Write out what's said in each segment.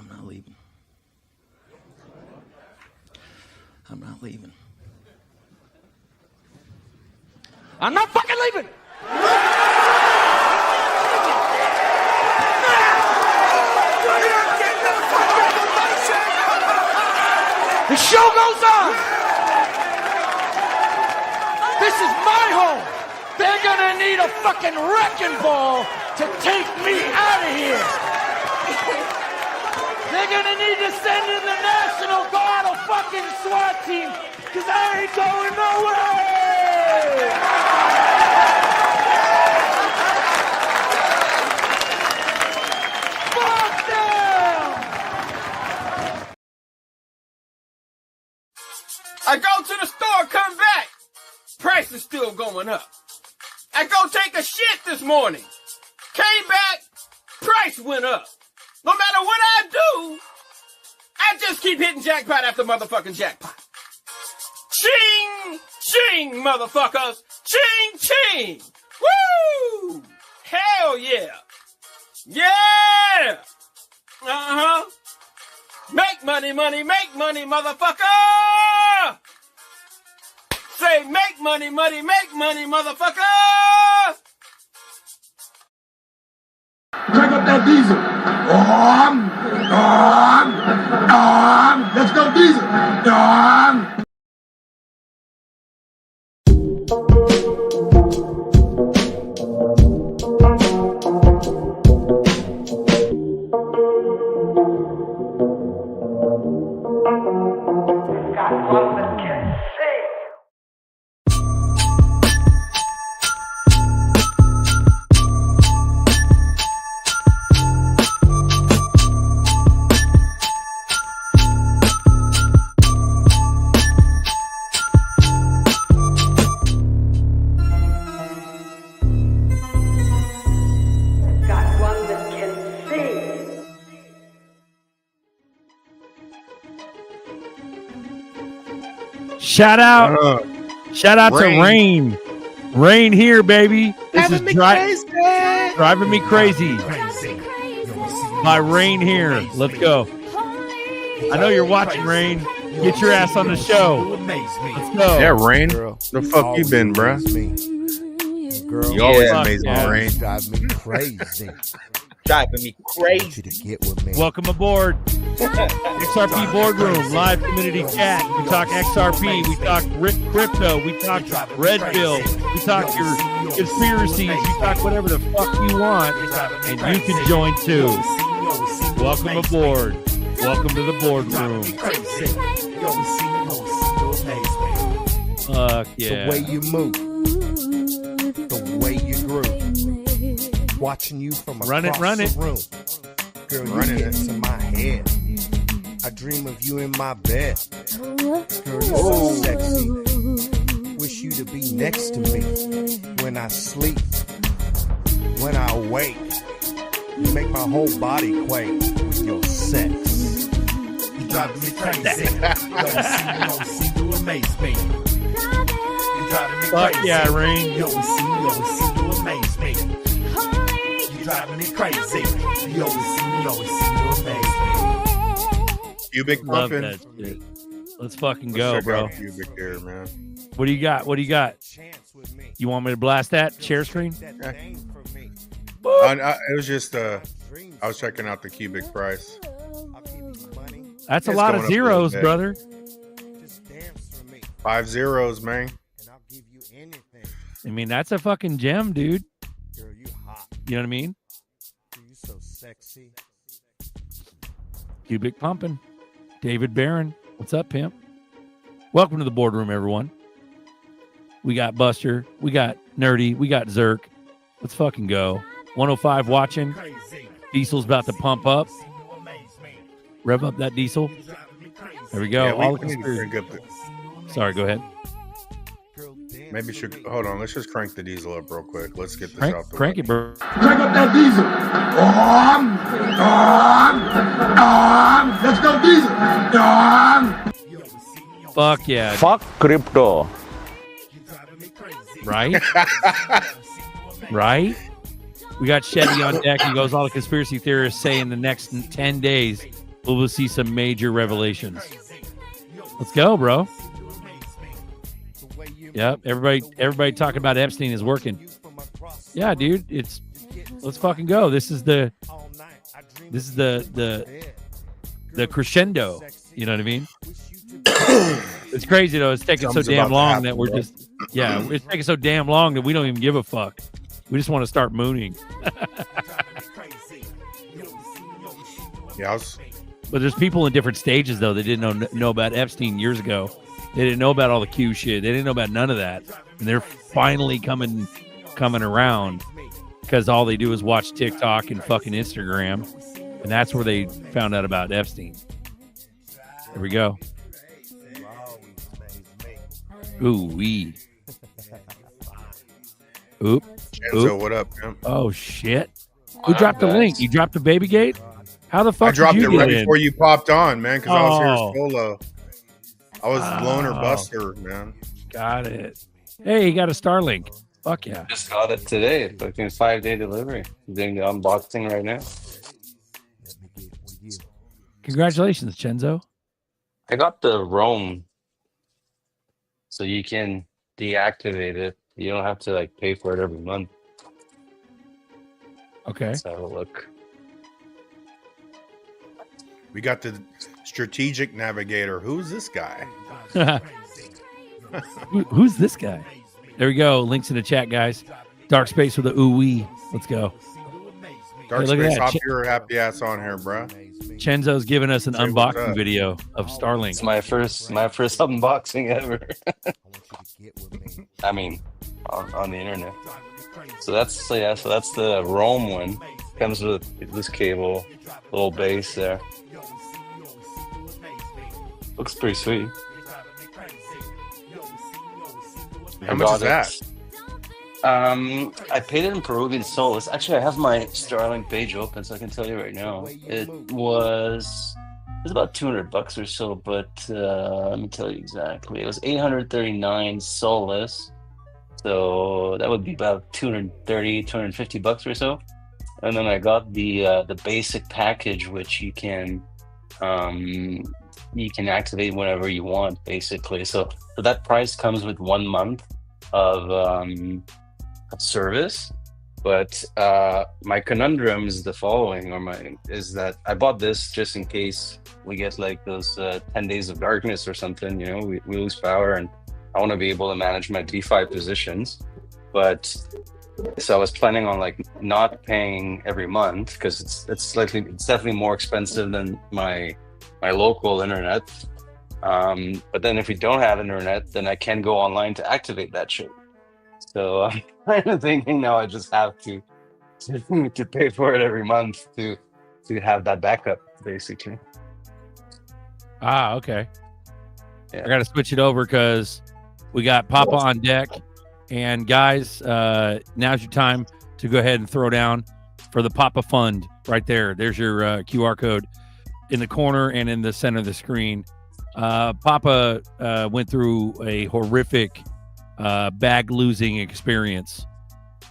I'm not leaving. I'm not leaving. I'm not fucking leaving! The show goes on! This is my home! They're gonna need a fucking wrecking ball to take me out of here! They're gonna need to send in the National Guard or fucking SWAT team, because I ain't going nowhere! Fuck them! I go to the store, come back. Price is still going up. I go take a shit this morning. Came back, price went up. No matter what I do, I just keep hitting jackpot after motherfucking jackpot. Ching! Ching, motherfuckers! Ching, ching! Woo! Hell yeah! Yeah! Uh-huh. Make money, motherfucker! Say, make money, motherfucker! Crank up that diesel. Let's go diesel. Shout out to Rain. Rain here, baby. This is driving me crazy. By Rain here. Let's go. I know you're watching, Rain. Get your ass on the show. Let's go. Yeah, Rain. The fuck you been, bruh? You always amazing, Rain. Drive me crazy. Driving me crazy. To get with me. Welcome aboard. XRP Boardroom, live community chat. We talk XRP, we talk crypto, we talk red pill, we talk your conspiracies, we talk whatever the fuck you want, and you can join too. Welcome aboard. Welcome to the Boardroom. Fuck yeah. The way you move, the way you groove, watching you from across the room. Girl, you get into my head. I dream of you in my bed. Girl, you're so sexy. Wish you to be next to me when I sleep, when I wake. You make my whole body quake with your sex. You drive me crazy. You amaze me. You driving me Fuck crazy. yeah, Rain. You amaze me. You driving me crazy. You amaze me. Cubic Love muffin. that shit. Let's fucking go, bro. Cubic there, man. What do you got? What do you got? You want me to blast that share screen? Yeah. It was just I was checking out the cubic price. That's a It's lot going of up a zeros, little bit. brother. 5 zeros, man. I mean, that's a fucking gem, dude. Girl, you hot. You know what I mean? You so sexy. Cubic pumping. David Barron. What's up, pimp? Welcome to the Boardroom, everyone. We got Buster. We got Nerdy. We got Zerk. Let's fucking go. 105 watching. Diesel's about to pump up. Rev up that diesel. There we go. Yeah, All the we need to conspiracy. crank up Sorry, go ahead. maybe should hold on. Let's just crank the diesel up real quick. Let's get this out the Crank way. it, bro. Crank up that diesel. Let's go diesel. Fuck yeah. Fuck crypto. Right? Right? We got Chevy on deck. He goes, all the conspiracy theorists say in the next 10 days, we'll see some major revelations. Let's go, bro. Yep, everybody talking about Epstein is working. Yeah, dude, let's fucking go. This is the crescendo. You know what I mean? It's crazy though. It's taking so damn long that we're just it's taking so damn long that we don't even give a fuck. We just want to start mooning. Yes. But there's people in different stages though that didn't know about Epstein years ago. They didn't know about all the Q shit. They didn't know about none of that, and they're finally coming around because all they do is watch TikTok and fucking Instagram, and that's where they found out about Epstein. There we go. Ooh wee. Oop. So what up, man? Oh shit! Who dropped the link? You dropped the baby gate? How the fuck? I dropped did it you right get before you popped on, man, because I was here solo. I was Oh. loner buster, man. Got it. Hey, you got a Starlink. Fuck yeah. Just got it today. Fucking 5-day delivery. I'm doing the unboxing right now. Congratulations, Chenzo. I got the Roam, so you can deactivate it. You don't have to like pay for it every month. Okay. Let's have a look. We got the strategic navigator. Who's this guy? Who's this guy? There we go. Links in the chat, guys. Dark Space with a ooh-wee. Let's go. Dark Hey, look at Space, that. hop your happy ass on here, bro. Chenzo's giving us an Say what's unboxing up. video of Starlink. It's my first unboxing ever. I mean, on the internet. So that's the Roam one. Comes with this cable, little base there. Looks pretty sweet. How much is that? I paid it in Peruvian soles. Actually, I have my Starlink page open, so I can tell you right now. It was about $200 or so, but let me tell you exactly. It was 839 soles, so that would be about $250 or so. And then I got the basic package, which you can activate whenever you want, basically. So that price comes with 1 month of service. But my conundrum is the following, is that I bought this just in case we get like those 10 days of darkness or something. You know, we lose power, and I want to be able to manage my DeFi positions. But so I was planning on like not paying every month because it's definitely more expensive than my local internet. But then if we don't have internet, then I can go online to activate that shit. So I'm kind of thinking now I just have to pay for it every month to have that backup, basically. Ah, okay. Yeah. I got to switch it over because we got Papa on deck. And guys, now's your time to go ahead and throw down for the Papa Fund right there. There's your QR code in the corner and in the center of the screen. Papa went through a horrific bag losing experience,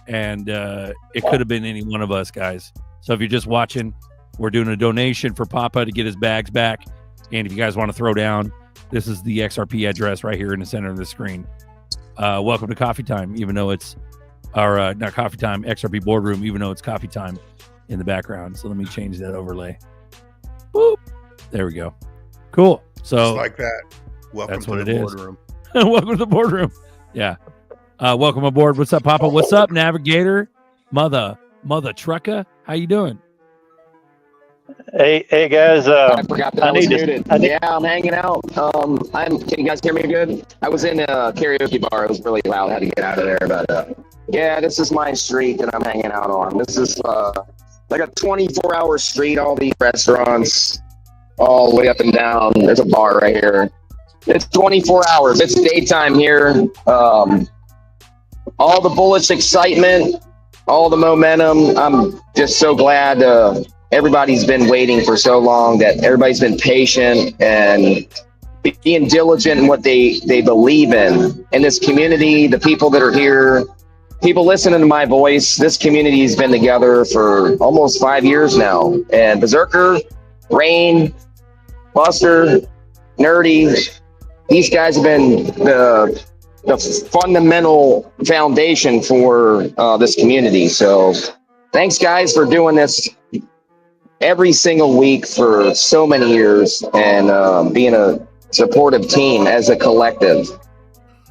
and it could have been any one of us, guys. So if you're just watching, we're doing a donation for Papa to get his bags back. And if you guys want to throw down, this is the XRP address right here in the center of the screen. Welcome to Coffee Time, even though it's not Coffee Time, XRP Boardroom, even though it's Coffee Time in the background. So let me change that overlay. Whoop. There we go. Cool. So Just like that. Welcome that's to what the it is. boardroom. Welcome to the boardroom. Yeah. Welcome aboard. What's up, Papa? What's up, Navigator? Mother trucker. How you doing? Hey guys. I forgot that I was muted. I need, Yeah, I'm hanging out. Can you guys hear me good? I was in a karaoke bar. It was really loud. I had to get out of there. But yeah, this is my street that I'm hanging out on. This is like a 24-hour street. All these restaurants, all the way up and down. There's a bar right here. It's 24 hours. It's daytime here. All the bullish excitement, all the momentum. I'm just so glad everybody's been waiting for so long, that everybody's been patient and being diligent in what they believe in. And this community, the people that are here, people listening to my voice, this community has been together for almost 5 years now. And Berserker, Rain, Buster, Nerdy, these guys have been the fundamental foundation for this community. So thanks, guys, for doing this every single week for so many years and being a supportive team as a collective.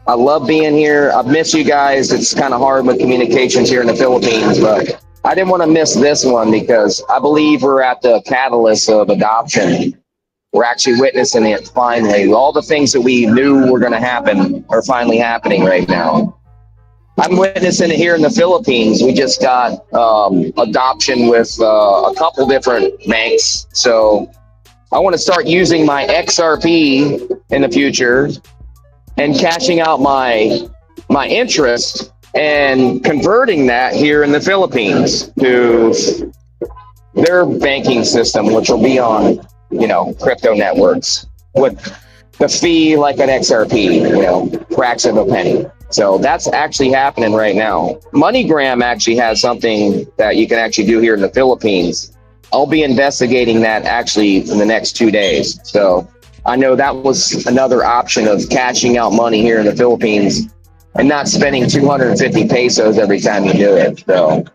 I love being here. I've missed you guys. It's kind of hard with communications here in the Philippines, but I didn't want to miss this one because I believe we're at the catalyst of adoption. We're actually witnessing it finally. All the things that we knew were going to happen are finally happening right now. I'm witnessing it here in the Philippines. We just got adoption with a couple different banks. So I want to start using my XRP in the future and cashing out my interest and converting that here in the Philippines to their banking system, which will be on, crypto networks with the fee like an XRP, fraction of a penny. So that's actually happening right now. MoneyGram actually has something that you can actually do here in the Philippines. I'll be investigating that actually in the next 2 days. So I know that was another option of cashing out money here in the Philippines and not spending 250 pesos every time you do it. So,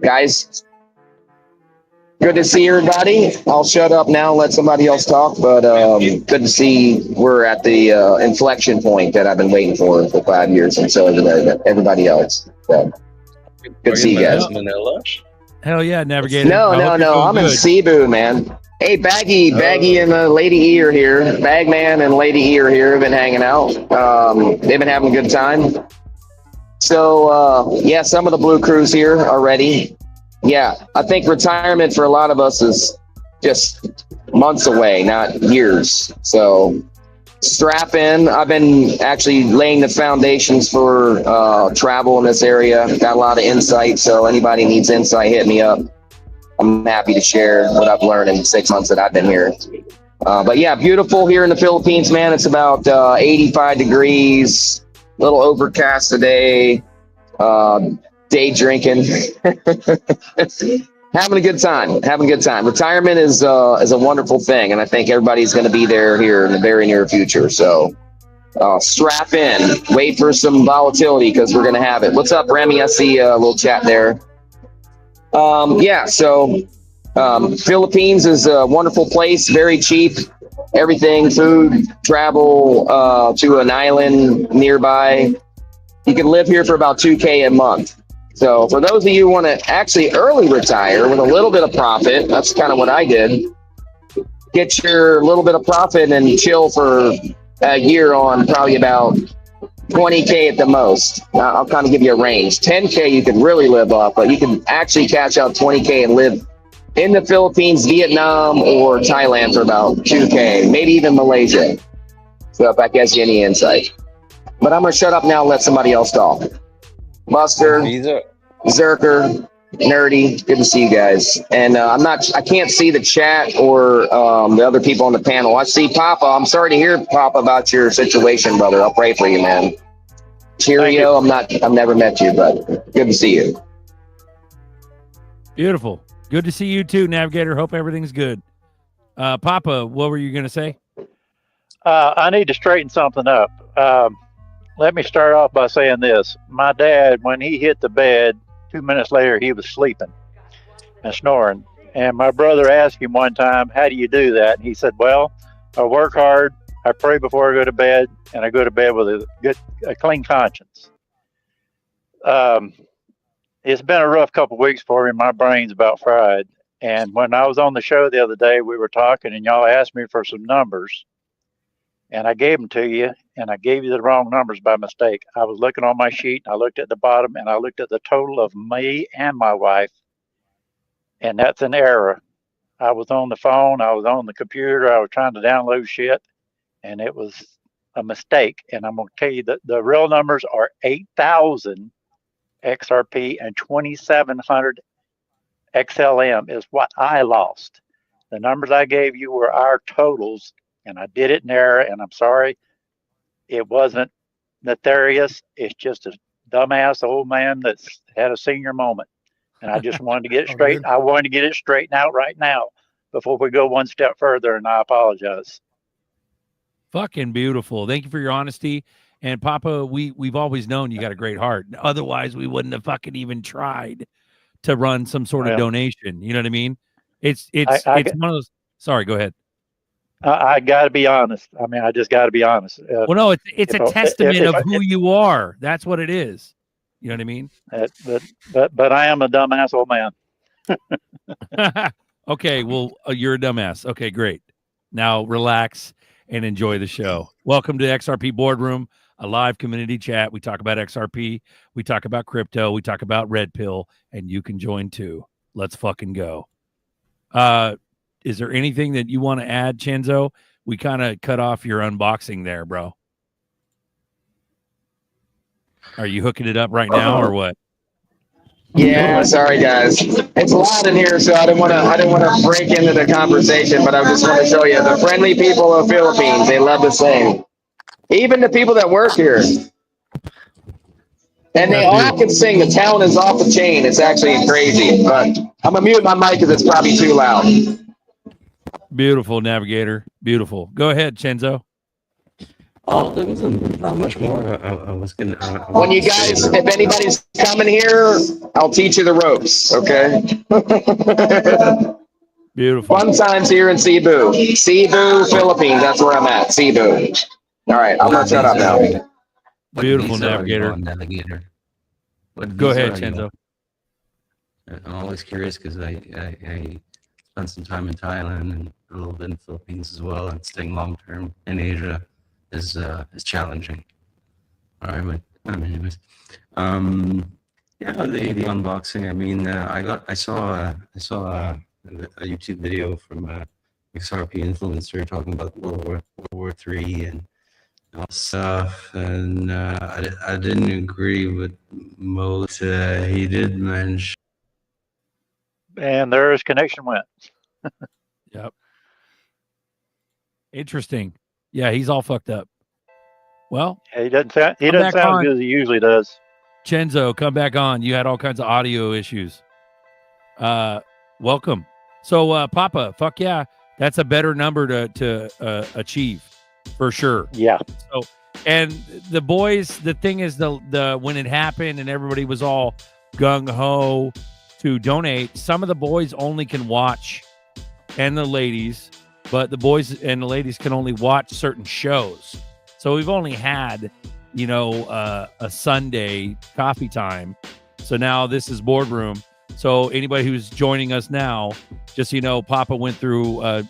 guys, good to see everybody. I'll shut up now and let somebody else talk, but good to see we're at the inflection point that I've been waiting for 5 years, and so is everybody else. So, good to see you guys. Manila? Hell yeah, Navigator. No. I'm in Cebu, man. Hey, Baggy and Lady E are here. Bagman and Lady E are here. Have been hanging out. They've been having a good time. So, some of the Blue Crews here already. Yeah, I think retirement for a lot of us is just months away, not years. So strap in. I've been actually laying the foundations for travel in this area. Got a lot of insight. So anybody needs insight, hit me up. I'm happy to share what I've learned in 6 months that I've been here. But yeah, beautiful here in the Philippines, man. It's about 85 degrees, a little overcast today. Day drinking, having a good time. Retirement is a wonderful thing, and I think everybody's going to be there here in the very near future. So strap in, wait for some volatility because we're going to have it. What's up, Remy? I see a little chat there. Philippines is a wonderful place, very cheap. Everything, food, travel to an island nearby. You can live here for about $2,000 a month. So for those of you who want to actually early retire with a little bit of profit, that's kind of what I did. Get your little bit of profit and chill for a year on probably about $20,000 at the most. I'll kind of give you a range. $10,000 you can really live off, but you can actually cash out $20,000 and live in the Philippines, Vietnam, or Thailand for about $2,000, maybe even Malaysia. So if that gives you any insight. But I'm going to shut up now and let somebody else talk. Buster, Zerker, Nerdy, good to see you guys. And I can't see the chat or the other people on the panel. I see Papa. I'm sorry to hear, Papa, about your situation, brother. I'll pray for you, man. Cheerio. I've never met you, but good to see you. Beautiful. Good to see you too, Navigator. Hope everything's good. Papa, what were you going to say? I need to straighten something up. Let me start off by saying this. My dad, when he hit the bed, 2 minutes later, he was sleeping and snoring. And my brother asked him one time, how do you do that? And he said, well, I work hard, I pray before I go to bed, and I go to bed with a clean conscience. It's been a rough couple of weeks for me. My brain's about fried. And when I was on the show the other day, we were talking, and y'all asked me for some numbers. And I gave them to you, and I gave you the wrong numbers by mistake. I was looking on my sheet, and I looked at the bottom, and I looked at the total of me and my wife, and that's an error. I was on the phone, I was on the computer, I was trying to download shit, and it was a mistake. And I'm going to tell you that the real numbers are 8,000 XRP and 2,700 XLM is what I lost. The numbers I gave you were our totals, and I did it in error, and I'm sorry. It wasn't nefarious. It's just a dumbass old man that's had a senior moment. And I just wanted to get it straight. I wanted to get it straightened out right now. before we go one step further, and I apologize. Fucking beautiful. Thank you for your honesty. And Papa, we've always known you got a great heart. Otherwise, we wouldn't have fucking even tried to run some sort of donation. You know what I mean? It's one of those. Sorry, go ahead. I got to be honest. I mean, I just got to be honest. Well, no, it's a testament of who you are. That's what it is. You know what I mean? But I am a dumbass old man. Okay, well, you're a dumbass. Okay, great. Now relax and enjoy the show. Welcome to XRP Boardroom, a live community chat. We talk about XRP, we talk about crypto, we talk about Red Pill, and you can join too. Let's fucking go. Is there anything that you want to add, Chenzo? We kind of cut off your unboxing there, bro. Are you hooking it up right now or what? Yeah, sorry guys. It's loud in here, so I didn't want to break into the conversation, but I just want to show you the friendly people of the Philippines. They love to sing. Even the people that work here. And they all can sing. The talent is off the chain. It's actually crazy. But I'm gonna mute my mic because it's probably too loud. Beautiful, Navigator. Beautiful. Go ahead, Chenzo. Oh, there wasn't not much more. I was gonna. When you guys, if anybody's coming here, I'll teach you the ropes. Okay. Beautiful. Fun times here in Cebu, Philippines. That's where I'm at. Cebu. All right, I'm gonna shut up now. Beautiful, Navigator. Go ahead, Chenzo. I'm always curious because I spent some time in Thailand and a little bit in the Philippines as well, and staying long term in Asia is challenging. All right, but anyways, yeah, the unboxing. I mean, I saw a YouTube video from XRP influencer talking about World War III and all stuff, and I didn't agree with most. He did mention, and there his connection went. Yep. Interesting. Yeah, he's all fucked up. Well, he doesn't sound as good as he usually does. Chenzo, come back on. You had all kinds of audio issues. Welcome. So, Papa, fuck yeah, that's a better number to achieve for sure. Yeah. So, and the boys, the thing is, the when it happened and everybody was all gung ho to donate, some of the boys only can watch, and the ladies. But the boys and the ladies can only watch certain shows. So we've only had, a Sunday coffee time. So now this is Boardroom. So anybody who's joining us now, just Papa went through a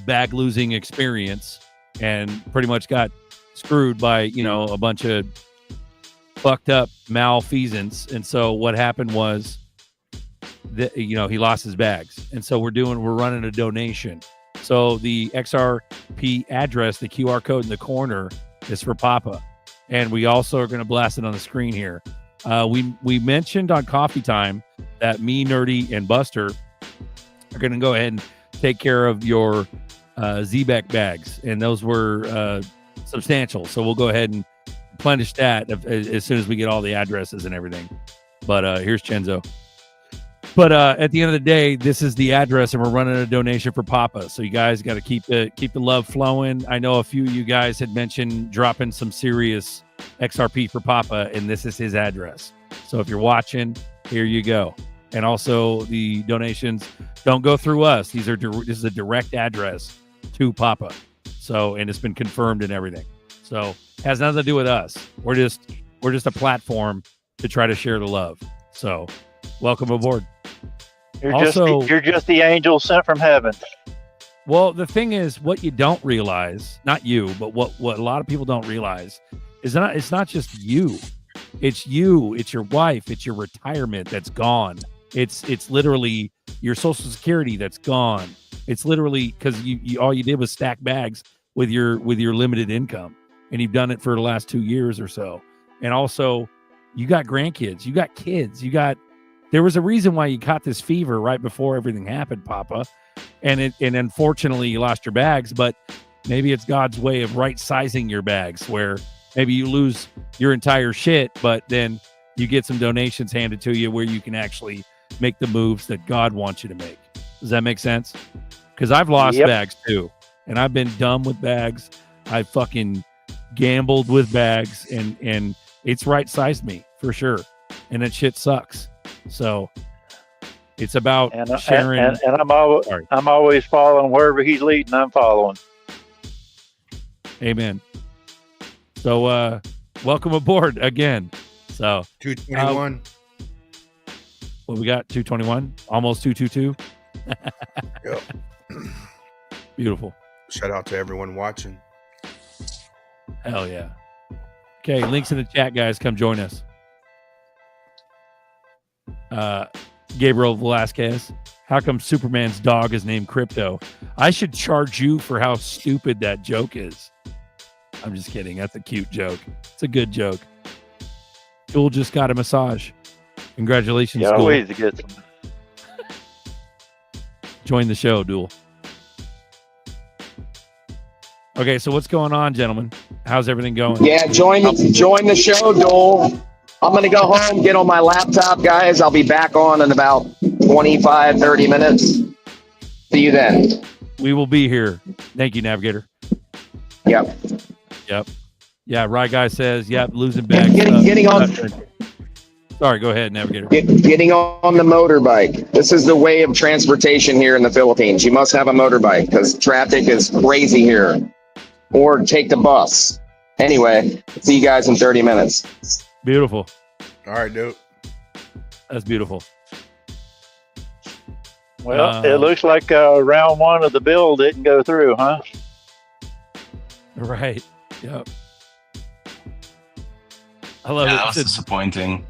bag losing experience and pretty much got screwed by a bunch of fucked up malfeasance. And so what happened was that he lost his bags, and so we're running a donation. So the XRP address, the QR code in the corner, is for Papa. And we also are going to blast it on the screen here. We mentioned on Coffee Time that me, Nerdy, and Buster are going to go ahead and take care of your Z-Back bags. And those were substantial. So we'll go ahead and replenish that as soon as we get all the addresses and everything. But here's Chenzo. But at the end of the day, this is the address, and we're running a donation for Papa. So you guys got to keep the love flowing. I know a few of you guys had mentioned dropping some serious XRP for Papa, and this is his address. So if you're watching, here you go. And also the donations don't go through us. This is a direct address to Papa. So, and it's been confirmed and everything. So it has nothing to do with us. We're just a platform to try to share the love. So welcome aboard. You're just the angel sent from heaven. Well, the thing is, what you don't realize, not you, but what a lot of people don't realize is it's not just you. It's you, it's your wife, it's your retirement that's gone. It's literally your Social Security that's gone. It's literally because you all you did was stack bags with your limited income, and you've done it for the last 2 years or so. And also, you got grandkids, you got kids, there was a reason why you caught this fever right before everything happened, Papa. And unfortunately you lost your bags, but maybe it's God's way of right sizing your bags, where maybe you lose your entire shit, but then you get some donations handed to you where you can actually make the moves that God wants you to make. Does that make sense? because I've lost Yep. bags too, and I've been dumb with bags. I fucking gambled with bags, and it's right sized me for sure, and that shit sucks. So it's about sharing. And I'm always following wherever he's leading. I'm following. Amen. So welcome aboard again. So 221. What we got? 221, almost 222. Yep. Beautiful. Shout out to everyone watching. Hell yeah. Okay, links in the chat, guys. Come join us. Gabriel Velasquez. How come Superman's dog is named Crypto? I should charge you for how stupid that joke is. I'm just kidding. That's a cute joke. It's a good joke. Jewel just got a massage. Congratulations, Yeah, Jewel. always to get some. Join the show, Duel. Okay, so what's going on, gentlemen? How's everything going? Yeah, join the show, Dole. I'm going to go home, get on my laptop, guys. I'll be back on in about 25, 30 minutes. See you then. We will be here. Thank you, Navigator. Yep. Yeah, Right Guy says, yep, losing bags. Getting on. Sorry, go ahead, Navigator. Getting on the motorbike. This is the way of transportation here in the Philippines. You must have a motorbike because traffic is crazy here. Or take the bus. Anyway, see you guys in 30 minutes. Beautiful. All right, dude. That's beautiful. Well, it looks like round one of the bill didn't go through, huh? Right. Yep. I love Yeah, it. that was disappointing.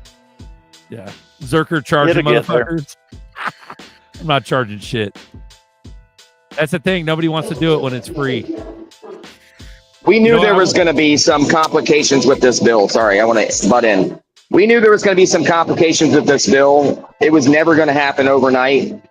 Yeah. Zerker charging It'll get there. motherfuckers. I'm not charging shit. That's the thing. Nobody wants to do it when it's free. We knew there was going to be some complications with this bill. Sorry, I want to butt in. We knew there was going to be some complications with this bill. It was never going to happen overnight.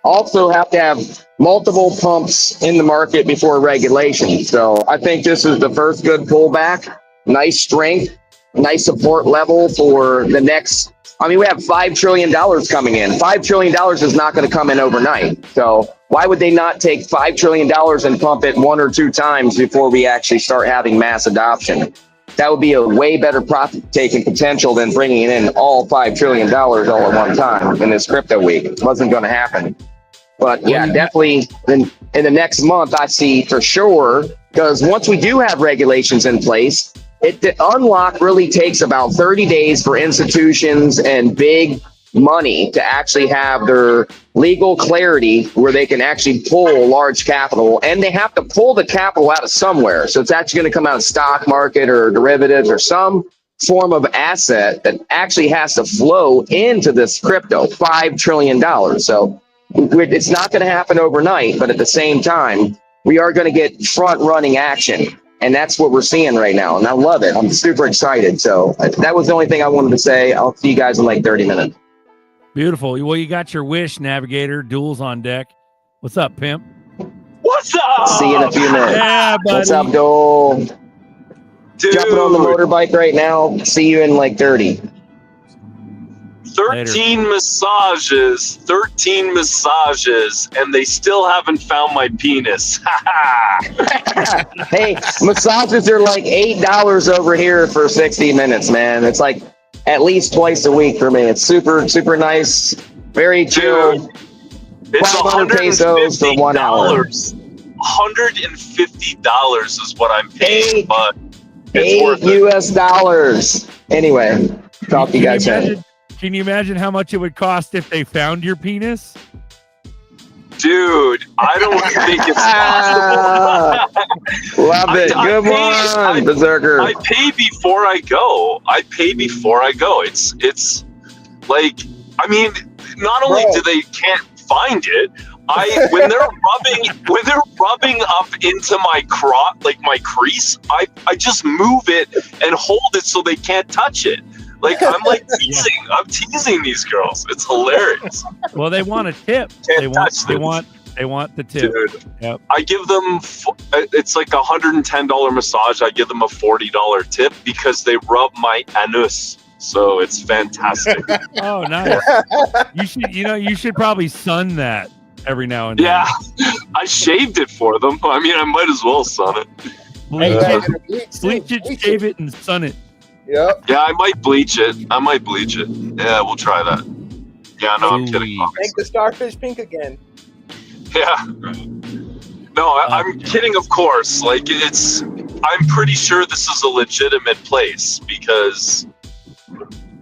Also have to have multiple pumps in the market before regulation. So I think this is the first good pullback. Nice strength, nice support level for the next. I mean, we have $5 trillion coming in. $5 trillion is not going to come in overnight. So why would they not take $5 trillion and pump it one or two times before we actually start having mass adoption? That would be a way better profit-taking potential than bringing in all $5 trillion all at one time in this crypto week. It wasn't going to happen. But yeah, definitely in the next month, I see for sure, because once we do have regulations in place, the unlock really takes about 30 days for institutions and big money to actually have their legal clarity where they can actually pull large capital, and they have to pull the capital out of somewhere. So it's actually going to come out of stock market or derivatives or some form of asset that actually has to flow into this crypto, $5 trillion. So it's not going to happen overnight, but at the same time, we are going to get front running action. And that's what we're seeing right now. And I love it. I'm super excited. So that was the only thing I wanted to say. I'll see you guys in like 30 minutes. Beautiful. Well, you got your wish, Navigator. Duel's on deck. What's up, pimp? What's up? See you in a few minutes. Yeah, buddy. What's up, Dole? Dude. Jumping on the motorbike right now. See you in like 30. 13 massages, and they still haven't found my penis. Hey, massages are like $8 over here for 60 minutes, man. It's like at least twice a week for me. It's super, super nice. Very chill. Dude, it's 500 pesos for 1 hour. $150 is what I'm paying, but it's worth $8 US. Anyway, talk to you guys soon. Can you imagine how much it would cost if they found your penis? Dude, I don't think it's possible. Love it. Good one, Berserker. I pay before I go. It's like, I mean, not only do they can't find it, when they're rubbing up into my my crease, I just move it and hold it so they can't touch it. Like I'm teasing these girls. It's hilarious. Well, they want a tip. They want the tip. Dude, yep. I give them. It's like $110 massage. I give them a $40 tip because they rub my anus. So it's fantastic. Oh, nice. You should probably sun that every now and then. Yeah, I shaved it for them. I mean, I might as well sun it. Bleach it, shave it, and sun it. Yep. Yeah, I might bleach it. Yeah, we'll try that. Yeah, no, I'm kidding. Make the starfish pink again. Yeah. No, I'm kidding, of course. Like, I'm pretty sure this is a legitimate place because,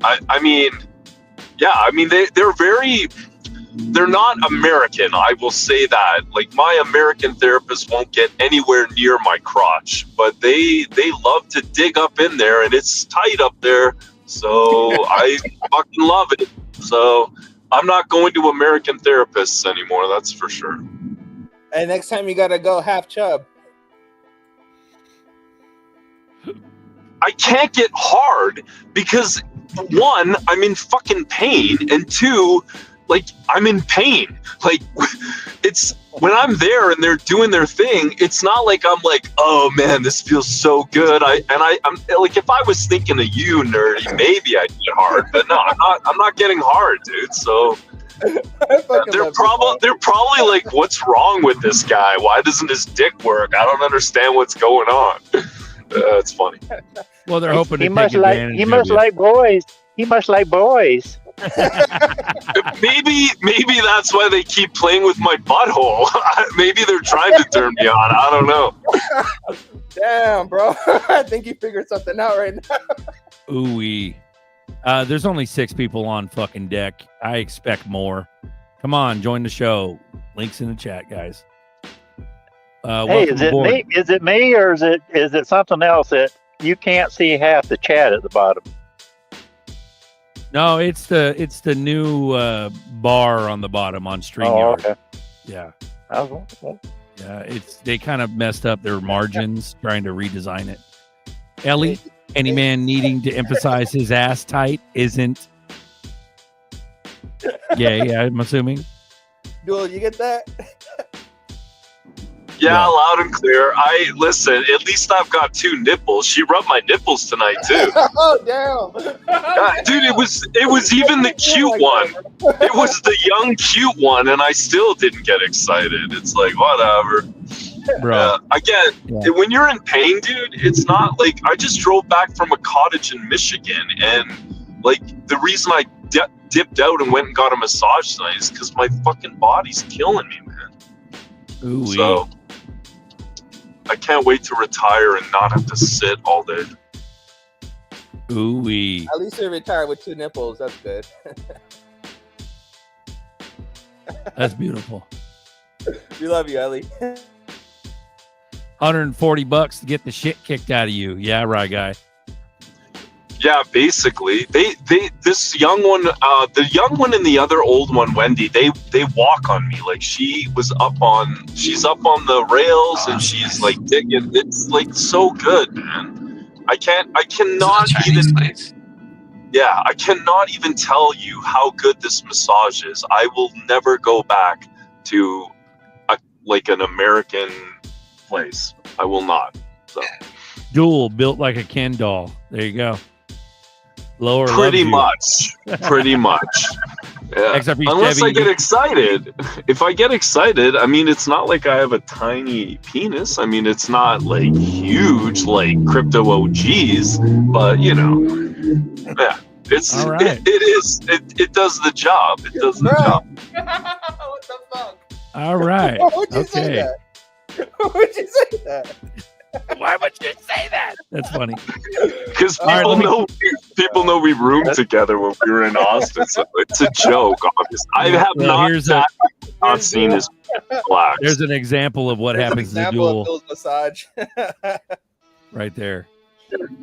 I mean, they're not American, I will say that. Like, my American therapist won't get anywhere near my crotch, but they love to dig up in there, and it's tight up there, so I fucking love it. So I'm not going to American therapists anymore, that's for sure. And next time you gotta go half chub. I can't get hard because, one, I'm in fucking pain, and two, like, I'm in pain. Like, it's when I'm there and they're doing their thing, it's not like I'm like, oh man, this feels so good. I'm like, if I was thinking of you, nerdy, maybe I'd get hard, but no, I'm not getting hard, dude. So they're probably like, what's wrong with this guy? Why doesn't his dick work? I don't understand what's going on. It's funny. Well, they're hoping to He take must advantage He must of like boys. He must like boys. Maybe that's why they keep playing with my butthole. Maybe they're trying to turn me on. I don't know. Damn, bro. I think you figured something out right now. Ooh-wee. There's only 6 people on fucking deck. I expect more. Come on, join the show. Links in the chat, guys. Hey, is it me? Is it me, or is it something else that you can't see half the chat at the bottom? No, it's the new bar on the bottom on StreamYard. Oh, okay. Yeah. Oh, okay. Yeah, they kind of messed up their margins trying to redesign it. Ellie, any man needing to emphasize his ass tight isn't gay, I'm assuming. Duel, you get that? Yeah, loud and clear. Listen, at least I've got 2 nipples. She rubbed my nipples tonight too. Oh damn. Dude, it was even the cute one. It was the young cute one, and I still didn't get excited. It's like, whatever. Bro. Again, when you're in pain, dude, it's not like I just drove back from a cottage in Michigan, and like the reason I dipped out and went and got a massage tonight is because my fucking body's killing me, man. Ooh-wee. So I can't wait to retire and not have to sit all day. Ooh-wee. At least you retired with 2 nipples. That's good. That's beautiful. We love you, Ellie. $140 to get the shit kicked out of you. Yeah, right, guy. Yeah, basically, this young one, the young one and the other old one, Wendy, they walk on me like she's up on the rails and she's like digging. It's like so good, man. I cannot even tell you how good this massage is. I will never go back to an American place. I will not. So. Duel built like a Ken doll. There you go. Lower pretty much. Yeah. XRP Unless Chevy. I get excited. If I get excited, I mean, it's not like I have a tiny penis. I mean, it's not like huge like crypto OGs, but you know, yeah, it's all right. It does the job. It does the job. What the fuck? All right. Would you say that? Would you say that? Why would you say that? That's funny. Because people know we roomed together when we were in Austin. So it's a joke, obviously. I have not seen his black. There's an example of what happens to Duel. Bill's massage. Right there.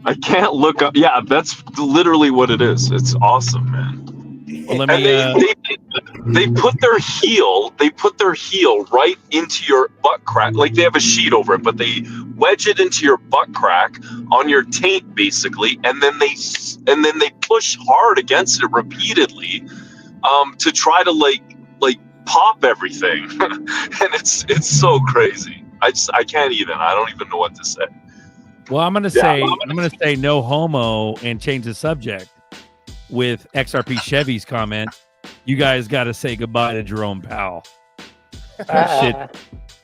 I can't look up. Yeah, that's literally what it is. It's awesome, man. Well, they put their heel right into your butt crack. Like they have a sheet over it, but they wedge it into your butt crack on your taint basically, and then they push hard against it repeatedly to try to like pop everything. And it's so crazy. I can't even. I don't even know what to say. Well, I'm gonna say no homo and change the subject with XRP Chevy's comment. You guys got to say goodbye to Jerome Powell.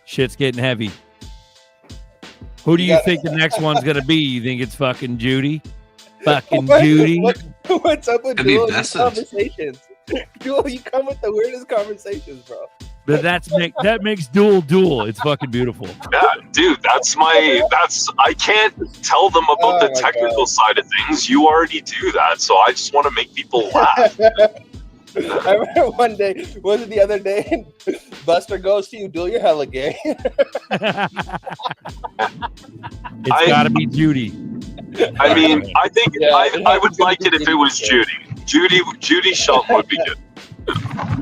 Shit's getting heavy. Who do you think the next one's gonna be? You think it's fucking Judy? Fucking Judy. What's up with That'd be dual Vincent. conversations? Dual, you come with the weirdest conversations, bro. But that makes dual. It's fucking beautiful. Yeah, dude, I can't tell them about the technical side of things. You already do that, so I just want to make people laugh. I remember one day, was it the other day? Buster goes to you, Dual, you're hella gay. It's got to be Judy. I mean, I think I would like it if it was Judy. Judy Shelton would be good.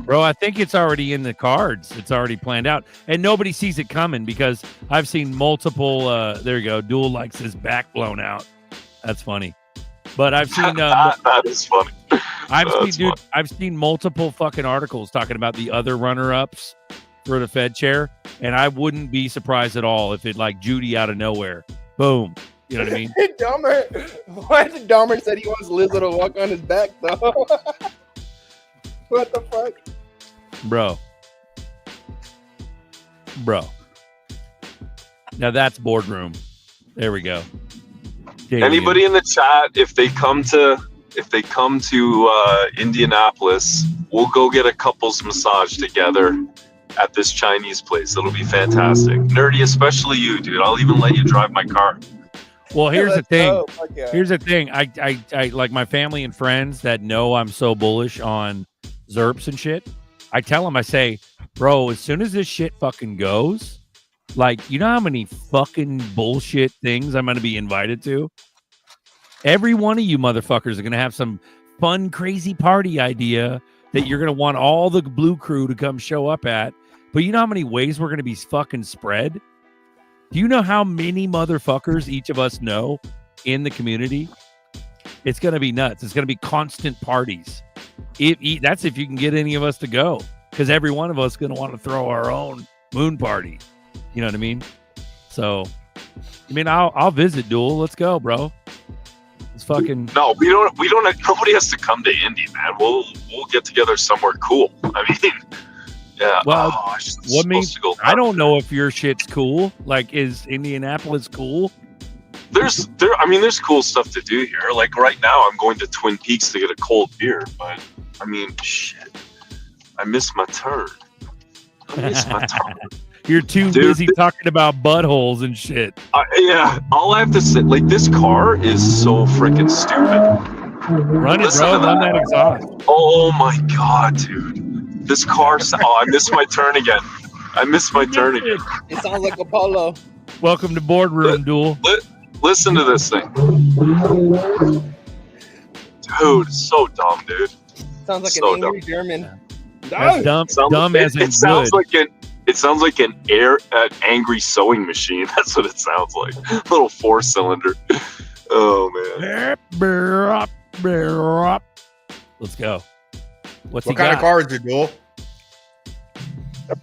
Bro, I think it's already in the cards. It's already planned out. And nobody sees it coming because I've seen multiple, there you go, Dual likes his back blown out. That's funny. But I've seen... that is funny. I've seen multiple fucking articles talking about the other runner-ups for the Fed chair, and I wouldn't be surprised at all if it like Judy out of nowhere. Boom. You know what I mean? Dahmer said he wants Lizzo to walk on his back, though. What the fuck? Bro. Now that's Boardroom. There we go. Anybody in the chat, if they come to Indianapolis, we'll go get a couples massage together at this Chinese place. It'll be fantastic. Nerdy, especially you, dude. I'll even let you drive my car. Well, here's the thing. Here's the thing. I like my family and friends that know I'm so bullish on Zerps and shit. I tell them, I say, bro, as soon as this shit fucking goes, like, you know how many fucking bullshit things I'm going to be invited to? Every one of you motherfuckers are going to have some fun, crazy party idea that you're going to want all the blue crew to come show up at. But you know how many ways we're going to be fucking spread? Do you know how many motherfuckers each of us know in the community? It's going to be nuts. It's going to be constant parties. That's if you can get any of us to go. Because every one of us is going to want to throw our own moon party. You know what I mean? So, I mean, I'll visit Dual. Let's go, bro. It's fucking... No, we don't nobody has to come to Indy, man. We'll get together somewhere cool. I mean, yeah. Well, what means I don't know if your shit's cool. Like, is Indianapolis cool? There's cool stuff to do here. Like right now, I'm going to Twin Peaks to get a cold beer. But I mean, shit, I miss my turn. You're too busy talking about buttholes and shit. Yeah, all I have to say, like, this car is so freaking stupid. Run it, bro. Run that exhaust. Oh my god, dude. This car. I missed my turn again. It sounds like a Polo. Welcome to Boardroom, Dual. Listen to this thing. Dude, it's so dumb, dude. Sounds like so an angry German. That's dumb as in good. It sounds like an angry sewing machine. That's what it sounds like. Little 4-cylinder. Oh man. Let's go. What kind of car is it, Dual?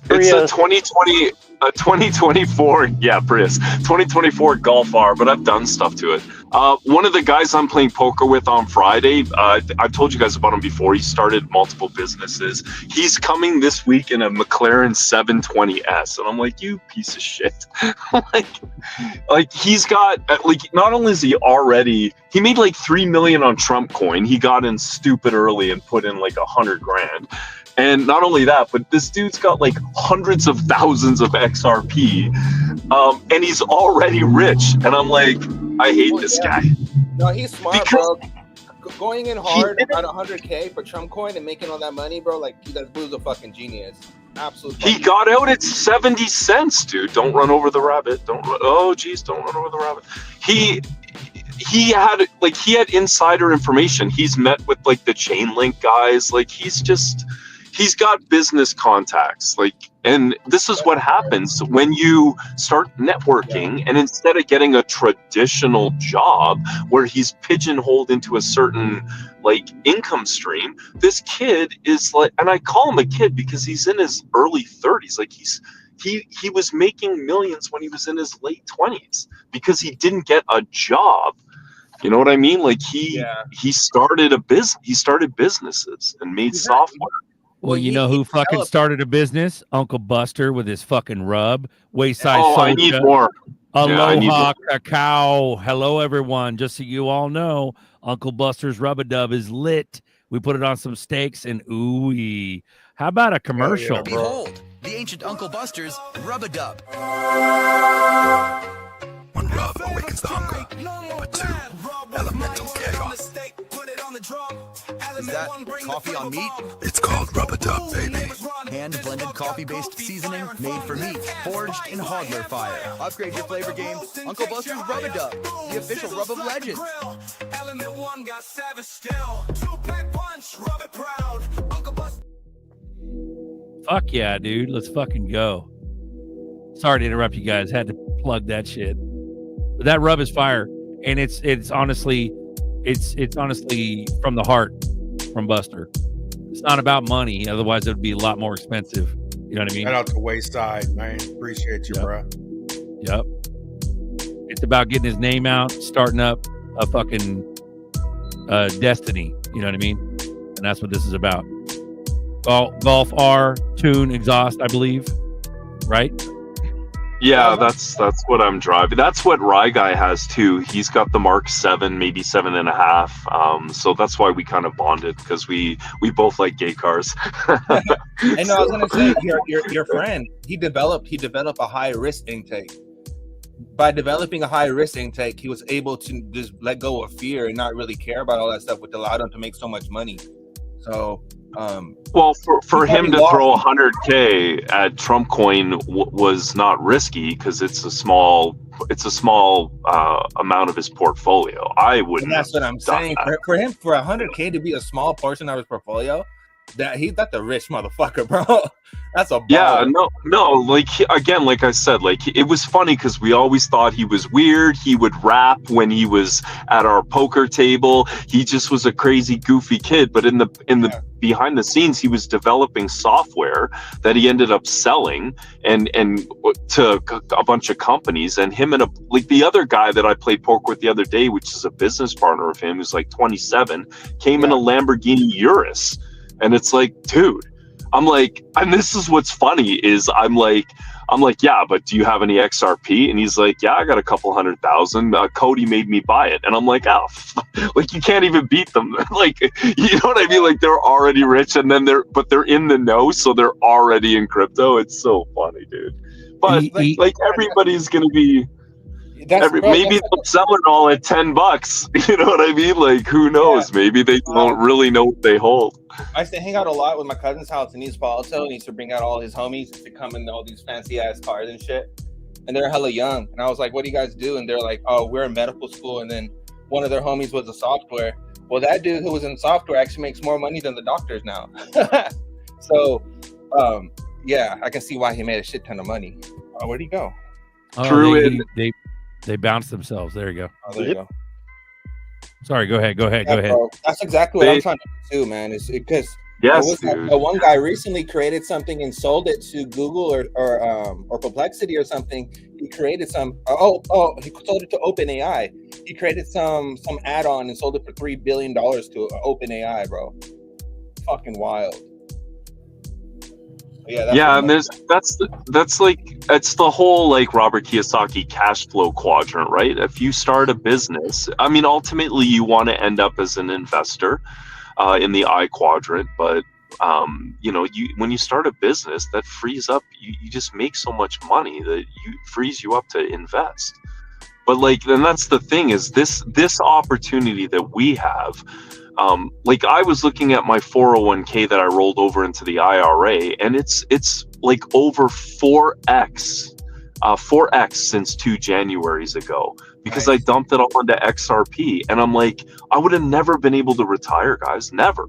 It's a 2024, Prius, 2024 Golf R, but I've done stuff to it. One of the guys I'm playing poker with on Friday, I've told you guys about him before. He started multiple businesses. He's coming this week in a McLaren 720S, and I'm like, you piece of shit. like he's got not only is he made like $3 million on Trump coin. He got in stupid early and put in like $100,000. And not only that, but this dude's got like hundreds of thousands of XRP, and he's already rich. And I'm like, I hate this guy. No, he's smart, bro. Going in hard at 100K for Trump coin and making all that money, bro. Like, that dude's a fucking genius. Absolutely. He got out at 70 cents, dude. Don't run over the rabbit. Don't run over the rabbit. He had insider information. He's met with like the Chainlink guys. Like he's got business contacts, and this is what happens when you start networking, and instead of getting a traditional job where he's pigeonholed into a certain income stream, this kid is and I call him a kid because he's in his early 30s. Like he was making millions when he was in his late 20s because he didn't get a job. You know what I mean? Like he started businesses and made software. Well, you know who fucking started a business? Uncle Buster with his fucking rub. Wayside Soldier. I need more. Aloha Cacao. Hello, everyone. Just so you all know, Uncle Buster's Rub-A-Dub is lit. We put it on some steaks and ooh-wee. How about a commercial? Yeah, behold, the ancient Uncle Buster's Rub-A-Dub. One rub awakens the hunger, but two, elemental chaos. Is that coffee on meat? It's called Rub-A-Dub, baby. Hand-blended coffee-based seasoning made for meat, forged in Hodler fire. Upgrade your flavor game. Uncle Buster's Rub-A-Dub, the official rub of legends. Fuck yeah, dude. Let's fucking go. Sorry to interrupt you guys. Had to plug that shit. But that rub is fire. And it's honestly from the heart from Buster. It's not about money. Otherwise, it would be a lot more expensive. You know what I mean? Shout out to Wayside, man. Appreciate you, bro. Yep. It's about getting his name out, starting up a fucking destiny. You know what I mean? And that's what this is about. Golf R, tune, exhaust, I believe. Right? Yeah, that's what I'm driving. That's what Rye Guy has too. He's got the Mark 7, maybe 7.5. So that's why we kind of bonded, because we both like gay cars. I know. I was gonna say your friend. He developed a high risk intake. By developing a high risk intake, he was able to just let go of fear and not really care about all that stuff, which allowed him to make so much money. So. Well, for him to throw 100K at Trump Coin was not risky, because it's a small amount of his portfolio. I wouldn't. And that's what I'm saying. For him, for 100K to be a small portion of his portfolio, that's a rich motherfucker, bro. That's a baller. Yeah, no. Like again, like I said, like it was funny because we always thought he was weird. He would rap when he was at our poker table. He just was a crazy, goofy kid. But in the behind the scenes, he was developing software that he ended up selling and to a bunch of companies. And him and the other guy that I played poker with the other day, which is a business partner of him, who's like 27, came in a Lamborghini Urus. And it's like, dude, I'm like, and this is what's funny is I'm like, yeah, but do you have any XRP? And he's like, yeah, I got a couple 100,000. Cody made me buy it. And I'm like, oh, like you can't even beat them. Like, you know what I mean? Like they're already rich, and then they're in the know, so they're already in crypto. It's so funny, dude. But like everybody's gonna be. Maybe they'll sell it all at $10. You know what I mean? Like, who knows? Yeah. Maybe they don't really know what they hold. I used to hang out a lot with my cousin's house in East Palo Alto, and he used to bring out all his homies to come in all these fancy ass cars and shit. And they're hella young. And I was like, what do you guys do? And they're like, oh, we're in medical school. And then one of their homies was a software. Well, that dude who was in software actually makes more money than the doctors now. So, yeah, I can see why he made a shit ton of money. Where'd he go? They bounced themselves. There you go. Oh, there you go. Sorry, go ahead. Go ahead. That's exactly what I'm trying to do, man. It's because the one guy recently created something and sold it to Google or Perplexity or something. He created some. He sold it to OpenAI. He created some add-on and sold it for $3 billion to OpenAI, bro. Fucking wild. Yeah, and that's the whole like Robert Kiyosaki cash flow quadrant, right? If you start a business, I mean, ultimately you want to end up as an investor in the I quadrant, but when you start a business, that frees up, you just make so much money that frees you up to invest. But like, then that's the thing is this opportunity that we have. Like I was looking at my 401k that I rolled over into the IRA, and it's like over 4x since 2 Januaries ago, because I dumped it all into XRP, and I'm like, I would have never been able to retire, guys, never.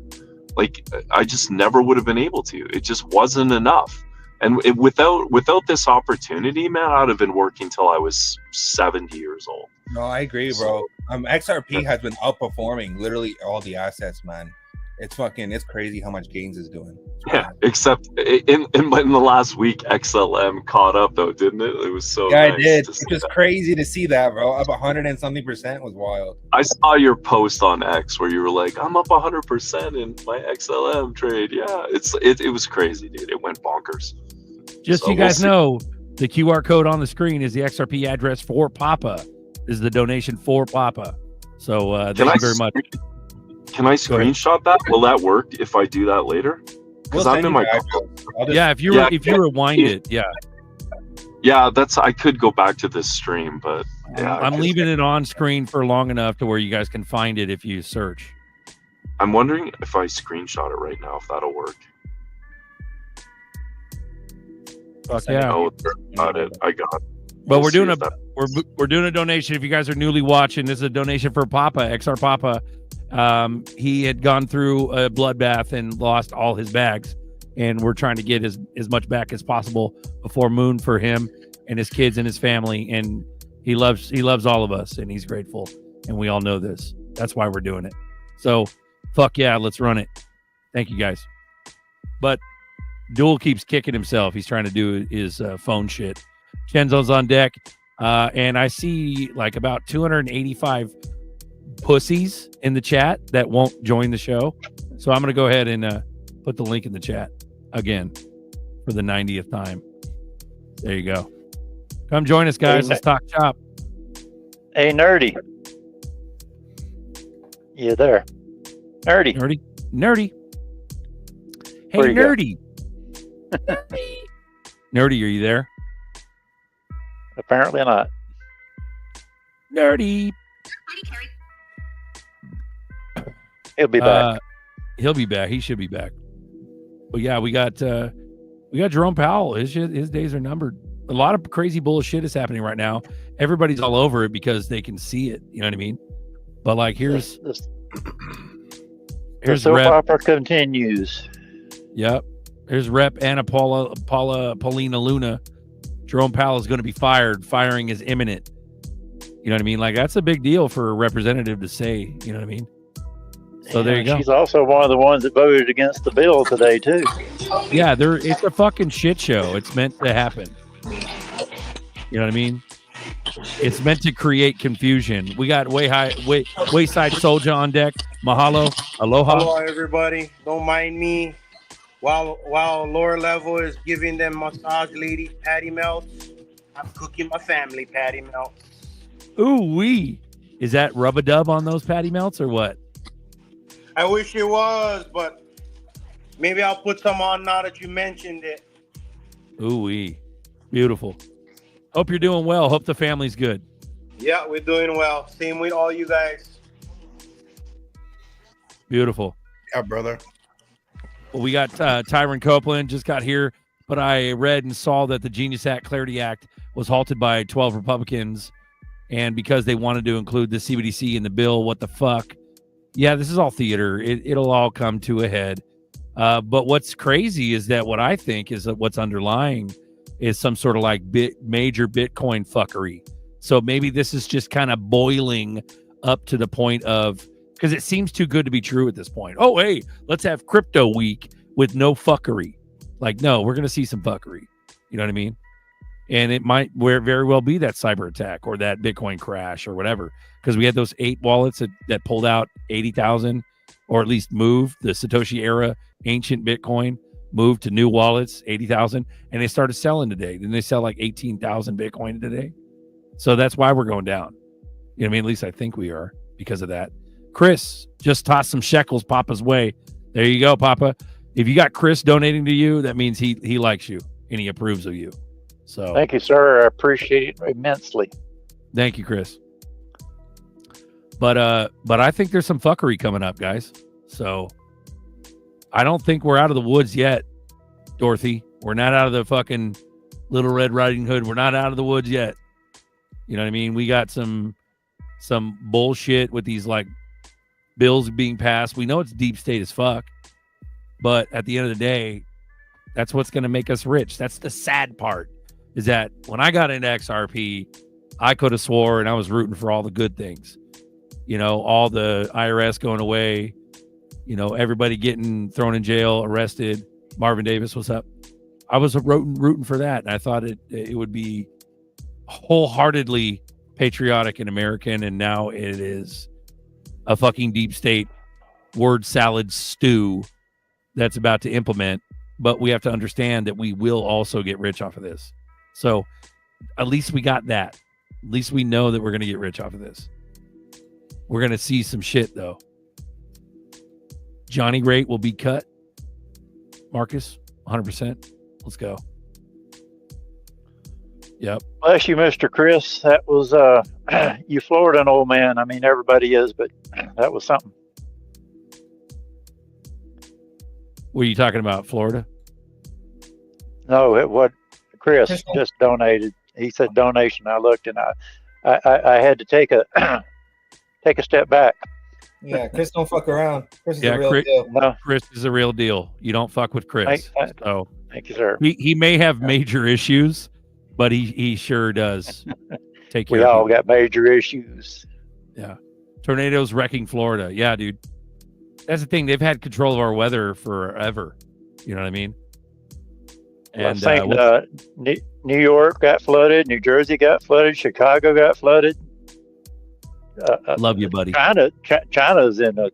Like I just never would have been able to. It just wasn't enough. And without this opportunity, man, I'd have been working till I was 70 years old. No, I agree, bro. XRP has been outperforming literally all the assets, man. It's crazy how much Gaines is doing. Yeah, except in the last week, XLM caught up though, didn't it? It was so Yeah, nice I did. to It's see just that. crazy to see that, bro. Up 100 and something percent was wild. I saw your post on X where you were like, "I'm up 100% in my XLM trade." Yeah, it was crazy, dude. It went bonkers. Just so you guys know, the QR code on the screen is the XRP address for Papa. This is the donation for Papa. So thank you very much. Can I screenshot that? Will that work if I do that later? Because I'm in my yeah. If you rewind it, yeah. Yeah, I could go back to this stream, but yeah, I'm leaving it on screen for long enough to where you guys can find it if you search. I'm wondering if I screenshot it right now, if that'll work. Fuck yeah! Oh, got it. I got it. But we're doing a donation. If you guys are newly watching, this is a donation for Papa, XR Papa. He had gone through a bloodbath and lost all his bags, and we're trying to get as much back as possible before Moon for him and his kids and his family. And he loves all of us, and he's grateful, and we all know this. That's why we're doing it. So fuck yeah, let's run it. Thank you guys. But Duel keeps kicking himself. He's trying to do his phone shit. Chenzo's on deck, and I see like about 285 pussies in the chat that won't join the show. So I'm going to go ahead and put the link in the chat again for the 90th time. There you go. Come join us, guys. Let's talk shop. Hey, Nerdy. You there? Nerdy. Hey, Nerdy. Nerdy, are you there? Apparently not. Nerdy. He'll be back. He'll be back. He should be back. But yeah, we got Jerome Powell. His days are numbered. A lot of crazy bullshit is happening right now. Everybody's all over it because they can see it. You know what I mean? But like, here's the soap opera continues. Yep. Here's Rep Anna Paulina Luna. Jerome Powell is going to be fired. Firing is imminent. You know what I mean? Like, that's a big deal for a representative to say. You know what I mean? So there you go. She's also one of the ones that voted against the bill today too. Yeah, it's a fucking shit show. It's meant to happen. You know what I mean? It's meant to create confusion. We got Wayside Soldier on deck. Mahalo. Aloha. Hello, everybody. Don't mind me. While lower level is giving them massage lady patty melts, I'm cooking my family patty melts. Ooh wee. Is that rub-a-dub on those patty melts or what? I wish it was, but maybe I'll put some on now that you mentioned it. Ooh wee. Beautiful. Hope you're doing well. Hope the family's good. Yeah, we're doing well. Same with all you guys. Beautiful. Yeah, brother. Well, we got Tyron Copeland just got here, but I read and saw that the Genius Act Clarity Act was halted by 12 Republicans, and because they wanted to include the CBDC in the bill, what the fuck? Yeah, this is all theater. It'll all come to a head. But what's crazy is that what I think is that what's underlying is some sort of like major Bitcoin fuckery. So maybe this is just kind of boiling up to the point of, because it seems too good to be true at this point. Oh, hey, let's have crypto week with no fuckery. Like, no, we're going to see some fuckery. You know what I mean? And it might very well be that cyber attack or that Bitcoin crash or whatever. Because we had those 8 wallets that pulled out 80,000, or at least moved the Satoshi era ancient Bitcoin, moved to new wallets, 80,000, and they started selling today. Then they sell like 18,000 Bitcoin today. So that's why we're going down. You know what I mean? At least I think we are because of that. Chris just tossed some shekels Papa's way. There you go, Papa. If you got Chris donating to you, that means he likes you and he approves of you. So thank you, sir. I appreciate it immensely. Thank you, Chris. But I think there's some fuckery coming up, guys. So I don't think we're out of the woods yet, Dorothy. We're not out of the fucking Little Red Riding Hood. We're not out of the woods yet. You know what I mean? We got some bullshit with these like bills being passed. We know it's deep state as fuck, but at the end of the day, that's what's going to make us rich. That's the sad part, is that when I got into XRP, I could have swore and I was rooting for all the good things. You know, all the IRS going away, everybody getting thrown in jail, arrested. Marvin Davis, what's up? I was rooting for that. And I thought it would be wholeheartedly patriotic and American. And now it is a fucking deep state word salad stew that's about to implement. But we have to understand that we will also get rich off of this. So at least we got that. At least we know that we're going to get rich off of this. We're going to see some shit, though. Johnny rate will be cut. Marcus, 100%. Let's go. Yep. Bless you, Mr. Chris. That was, you floored an old man. I mean, everybody is, but that was something. What are you talking about, Florida? No, what Chris just donated. He said donation. I looked and I had to take a step back. Yeah, Chris don't fuck around. Chris is a real Chris, deal. No. Chris is a real deal. You don't fuck with Chris. So thank you, sir. He may have major issues, but he sure does take care We of all people. got major issues. Yeah. Tornadoes wrecking Florida. Yeah, dude. That's the thing. They've had control of our weather forever. You know what I mean? And New York got flooded. New Jersey got flooded. Chicago got flooded. Love you, buddy. China's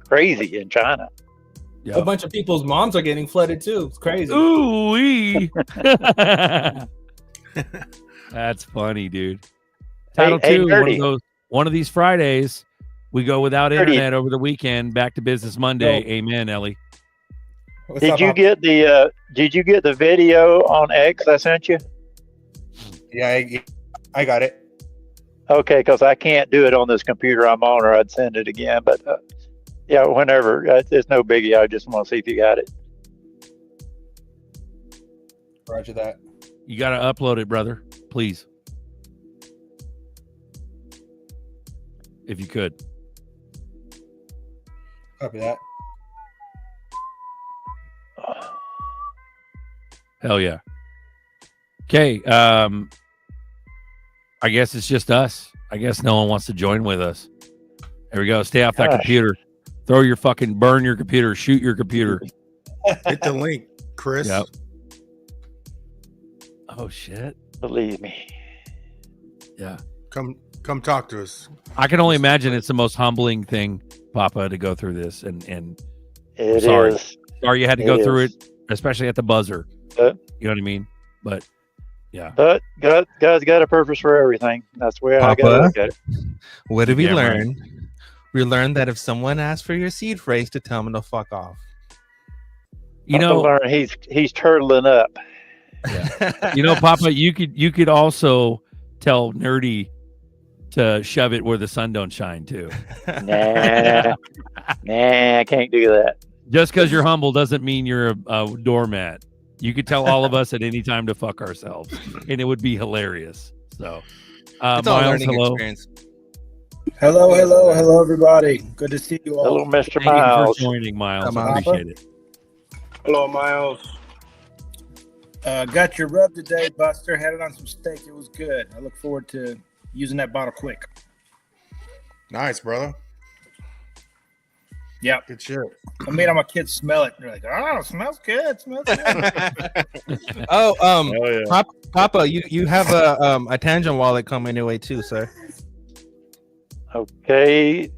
crazy in China. A whole bunch of people's moms are getting flooded too. It's crazy. Ooh-wee. That's funny, dude. Title two, one of these Fridays, we go without internet over the weekend, back to business Monday. Amen, Ellie. Did you get the video on X I sent you? Yeah, I got it. Okay, because I can't do it on this computer I'm on, or I'd send it again. But yeah, whenever. It's no biggie. I just want to see if you got it. Roger that. You got to upload it, brother. Please. If you could. Copy that. Hell yeah. Okay. I guess it's just us. I guess no one wants to join with us. There we go. Stay off that computer. Burn your computer, shoot your computer. Hit the link, Chris. Yep. Oh shit. Believe me. Yeah. Come talk to us. I can only imagine it's the most humbling thing, Papa, to go through this. And it sorry. is. Sorry you had to go through it, especially at the buzzer. You know what I mean? But yeah. But God's got a purpose for everything. That's where I got to look at it. What did we Yeah, learn? We learned that if someone asks for your seed phrase, to tell them to fuck off. You know, he's turtling up. Yeah. You know, Papa, you could also tell Nerdy to shove it where the sun don't shine too. Nah, I can't do that. Just because you're humble doesn't mean you're a doormat. You could tell all of us at any time to fuck ourselves, and it would be hilarious. So, it's all Miles, learning hello. experience. Hello, everybody. Good to see you all. Hello, Mr. Thank you Miles. for joining, Miles. Come I on. appreciate it. Hello, Miles. Got your rub today, Buster. Had it on some steak. It was good. I look forward to using that bottle quick. Nice, brother. Yeah. Good shit. I made all my kids smell it. They're like, oh, it smells good. Smells good. Oh, Papa, you have a Tangent wallet coming your way too, sir. Okay.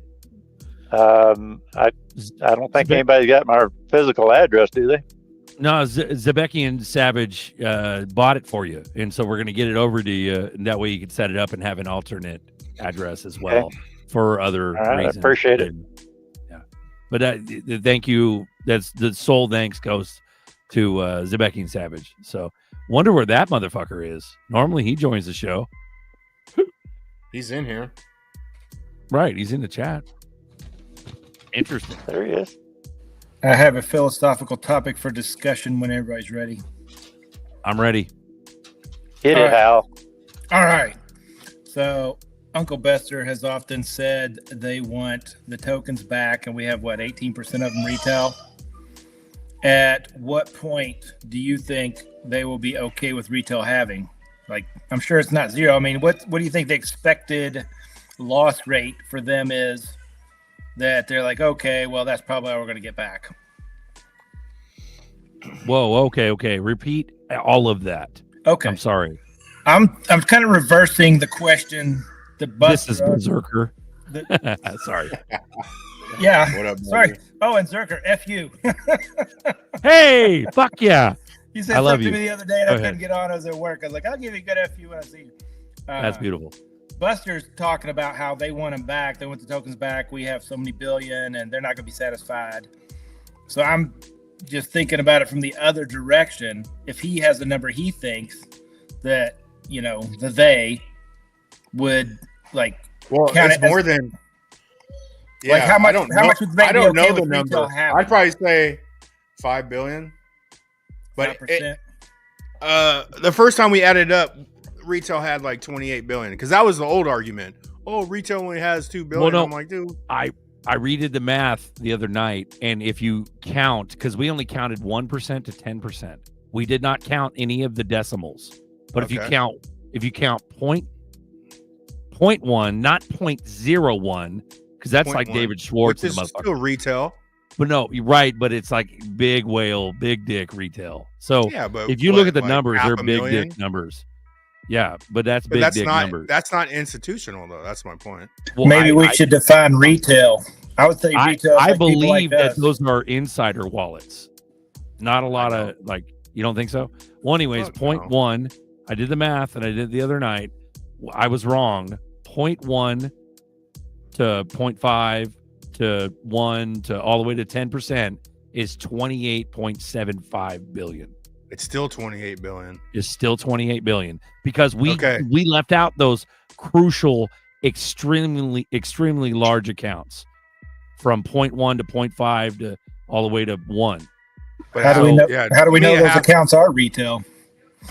I don't think anybody's got my physical address, do they? No, Zebeki and Savage bought it for you, and so we're going to get it over to you, and that way you can set it up and have an alternate address as well for other reasons. I appreciate it. Yeah, but thank you. That's the sole thanks goes to Zebeki and Savage. So wonder where that motherfucker is. Normally he joins the show. He's in here. Right, he's in the chat. Interesting. There he is. I have a philosophical topic for discussion when everybody's ready. I'm ready. Hit it, Hal. All right. So Uncle Bester has often said they want the tokens back, and we have, 18% of them retail? At what point do you think they will be okay with retail having? Like, I'm sure it's not zero. I mean, what do you think the expected loss rate for them is that they're like, okay, well, that's probably all we're going to get back. Whoa, okay. Repeat all of that. Okay. I'm sorry. I'm kind of reversing the question. This is Berserker. Sorry. Yeah. What up, Sorry. buddy? Oh, and Zerker, F you. Hey, fuck yeah. You said I love something you. to me the other day, and Go I couldn't ahead. get on. I was at work. I was like, I'll give you a good F you when I see you. That's beautiful. Buster's talking about how they want them back. They want the tokens back. We have so many billion, and they're not going to be satisfied. So I'm just thinking about it from the other direction. If he has a number he thinks that, they would count it's it more as, than. Yeah, how much? I don't How know. much would they I be don't okay know the with retail number. having? I'd probably say 5 billion. But 5%. The first time we added up, retail had like 28 billion because that was the old argument. Oh, retail only has 2 billion. Well, no, I'm like, dude. I redid the math the other night, and if you count, because we only counted 1% to 10%, we did not count any of the decimals. But if you count point 0.1, not 0.01, because that's like 0.1. David Schwartz, Which is still retail. But no, you're right. But it's like big whale, big dick retail. So Yeah, but if you look at the like numbers, they're 500,000? big dick numbers. Yeah, but that's But big that's dick not numbers. that's not institutional though. That's my point. Well, Maybe we should define retail. I would say retail. I like people believe like that us. those are insider wallets. Not a lot of you don't think so? Well, anyways, Fuck point no. 1, I did the math and I did it the other night. I was wrong. 0.1 to 0.5 to 1 to all the way to 10% is 28.75 billion. It's still 28 billion. Is still 28 billion because we left out those crucial, extremely large accounts from 0.1 to 0.5 to all the way to 1. But How do we know? How do we know those accounts are retail?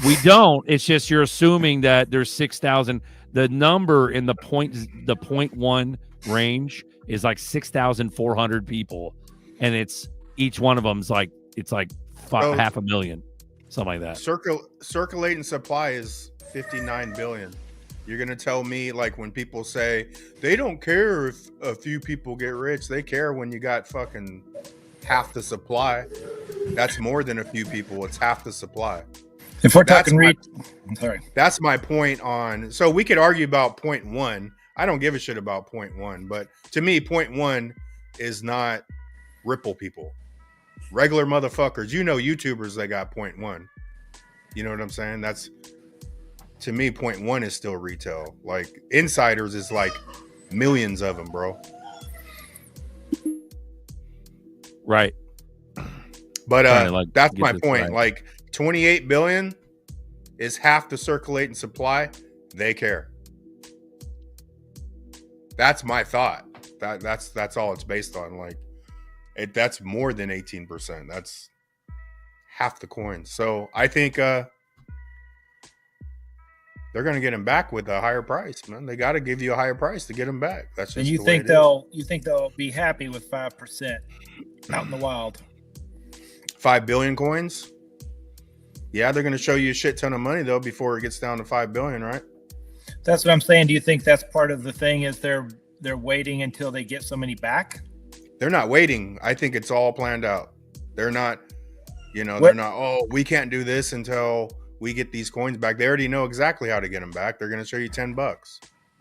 We don't. It's just you're assuming that there's 6,000. The number in the 0.1 range is like 6,400 people, and it's each one of them's like half a million, something like that. Circulating supply is 59 billion. You're gonna tell me like when people say they don't care if a few people get rich, they care when you got fucking half the supply. That's more than a few people. It's half the supply. If we're talking I'm sorry. That's my point on. So we could argue about 0.1. I don't give a shit about 0.1, but to me, 0.1 is not Ripple people. Regular motherfuckers, YouTubers that got 0.1. You know what I'm saying? That's to me, 0.1 is still retail. Like insiders is like millions of them, bro. Right. But that's get my this point. right. Like 28 billion is half the circulating supply. They care. That's my thought. That's all it's based on. Like that's more than 18%. That's half the coins. So I think they're gonna get them back with a higher price, man. They got to give you a higher price to get them back. That's just And you the way think it you think they'll be happy with 5% out in the wild? is. 5 billion coins. Yeah, they're gonna show you a shit ton of money though before it gets down to 5 billion, right? That's what I'm saying. Do you think that's part of the thing? Is they're waiting until they get so many back? They're not waiting. I think it's all planned out. They're not, they're not, oh, we can't do this until we get these coins back. They already know exactly how to get them back. They're going to show you $10.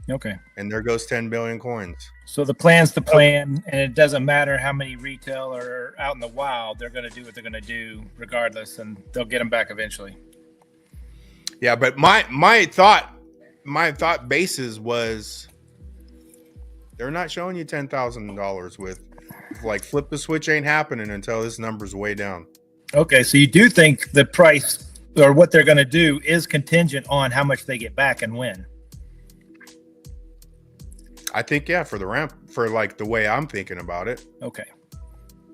Okay. And there goes 10 billion coins. So the plan's the plan, and it doesn't matter how many retail are out in the wild. They're going to do what they're going to do regardless, and they'll get them back eventually. Yeah, but my thought basis was they're not showing you $10,000 with like flip the switch ain't happening until this number's way down. Okay, so you do think the price or what they're going to do is contingent on how much they get back and when? I think, yeah, for the ramp, for like the way I'm thinking about it. Okay.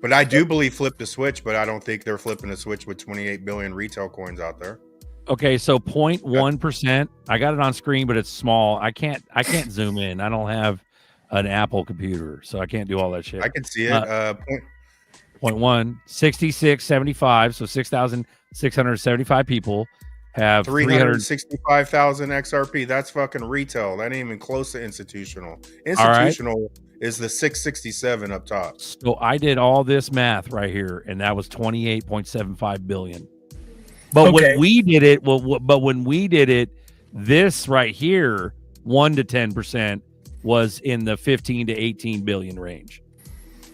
But I do believe flip the switch, but I don't think they're flipping a switch with 28 billion retail coins out there. Okay, so 0.1%. I got it on screen, but it's small. I can't zoom in. I don't have an Apple computer, so I can't do all that shit. I can see it. 0.1, 6675, so 6,675 people. have 365,000 XRP. That's fucking retail. That ain't even close to institutional. Institutional is the 667 up top. So I did all this math right here, and that was 28.75 billion. But when we did it, this right here, 1 to 10% was in the 15 to 18 billion range,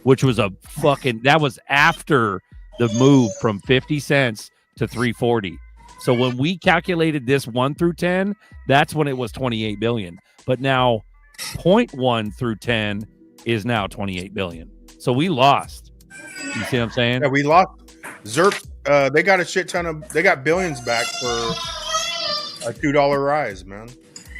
which was that was after the move from 50 cents to 340. So when we calculated this 1 through 10, that's when it was 28 billion. But now 0.1 through 10 is now 28 billion. So we lost. You see what I'm saying? Yeah, we lost. ZERP, they got a shit ton they got billions back for a $2 rise, man.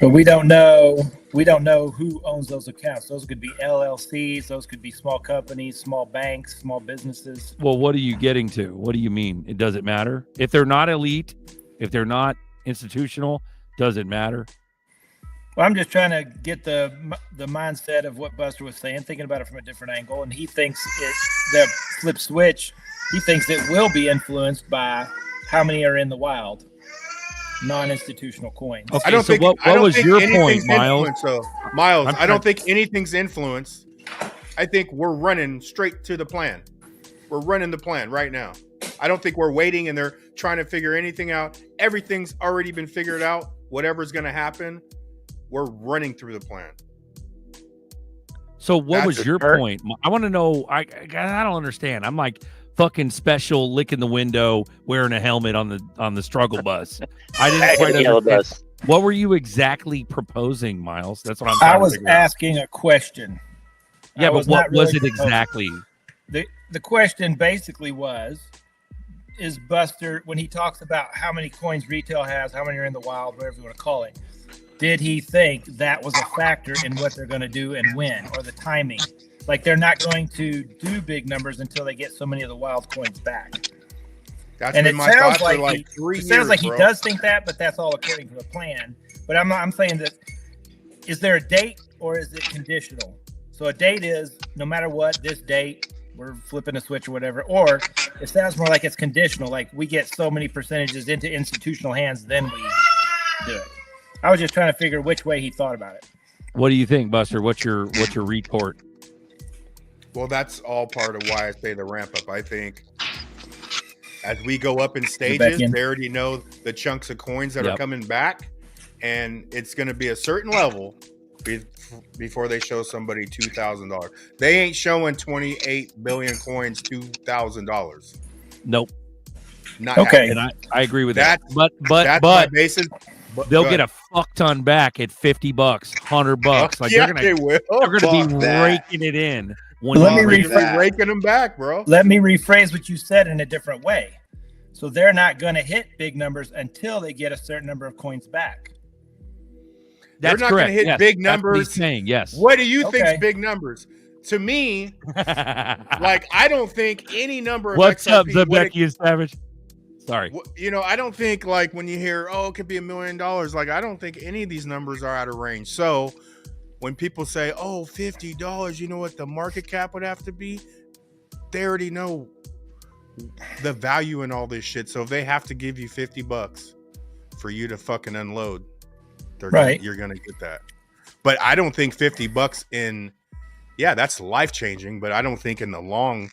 But we don't know who owns those accounts. Those could be LLCs, those could be small companies, small banks, small businesses. Well, what are you getting to? What do you mean? It doesn't matter. If they're not elite, if they're not institutional, does it matter? Well, I'm just trying to get the mindset of what Buster was saying, thinking about it from a different angle. And he thinks the flip switch, he thinks it will be influenced by how many are in the wild. Non-institutional coins. Okay, I don't think. What was your point, Miles? Miles, I don't think anything's influenced. I think we're running straight to the plan. We're running the plan right now. I don't think we're waiting and they're trying to figure anything out. Everything's already been figured out. Whatever's going to happen, we're running through the plan. So what was your point? I want to know. I don't understand. I'm like fucking special licking the window wearing a helmet on the struggle bus. I didn't quite understand. What were you exactly proposing, Miles? That's what I'm trying I was to figure out. asking a question. Yeah, but what was it exactly? The question basically is Buster, when he talks about how many coins retail has, how many are in the wild, whatever you want to call it, did he think that was a factor in what they're going to do and when, or the timing? Like they're not going to do big numbers until they get so many of the wild coins back. That's and been my thought for like 3 years. It sounds like bro. He does think that, but that's all according to the plan. But I'm saying that, is there a date or is it conditional? So a date is no matter what, this date, we're flipping a switch or whatever. Or it sounds more like it's conditional, like we get so many percentages into institutional hands, then we do it. I was just trying to figure which way he thought about it. What do you think, Buster? What's your retort? Well, that's all part of why I say the ramp up. I think as we go up in stages, they already know the chunks of coins that are coming back, and it's going to be a certain level before they show somebody $2,000. They ain't showing 28 billion coins $2,000. Nope. Not okay. happening. And I agree with that. But that's my basis. They'll get a fuck ton back at $50, $100. Like they're gonna be raking it in. Let me rephrase, raking them back, bro. Let me rephrase what you said in a different way. So they're not going to hit big numbers until they get a certain number of coins back. They're not going to hit big numbers. That's what he's saying, yes. What do you think's big numbers? To me, like I don't think any number of What's XRP up, Zabecki and Savage? Sorry. You know, I don't think like when you hear, oh, it could be $1 million, like I don't think any of these numbers are out of range. So when people say, oh, $50, you know what the market cap would have to be? They already know the value in all this shit. So if they have to give you $50 for you to fucking unload, you're going to get that. But I don't think $50 that's life changing. But I don't think in the long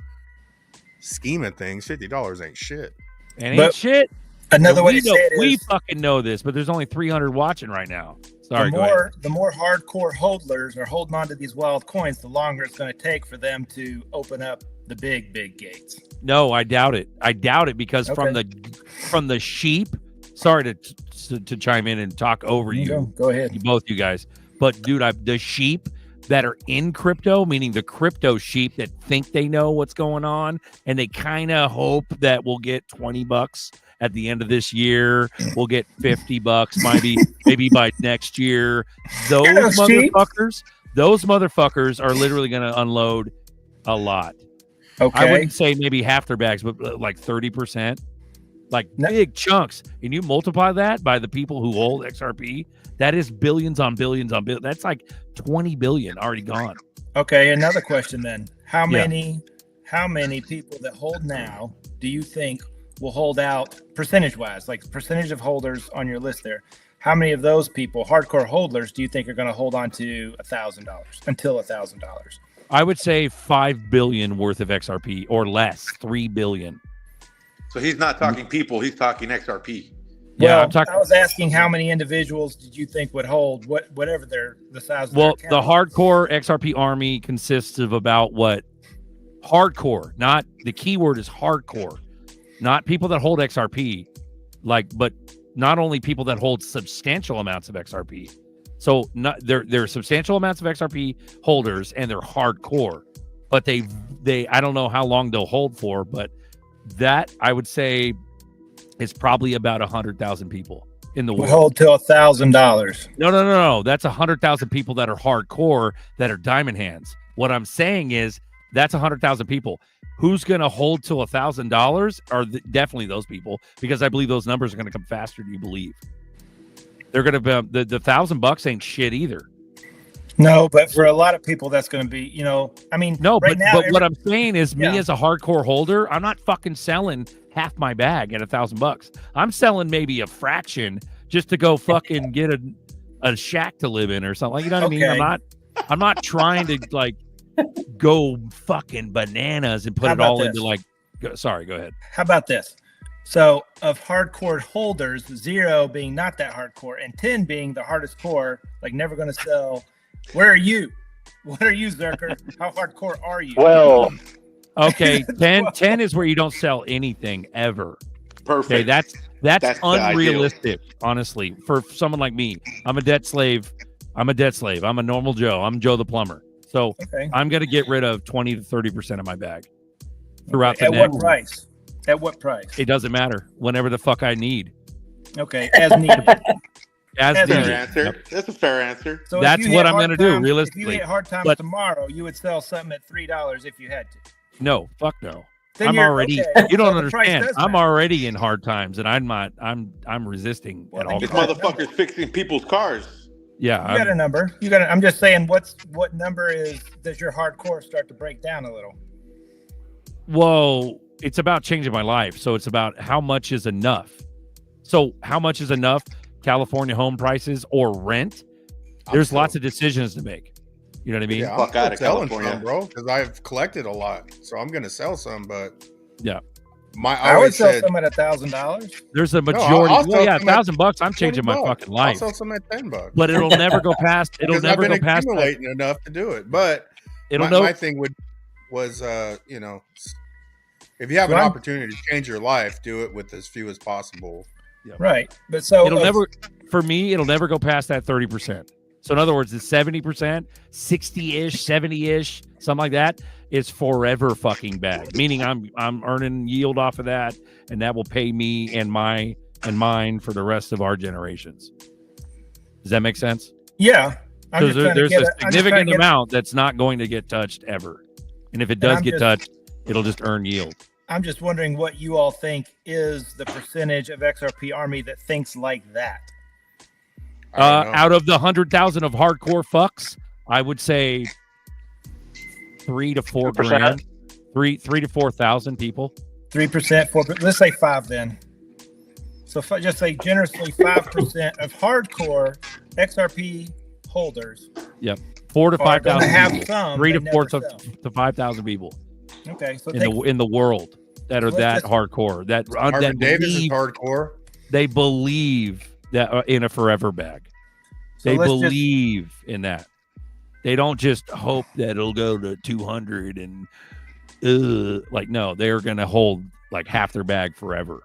scheme of things, $50 ain't shit. And ain't shit. Another way to say it is, we fucking know this, but there's only 300 watching right now. Sorry, the more hardcore hodlers are holding on to these wild coins, the longer it's going to take for them to open up the big gates. No, I doubt it. I doubt it because from the sheep. Sorry to chime in and talk over you. Go ahead, both you guys. But dude, the sheep that are in crypto, meaning the crypto sheep that think they know what's going on, and they kind of hope that we'll get $20 at the end of this year. We'll get $50, maybe by next year. Those motherfuckers are literally going to unload a lot. Okay, I wouldn't say maybe half their bags, but like 30%, like big chunks. And you multiply that by the people who hold XRP, that is billions on billions on billions. That's like 20 billion already gone. Okay, another question then. How many people that hold now do you think will hold out percentage-wise, like percentage of holders on your list there. How many of those people, hardcore holders, do you think are going to hold on to $1,000 until $1,000? I would say 5 billion worth of XRP or less, 3 billion. So he's not talking people; he's talking XRP. Yeah, Well, I'm talking. I was asking how many individuals did you think would hold whatever the size of Well, their the account is. hardcore XRP army consists of about what? Hardcore, not the keyword is hardcore, not people that hold XRP, but not only people that hold substantial amounts of XRP. So there are substantial amounts of XRP holders and they're hardcore, but they I don't know how long they'll hold for, but that I would say is probably about 100,000 people in the Would world. hold till $1,000. No. That's 100,000 people that are hardcore that are diamond hands. What I'm saying is that's 100,000 people. Who's going to hold till $1,000 are definitely those people, because I believe those numbers are going to come faster than you believe. They're going to be the $1,000 ain't shit either. No, but for a lot of people, that's going to be, I mean, No, right now, but what I'm saying is, me Yeah. as a hardcore holder, I'm not fucking selling half my bag at $1,000. I'm selling maybe a fraction just to go fucking get a shack to live in or something. You know what I mean? Okay. I'm not trying to like go fucking bananas and put How it all about into this? like. Sorry, go ahead. How about this? So of hardcore holders, 0 being not that hardcore and 10 being the hardest core, like never going to sell. Where are you? What are you, Zerker? How hardcore are you? Well, Okay, 10 is where you don't sell anything ever. Perfect. Okay, that's That's the ideal. unrealistic, honestly, for someone like me. I'm a debt slave. I'm a normal Joe. I'm Joe the plumber. So Okay. I'm going to get rid of 20 to 30% of my bag throughout At the what next. price? At what price? It doesn't matter. Whenever the fuck I need. Okay, as needed. As As needed. Fair answer. Yep. That's a fair answer. So if That's you what hit I'm hard gonna do, times- realistically. If you hit hard times But- tomorrow, you would sell something at $3 if you had to. No, fuck no. Then I'm you're- already. okay, You don't so the price understand. does I'm matter. already in hard times, and I'm not. I'm resisting at all This times. motherfucker's fixing people's cars. Yeah, You got a number. I'm just saying, what number does your hardcore start to break down a little? Well, it's about changing my life. So it's about how much is enough. So how much is enough? California home prices or rent? There's lots of decisions to make. You know what I mean? Yeah, I'm still selling some, bro, because I've collected a lot. So I'm gonna sell some, but yeah, I would always sell said some at $1,000. There's a No, majority. I'll sell well, yeah, some at $1,000. I'm changing my $20. fucking I'll life. sell some at $10. But it'll never go past. It'll Because never I've been go past. That. accumulating enough to do it. But It'll my know. thing was if you have So an I'm- opportunity to change your life, do it with as few as possible. Right. But so it'll never. For me, it'll never go past that 30%. So in other words, the 70%, 60-ish, 70-ish, something like that is forever fucking bag. Meaning I'm earning yield off of that, and that will pay me and mine for the rest of our generations. Does that make sense? Yeah. I'm So just trying to there's get a it- I'm just trying to significant get- amount that's not going to get touched ever. And if it does I'm get just- touched, it'll just earn yield. I'm just wondering what you all think is the percentage of XRP Army that thinks like that. Out of the 100,000 of hardcore fucks, I would say 3 to 4 grand, 3 to 4,000 people. 3%, 4%. Let's say 5 then. So just say generously 5% of hardcore XRP holders. Yep, 4 to Are gonna 5,000 have people. some 3 to that 4 never to 5,000 people Okay, so in the world that are So that let's just- hardcore. That Marvin Davis is believe- hardcore. They believe that in a forever bag. So They let's just- believe in that. They don't just hope that it'll go to 200 and like no, they're gonna hold like half their bag forever.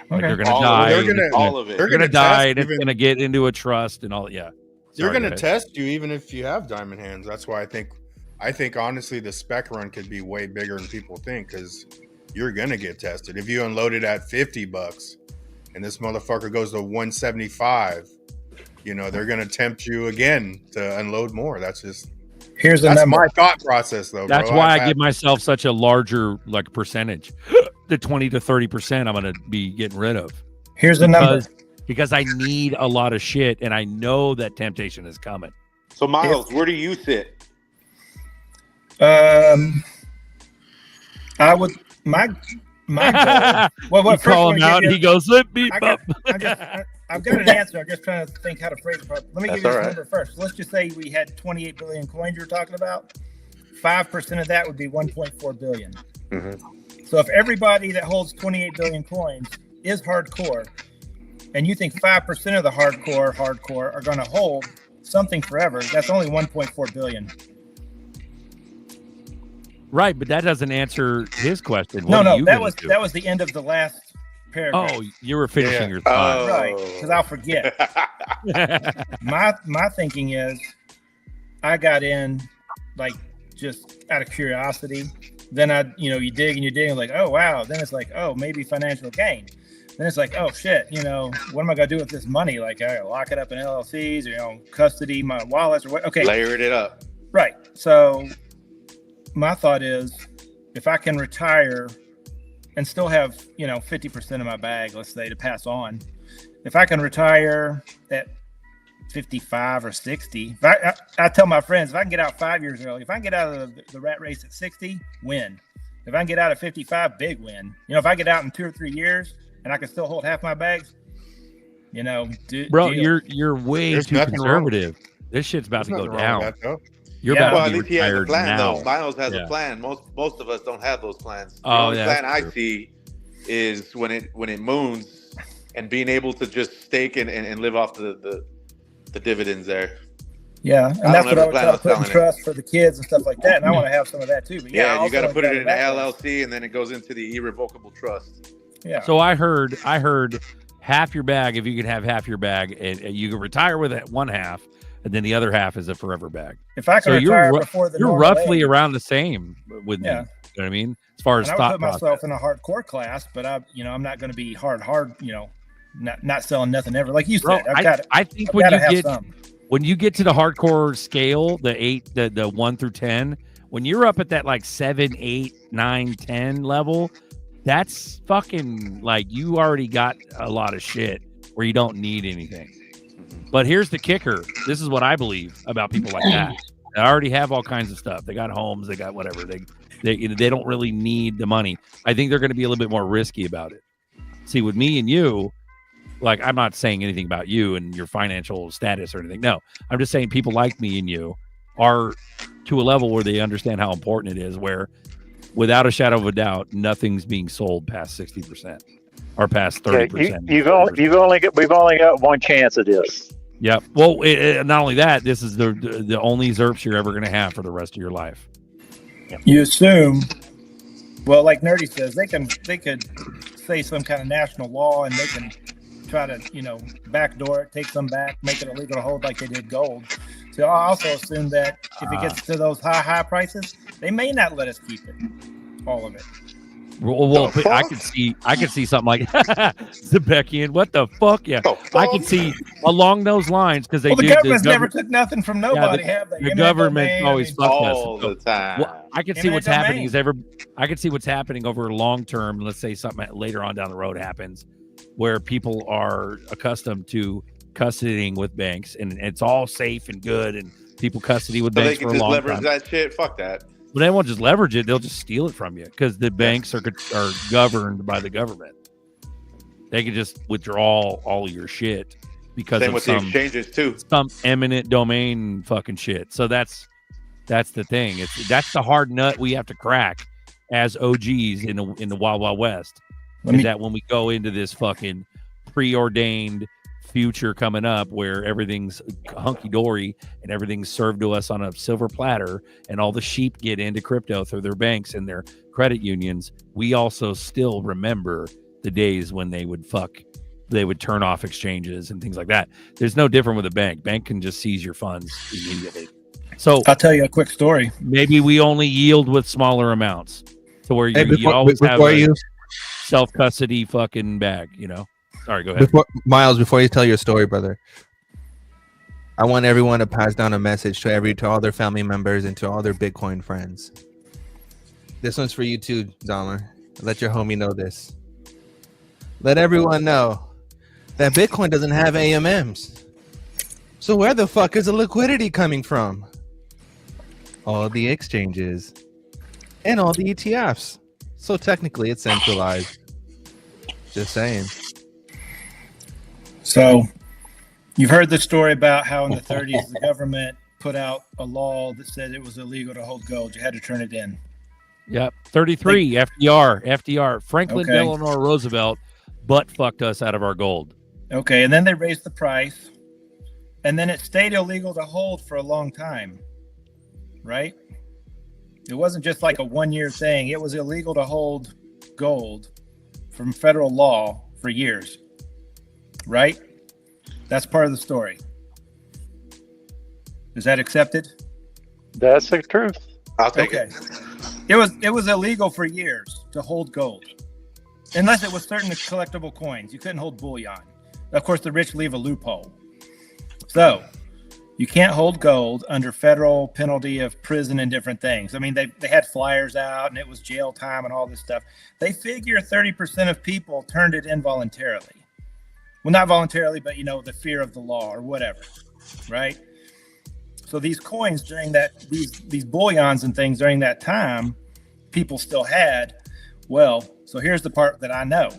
Like Okay. they're gonna All of die. it. and it's All gonna- of it. They're They're gonna gonna die, test and it's even- gonna get into a trust and all. Yeah, You're Sorry, going to go ahead. test you even if you have diamond hands. That's why I think honestly the spec run could be way bigger than people think because you're going to get tested. If you unload it at $50 and this motherfucker goes to 175, they're going to tempt you again to unload more. That's Here's the that's number. my thought process though. That's bro. why I've I had- give myself such a larger like percentage. The 20 to 30% I'm gonna be getting rid of. Here's the number. Because I need a lot of shit and I know that temptation is coming. So Miles, where do you sit? I would my my goal. Well, You call him out, he goes, "Let me up." I've got an answer. I'm just trying to think how to phrase it. Let me give you this number first. Let's just say we had 28 billion coins you're talking about. 5% of that would be 1.4 billion. Mm-hmm. So if everybody that holds 28 billion coins is hardcore, and you think 5% of the hardcore are going to hold something forever, that's only 1.4 billion. Right, but that doesn't answer his question. No, that was the end of the last paragraph. Oh, you were finishing your thought. Right, because I'll forget. my thinking is, I got in like just out of curiosity. Then you dig and you dig and like, oh wow. Then it's like, oh, maybe financial gain. Then it's like, oh shit, what am I gonna do with this money? Like, I gotta lock it up in LLCs or custody my wallets or what? Okay, layered it up. Right. So my thought is, if I can retire and still have 50% of my bag, let's say, to pass on, if I can retire at 55 or 60, I tell my friends, if I can get out 5 years early, if I can get out of the rat race at 60, win. If I can get out at 55, big win. If I get out in 2 or 3 years and I can still hold half my bags, bro, you're way too conservative. This shit's about to go down. You're about well, to be at least he has a retired plan, now. though. Miles has a plan. Most of us don't have those plans. The Oh, only yeah, plan that's I see is when it moons and being able to just stake and live off the dividends there. Yeah, and that's what I would try to put in trust for the kids and stuff like that. And I want to have some of that too. But yeah, you got to put it in an LLC, and then it goes into the irrevocable trust. Yeah. So I heard half your bag, if you could have half your bag, and you can retire with it one half, and then the other half is a forever bag. If I can retire before the you're roughly around the same with me. You know what I mean? As far as I would thought put myself in a hardcore class, but I'm not going to be hard, not selling nothing ever. Like you said, I think when you get to the hardcore scale, the 1 through 10, when you're up at that like 7, 8, 9, 10 level, that's fucking like you already got a lot of shit where you don't need anything. But here's the kicker. This is what I believe about people like that. They already have all kinds of stuff. They got homes. They got whatever. They don't really need the money. I think they're going to be a little bit more risky about it. See, with me and you, like, I'm not saying anything about you and your financial status or anything. No, I'm just saying people like me and you are to a level where they understand how important it is, where without a shadow of a doubt, nothing's being sold past 60% or past 30%. We've only got one chance at this. Yep. Well, not only that, this is the only ZERPs you're ever going to have for the rest of your life. You assume, well, like Nerdy says, they could say some kind of national law and they can try to, backdoor it, take some back, make it illegal to hold like they did gold. So I also assume that if it gets to those high prices, they may not let us keep it, all of it. Well, I could see something like Zebekian. What the fuck? Yeah, I could see along those lines because the government's never took nothing from nobody. Yeah, have they? The government always fucked us all the time. Well, I could see what's happening I could see what's happening over long term. Let's say something later on down the road happens where people are accustomed to custodying with banks and it's all safe and good and people custody with banks for a long time. They can just leverage that shit. Fuck that. But they won't just leverage it; they'll just steal it from you because the banks are governed by the government. They can just withdraw all your shit because Same of with some the exchanges too. Some eminent domain fucking shit. So that's the thing. That's the hard nut we have to crack as OGs in the Wild Wild West. That when we go into this fucking preordained future coming up where everything's hunky-dory and everything's served to us on a silver platter and all the sheep get into crypto through their banks and their credit unions, we also still remember the days when they would turn off exchanges and things like that. There's no different with a bank can just seize your funds immediately. So I'll tell you a quick story. Maybe we only yield with smaller amounts to where you always have a self-custody fucking bag, Sorry, go ahead. Miles, before you tell your story, brother, I want everyone to pass down a message to all their family members and to all their Bitcoin friends. This one's for you too, Dahmer. Let your homie know this. Let everyone know that Bitcoin doesn't have AMMs. So where the fuck is the liquidity coming from? All the exchanges and all the ETFs. So technically, it's centralized. Just saying. So, you've heard the story about how in the 30s the government put out a law that said it was illegal to hold gold. You had to turn it in. Yep. 33, FDR. Franklin Delano Roosevelt butt fucked us out of our gold. Okay, and then they raised the price, and then it stayed illegal to hold for a long time, right? It wasn't just like a one-year thing. It was illegal to hold gold from federal law for years, right? That's part of the story. Is that accepted? That's the truth. I'll take it. It was illegal for years to hold gold, unless it was certain collectible coins. You couldn't hold bullion. Of course, the rich leave a loophole. So you can't hold gold under federal penalty of prison and different things. I mean, they had flyers out and it was jail time and all this stuff. They figure 30% of people turned it in voluntarily. Well, not voluntarily, but, the fear of the law or whatever, right? So these coins during that, these bullions and things during that time, people still had. Well, so here's the part that I know.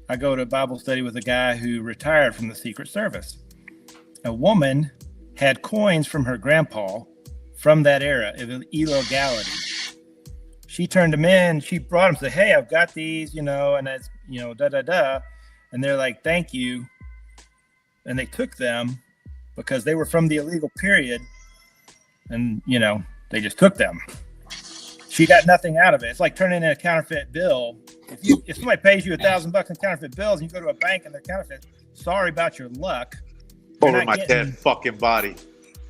I go to a Bible study with a guy who retired from the Secret Service. A woman had coins from her grandpa from that era of illegality. She turned them in. She brought them, said, hey, I've got these, and that's, And they're like, thank you. And they took them because they were from the illegal period. And, they just took them. She got nothing out of it. It's like turning in a counterfeit bill. If somebody pays you $1,000 in counterfeit bills and you go to a bank and they're counterfeit, sorry about your luck. Over my dead fucking body.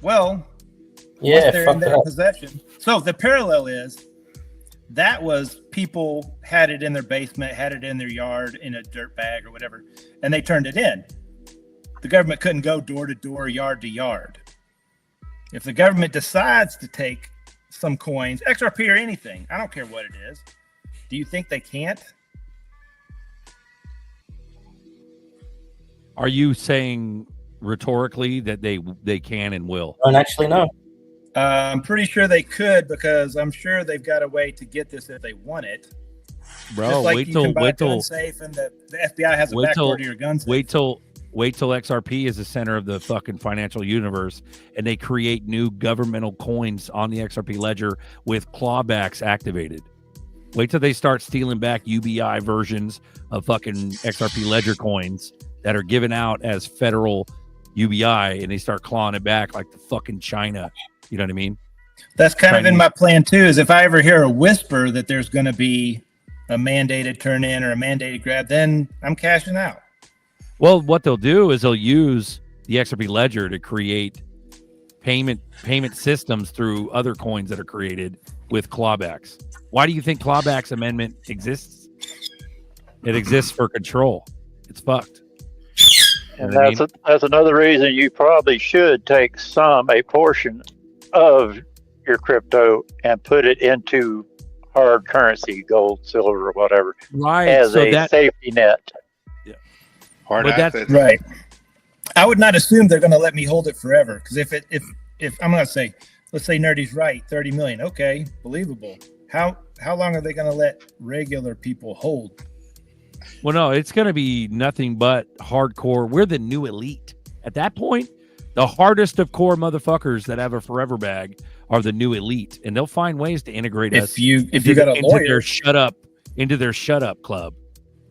Well, once they're in their possession. So the parallel is that was people had it in their basement, had it in their yard in a dirt bag or whatever, and they turned it in. The government couldn't go door to door, yard to yard. If the government decides to take some coins, XRP or anything, I don't care what it is, do you think they can't? Are you saying rhetorically that they can and will? And actually, no. I'm pretty sure they could, because I'm sure they've got a way to get this if they want it. Bro, just like wait you till can buy a gun safe and the FBI has a backdoor to your gun safe. Wait till XRP is the center of the fucking financial universe, and they create new governmental coins on the XRP ledger with clawbacks activated. Wait till they start stealing back UBI versions of fucking XRP ledger coins that are given out as federal UBI, and they start clawing it back like the fucking China. You know what I mean? That's kind of in my plan too, is if I ever hear a whisper that there's going to be a mandated turn in or a mandated grab, then I'm cashing out. Well, what they'll do is they'll use the XRP ledger to create payment systems through other coins that are created with clawbacks. Why do you think clawbacks amendment exists? It exists for control. It's fucked. And that's another reason you probably should take a portion of your crypto and put it into hard currency, gold, silver, or whatever, right? As a safety net. Yeah, hard assets. Right. I would not assume they're going to let me hold it forever, because if I'm going to say, let's say Nerdy's right, 30 million, okay, believable. How long are they going to let regular people hold? Well, no, it's going to be nothing but hardcore. We're the new elite. At that point, the hardest of core motherfuckers that have a forever bag are the new elite, and they'll find ways to integrate us. If you got a lawyer, into their shut up club.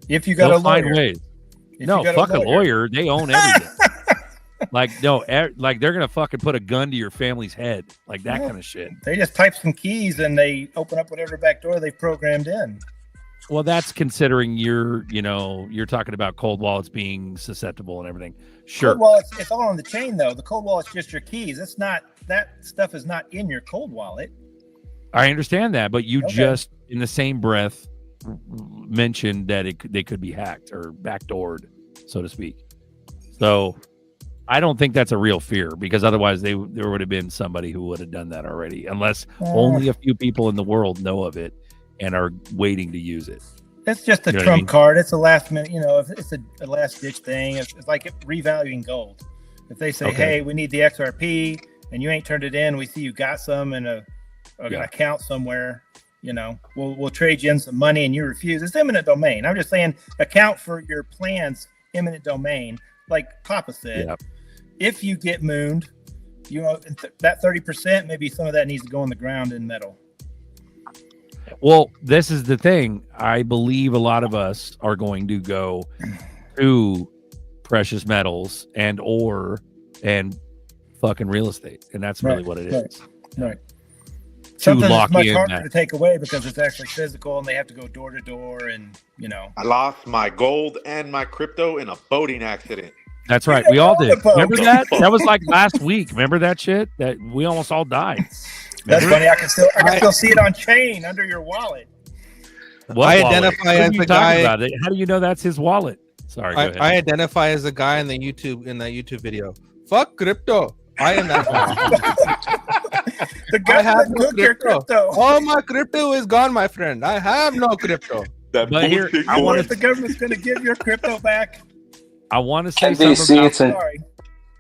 If you got they'll a lawyer, find ways. No, fuck a lawyer. They own everything. Like they're gonna fucking put a gun to your family's head, like that kind of shit. They just type some keys and they open up whatever back door they've programmed in. Well, that's considering you're talking about cold wallets being susceptible and everything. Sure. Cold wallets, it's all on the chain though. The cold wallet's just your keys. It's not, that stuff is not in your cold wallet. I understand that, but you just in the same breath mentioned that they could be hacked or backdoored, so to speak. So I don't think that's a real fear, because otherwise there would have been somebody who would have done that already, unless only a few people in the world know of it and are waiting to use it. It's just a trump card. It's a last minute, it's a last ditch thing. It's like revaluing gold. If they say, hey, we need the XRP and you ain't turned it in, we see you got some in an account somewhere, we'll trade you in some money and you refuse. It's eminent domain. I'm just saying, account for your plans, eminent domain. Like Papa said, if you get mooned, that 30%, maybe some of that needs to go on the ground in metal. Well, this is the thing. I believe a lot of us are going to go to precious metals and fucking real estate, and that's really what it is. Right. To Something lock that's much in harder that. to take away because it's actually physical, and they have to go door to door, and I lost my gold and my crypto in a boating accident. That's right. We all did. Remember that? That was like last week. Remember that shit? That we almost all died. That's funny. I can still see it on chain under your wallet. What I wallet? identify What are as you the talking guy. about? How do you know that's his wallet? Sorry, go ahead. I identify as a guy in that YouTube video. Fuck crypto. I am that guy. The guy have that took your crypto. All my crypto is gone, my friend. I have no crypto. But here, I wonder if the government's going to give your crypto back. I want to say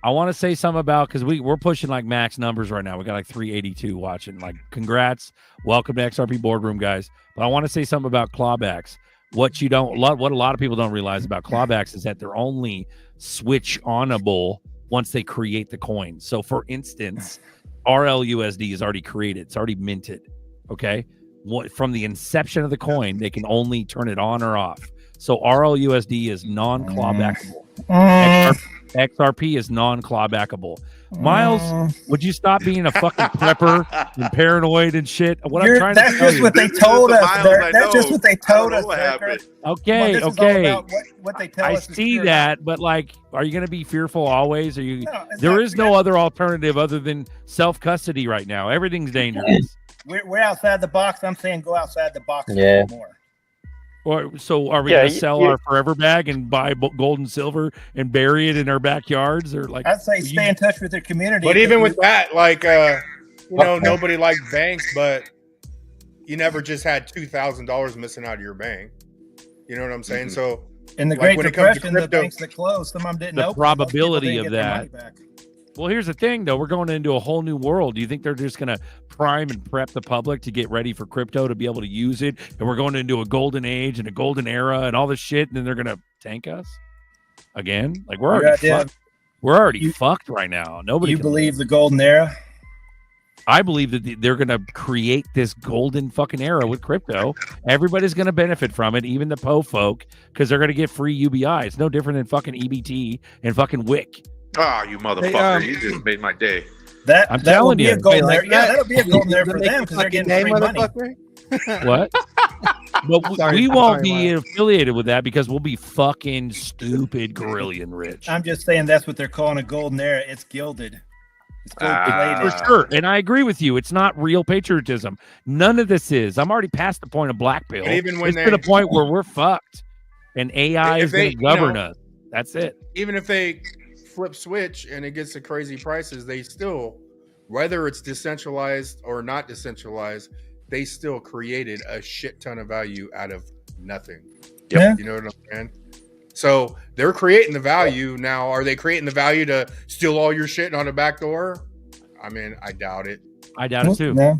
I want to say something about, because we're pushing like max numbers right now. We got like 382 watching. Like, congrats, welcome to XRP Boardroom, guys. But I want to say something about clawbacks. What a lot of people don't realize about clawbacks is that they're only switch onable once they create the coin. So, for instance, RLUSD is already created; it's already minted. Okay, from the inception of the coin, they can only turn it on or off. So RLUSD is non-clawbackable. XRP is non-clawbackable. Miles, would you stop being a fucking prepper and paranoid and shit? That's just what they told us. That's just what they told us. Okay. What they tell I us. see that, but like, are you going to be fearful always? There is no other alternative other than self-custody right now. Everything's dangerous. We're outside the box. I'm saying go outside the box more. So are we going to sell our forever bag and buy gold and silver and bury it in our backyards? Or like, I'd say stay in touch with your community. But even with that, like, nobody likes banks, but you never just had $2,000 missing out of your bank. You know what I'm saying? So in the Great Depression, the banks that closed, some of them didn't open. The probability of that. Well, here's the thing, though. We're going into a whole new world. Do you think they're just going to prime and prep the public to get ready for crypto to be able to use it? And we're going into a golden age and a golden era and all this shit, and then they're going to tank us again? Like, we're already fucked. We're already fucked right now. Nobody. You believe the golden era? I believe that they're going to create this golden fucking era with crypto. Everybody's going to benefit from it, even the Po folk, because they're going to get free UBI. It's no different than fucking EBT and fucking WIC. Oh, you motherfucker! You just made my day. I'm telling you, that'll be a golden era for them because they're getting free money. What? But we won't be affiliated with that because we'll be fucking stupid, Gorillion rich. I'm just saying that's what they're calling a golden era. It's gilded. It's gold-plated. For sure, and I agree with you. It's not real patriotism. None of this is. I'm already past the point of black pill. Even when it's to the point where we're fucked, and AI is going to govern us. That's it. Even if they flip switch and it gets to crazy prices, they still, whether it's decentralized or not decentralized, they still created a shit ton of value out of nothing. Yeah. You know what I'm saying? So they're creating the value now. Are they creating the value to steal all your shit on the back door? I mean, I doubt it. I doubt it too. Yeah.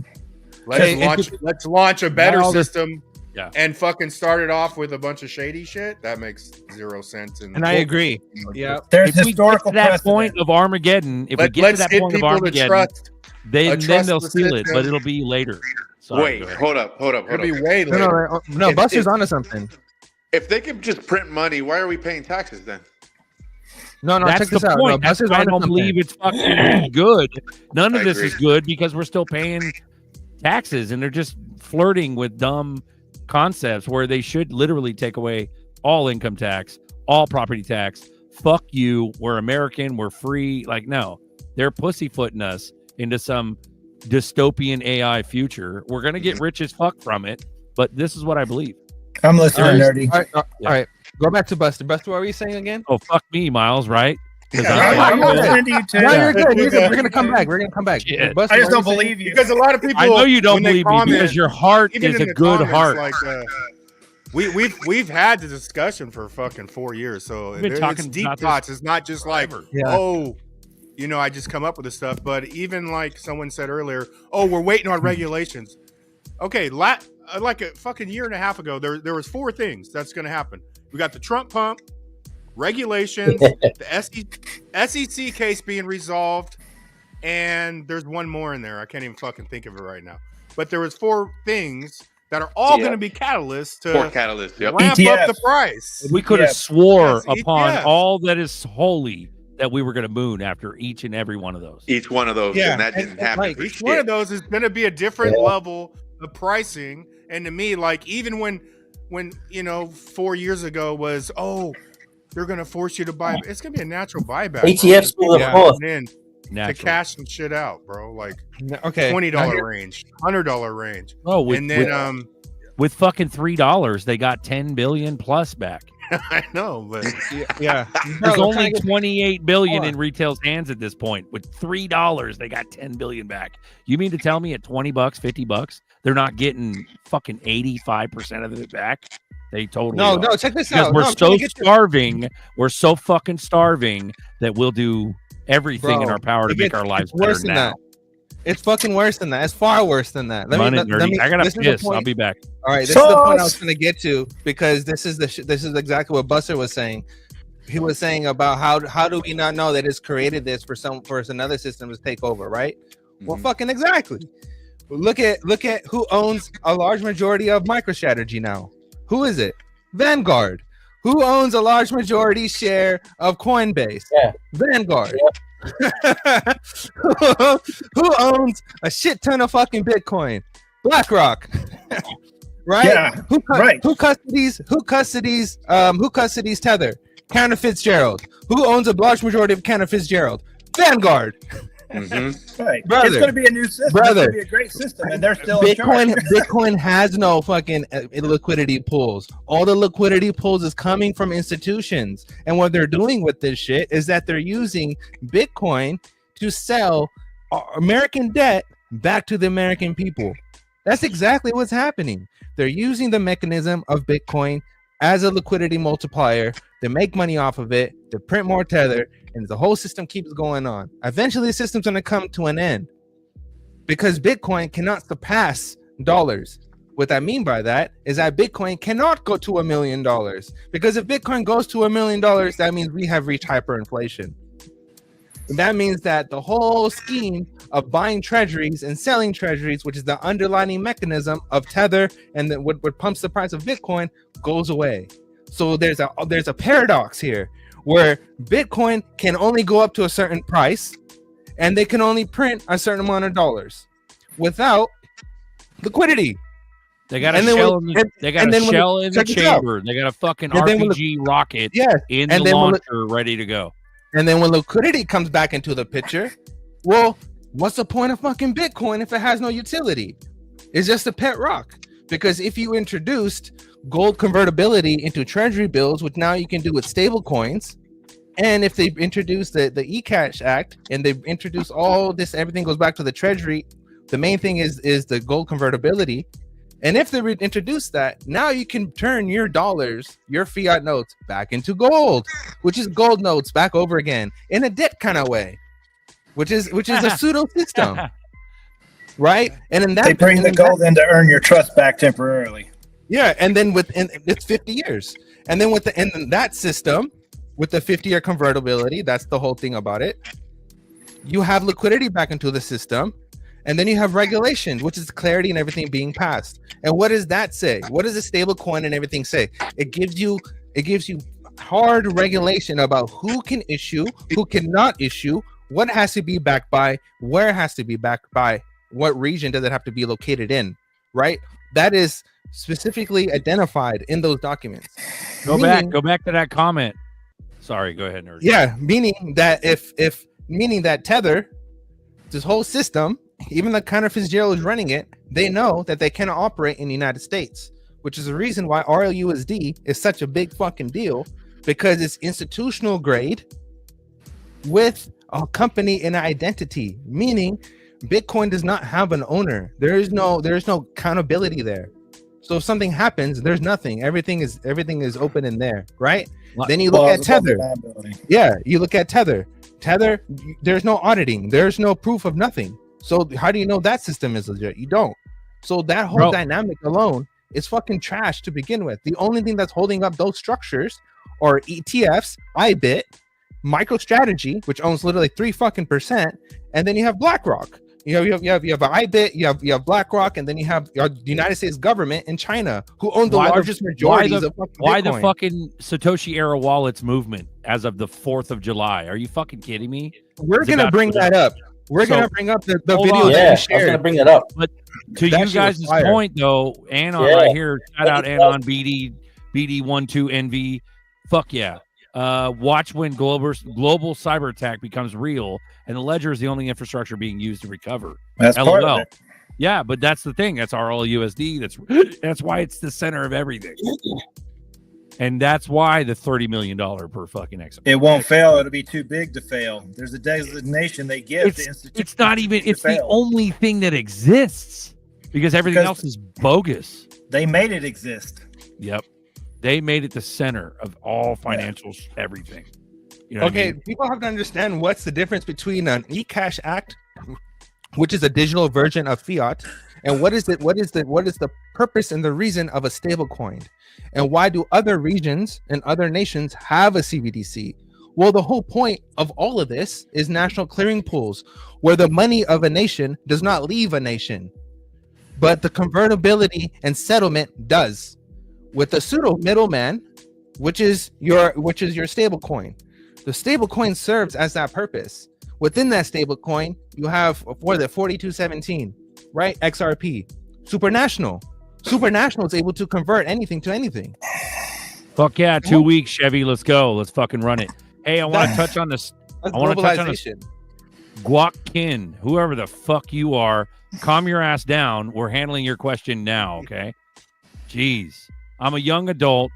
Let's launch a better system. Yeah. And fucking start it off with a bunch of shady shit. That makes zero sense. And I agree. Yeah. There's historical we get to that point of Armageddon. If we get to that point of Armageddon, then they'll steal it, but it'll be later. Sorry, wait, hold up. It'll be way later. No, Buster's onto something. If they can just print money, why are we paying taxes then? No, that's check the this out. point. No, That's why I don't believe it's fucking good. None of this is good because we're still paying taxes, and they're just flirting with dumb concepts where they should literally take away all income tax, all property tax. Fuck you. We're American. We're free. Like, no, they're pussyfooting us into some dystopian AI future. We're going to get rich as fuck from it, but this is what I believe. I'm listening, nerdy. All right. Go back to Buster. Buster, what were you saying again? Oh, fuck me, Miles, right? I'm listening to you too. No, you're good. You're good. We're gonna come back. Buster, I just don't believe you. Because a lot of people, I know you don't believe me because your heart is a good heart. Like, we've had the discussion for fucking 4 years, so it's deep thoughts. It's not just like, I just come up with this stuff. But even like someone said earlier, we're waiting on regulations. Okay, like a fucking year and a half ago, there was 4 things that's going to happen. We got the Trump pump, regulations, the SEC case being resolved, and there's one more in there. I can't even fucking think of it right now. But there was 4 things that are all going to be catalysts to ramp up the price. We could have swore upon all that is holy that we were going to moon after each and every one of those. Each one of those, and that didn't happen. Like, each one of those is going to be a different level of pricing. And to me, like, even when 4 years ago was, they're going to force you to buy, it's going to be a natural buyback. ETFs will to cash some shit out, bro. Like, okay, $20 range, $100 range. Oh, and then with fucking $3, they got 10 billion plus back. I know, but there's only 28 billion in retail's hands at this point. With $3, they got 10 billion back. You mean to tell me at $20, $50, they're not getting fucking 85% of it back? They totally no. are. Check this because out. We're so starving. We're so fucking starving that we'll do everything in our power to make our lives better now. That. It's fucking worse than that. It's far worse than that. I gotta piss. I'll be back. All right, this is the point I was going to get to, because this is exactly what Buster was saying. He was saying about how do we not know that it's created this for another system to take over, right? Mm-hmm. Well, fucking exactly. Look at who owns a large majority of MicroStrategy now. Who is it? Vanguard. Who owns a large majority share of Coinbase? Yeah. Vanguard. Yeah. Who owns a shit ton of fucking Bitcoin? BlackRock. Right? Yeah. Who custodies Tether? Cantor Fitzgerald. Who owns a large majority of Cantor Fitzgerald? Vanguard. Mm-hmm. Right. Brother, it's going to be a new system. It's going to be a great system, and they're still in charge. Bitcoin has no fucking liquidity pools. All the liquidity pools is coming from institutions, and what they're doing with this shit is that they're using Bitcoin to sell American debt back to the American people. That's exactly what's happening. They're using the mechanism of Bitcoin as a liquidity multiplier. They make money off of it. They print more Tether, and the whole system keeps going on. Eventually, the system's going to come to an end because Bitcoin cannot surpass dollars. What I mean by that is that Bitcoin cannot go to $1 million, because if Bitcoin goes to $1 million, that means we have reached hyperinflation. And that means that the whole scheme of buying treasuries and selling treasuries, which is the underlying mechanism of Tether and what pumps the price of Bitcoin, goes away. So there's a paradox here where Bitcoin can only go up to a certain price, and they can only print a certain amount of dollars without liquidity. They got a shell in the chamber. They got a fucking RPG rocket in the launcher ready to go. And then when liquidity comes back into the picture, well, what's the point of fucking Bitcoin if it has no utility? It's just a pet rock. Because if you introduced gold convertibility into treasury bills, which now you can do with stable coins, and if they introduce the eCash Act and they introduce all this, everything goes back to the treasury. The main thing is the gold convertibility. And if they introduce that, now you can turn your dollars, your fiat notes, back into gold, which is gold notes back over again in a debt kind of way, which is a pseudo system, right? And in that they bring the gold in to earn your trust back temporarily. Yeah, and then it's 50 years, and then in that system with the 50-year convertibility, that's the whole thing about it. You have liquidity back into the system. And then you have regulation, which is clarity and everything being passed. And what does that say? What does a stable coin and everything say? It gives you hard regulation about who can issue, who cannot issue, what has to be backed by, where it has to be backed by, what region does it have to be located in, right? That is specifically identified in those documents. Go back to that comment. Sorry, go ahead, nerd. Yeah, meaning that meaning that Tether, this whole system, even the Cantor Fitzgerald is running it, they know that they cannot operate in the United States, which is the reason why RLUSD is such a big fucking deal, because it's institutional grade with a company and an identity, meaning Bitcoin does not have an owner. There is no accountability there. So if something happens, there's nothing. Everything is open in there, right? Then you look at Tether. Yeah, you look at Tether. Tether, there's no auditing. There's no proof of nothing. So how do you know that system is legit? You don't. So that whole dynamic alone is fucking trash to begin with. The only thing that's holding up those structures are ETFs, IBIT, MicroStrategy, which owns literally 3%, and then you have BlackRock. You have IBIT, you have BlackRock, and then you have the United States government in China, who own the largest majorities of fucking why Bitcoin. the fucking Satoshi era wallets movement as of the 4th of July? Are you fucking kidding me? We're gonna bring that up. We're gonna bring up the video on. that Yeah, you I was shared. gonna bring that up. But to That you shit guys' was fire. point, though, Anon Yeah. right here, shout out Anon BD12NV. Fuck yeah. Watch when global cyber attack becomes real, and the ledger is the only infrastructure being used to recover. That's part of it. Yeah, but that's the thing. That's RLUSD. That's why it's the center of everything. And that's why the $30 million per fucking XRP. It won't fail. It'll be too big to fail. There's a designation they give to institutions. It's not even. It's the only thing that exists because everything else is bogus. They made it exist. Yep, they made it the center of all financial everything. You know what I Okay, mean? people have to understand what's the difference between an eCash Act, which is a digital version of fiat, and what is the purpose and the reason of a stable coin, and why do other regions and other nations have a CBDC? Well, the whole point of all of this is national clearing pools, where the money of a nation does not leave a nation, but the convertibility and settlement does, with a pseudo middleman, which is your stable coin. The stable coin serves as that purpose. Within that stable coin, you have 4217, right? XRP. Supranational is able to convert anything to anything. Fuck yeah, 2 weeks, Chevy. Let's go. Let's fucking run it. Hey, I want to touch on this. I want to touch on this. Guakin, whoever the fuck you are, calm your ass down. We're handling your question now, okay? Jeez. I'm a young adult.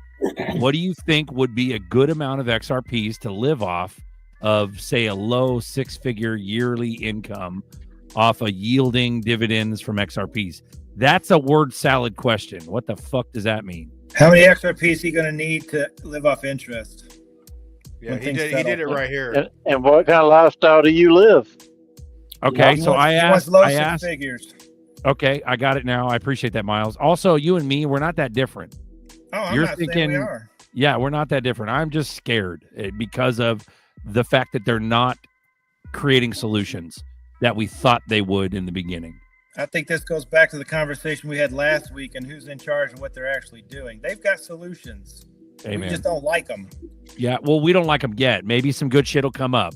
What do you think would be a good amount of XRPs to live off of, say, a low six-figure yearly income off of yielding dividends from XRPs? That's a word salad question. What the fuck does that mean? How many XRPs is he going to need to live off interest? Yeah, he did it right here. And what kind of lifestyle do you live? Okay, so I asked. Figures. Okay, I got it now. I appreciate that, Miles. Also, you and me, we're not that different. Oh, I'm You're not thinking, saying we are. Yeah, we're not that different. I'm just scared because of the fact that they're not creating solutions that we thought they would in the beginning. I think this goes back to the conversation we had last week and who's in charge and what they're actually doing. They've got solutions. Amen. We just don't like them. Yeah, well, we don't like them yet. Maybe some good shit will come up.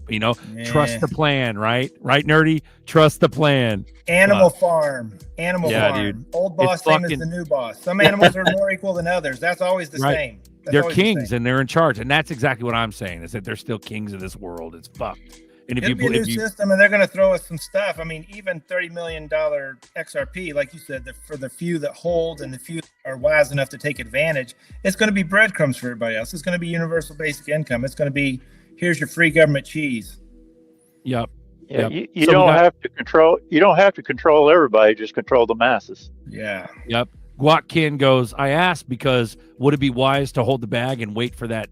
Trust the plan, right? Right, nerdy? Trust the plan. Animal farm. Animal yeah, farm. dude. Old boss, same as the new boss. Some animals are more equal than others. That's always the same. That's they're always the kings same. and they're in charge. And that's exactly what I'm saying, is that they're still kings of this world. It's fucked. And if It'll be a new you system, and they're going to throw us some stuff. I mean, even $30 million XRP, like you said, for the few that hold and the few that are wise enough to take advantage, it's going to be breadcrumbs for everybody else. It's going to be universal basic income. It's going to be, here's your free government cheese. Yep. Yeah, you don't have to control. You don't have to control everybody. Just control the masses. Yeah. Yep. Guakin goes, I asked because would it be wise to hold the bag and wait for that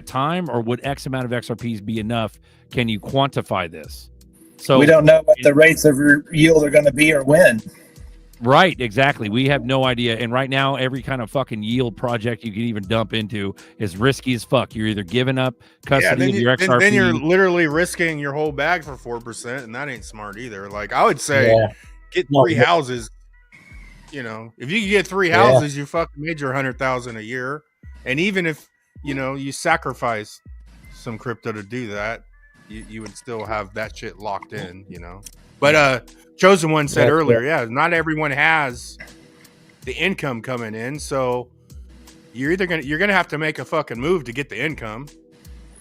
time, or would X amount of XRPs be enough? Can you quantify this? So we don't know what the rates of yield are going to be or when. Right, exactly. We have no idea. And right now, every kind of fucking yield project you can even dump into is risky as fuck. You're either giving up custody of your XRP. Then you're literally risking your whole bag for 4%, and that ain't smart either. Like, I would say, get three houses. You know, if you can get three houses, you fucking made your 100,000 a year. And even if you sacrifice some crypto to do that, you would still have that shit locked in, But Chosen One said earlier, not everyone has the income coming in, so you're gonna have to make a fucking move to get the income.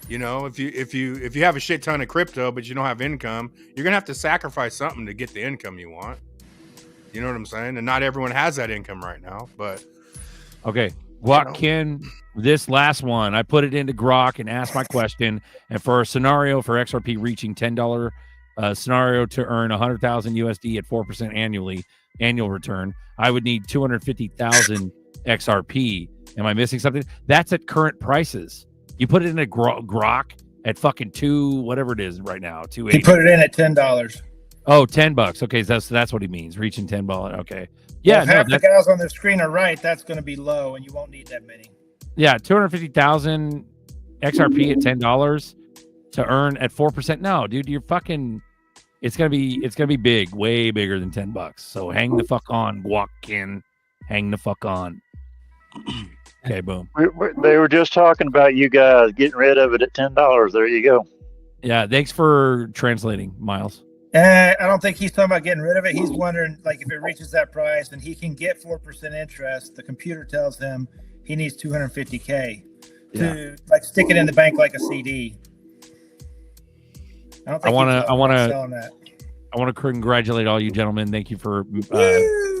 If you have a shit ton of crypto but you don't have income, you're gonna have to sacrifice something to get the income you want. You know what I'm saying? And not everyone has that income right now, but okay. Guakin, this last one, I put it into Grok and asked my question. And for a scenario for XRP reaching $10 scenario to earn 100,000 USD at 4% annual return, I would need 250,000 XRP. Am I missing something? That's at current prices. You put it into Grok at fucking whatever it is right now, 280. He put it in at $10. Oh, $10. Okay, that's what he means. Reaching $10. Okay. Yeah, Well, if half the guys on the screen are right, that's going to be low, and you won't need that many. Yeah, 250,000 XRP at $10 to earn at 4%. No, dude, you're fucking. It's gonna be big, way bigger than $10. So hang the fuck on, Guakin. Hang the fuck on. Okay, boom. They were just talking about you guys getting rid of it at $10. There you go. Yeah, thanks for translating, Miles. I don't think he's talking about getting rid of it. He's wondering, like, if it reaches that price and he can get 4% interest, the computer tells him he needs 250K to like stick it in the bank like a CD. I want to congratulate all you gentlemen. Thank you for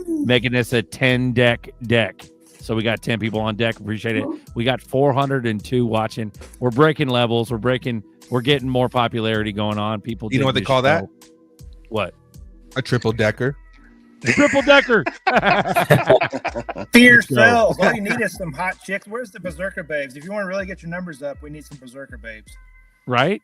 making this a 10-deck deck. So we got 10 people on deck. Appreciate it. We got 402 watching. We're breaking levels. We're getting more popularity going on. People, you know what they call that? What? A triple decker. Triple decker. Fear sells. All you need is some hot chicks. Where's the berserker babes? If you want to really get your numbers up, we need some berserker babes. Right.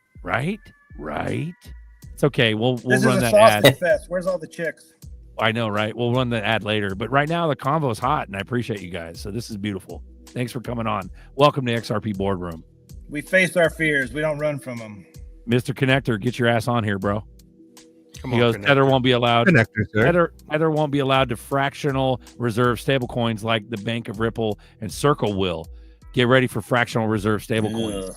It's okay. We'll run that ad. Fest. Where's all the chicks? I know, right? We'll run the ad later. But right now the convo is hot, and I appreciate you guys. So this is beautiful. Thanks for coming on. Welcome to XRP Boardroom. We face our fears. We don't run from them. Mr. Connector, get your ass on here, bro. He goes, Tether won't be allowed. Connector, sir. Tether won't be allowed to fractional reserve stablecoins like the Bank of Ripple and Circle will. Get ready for fractional reserve stablecoins.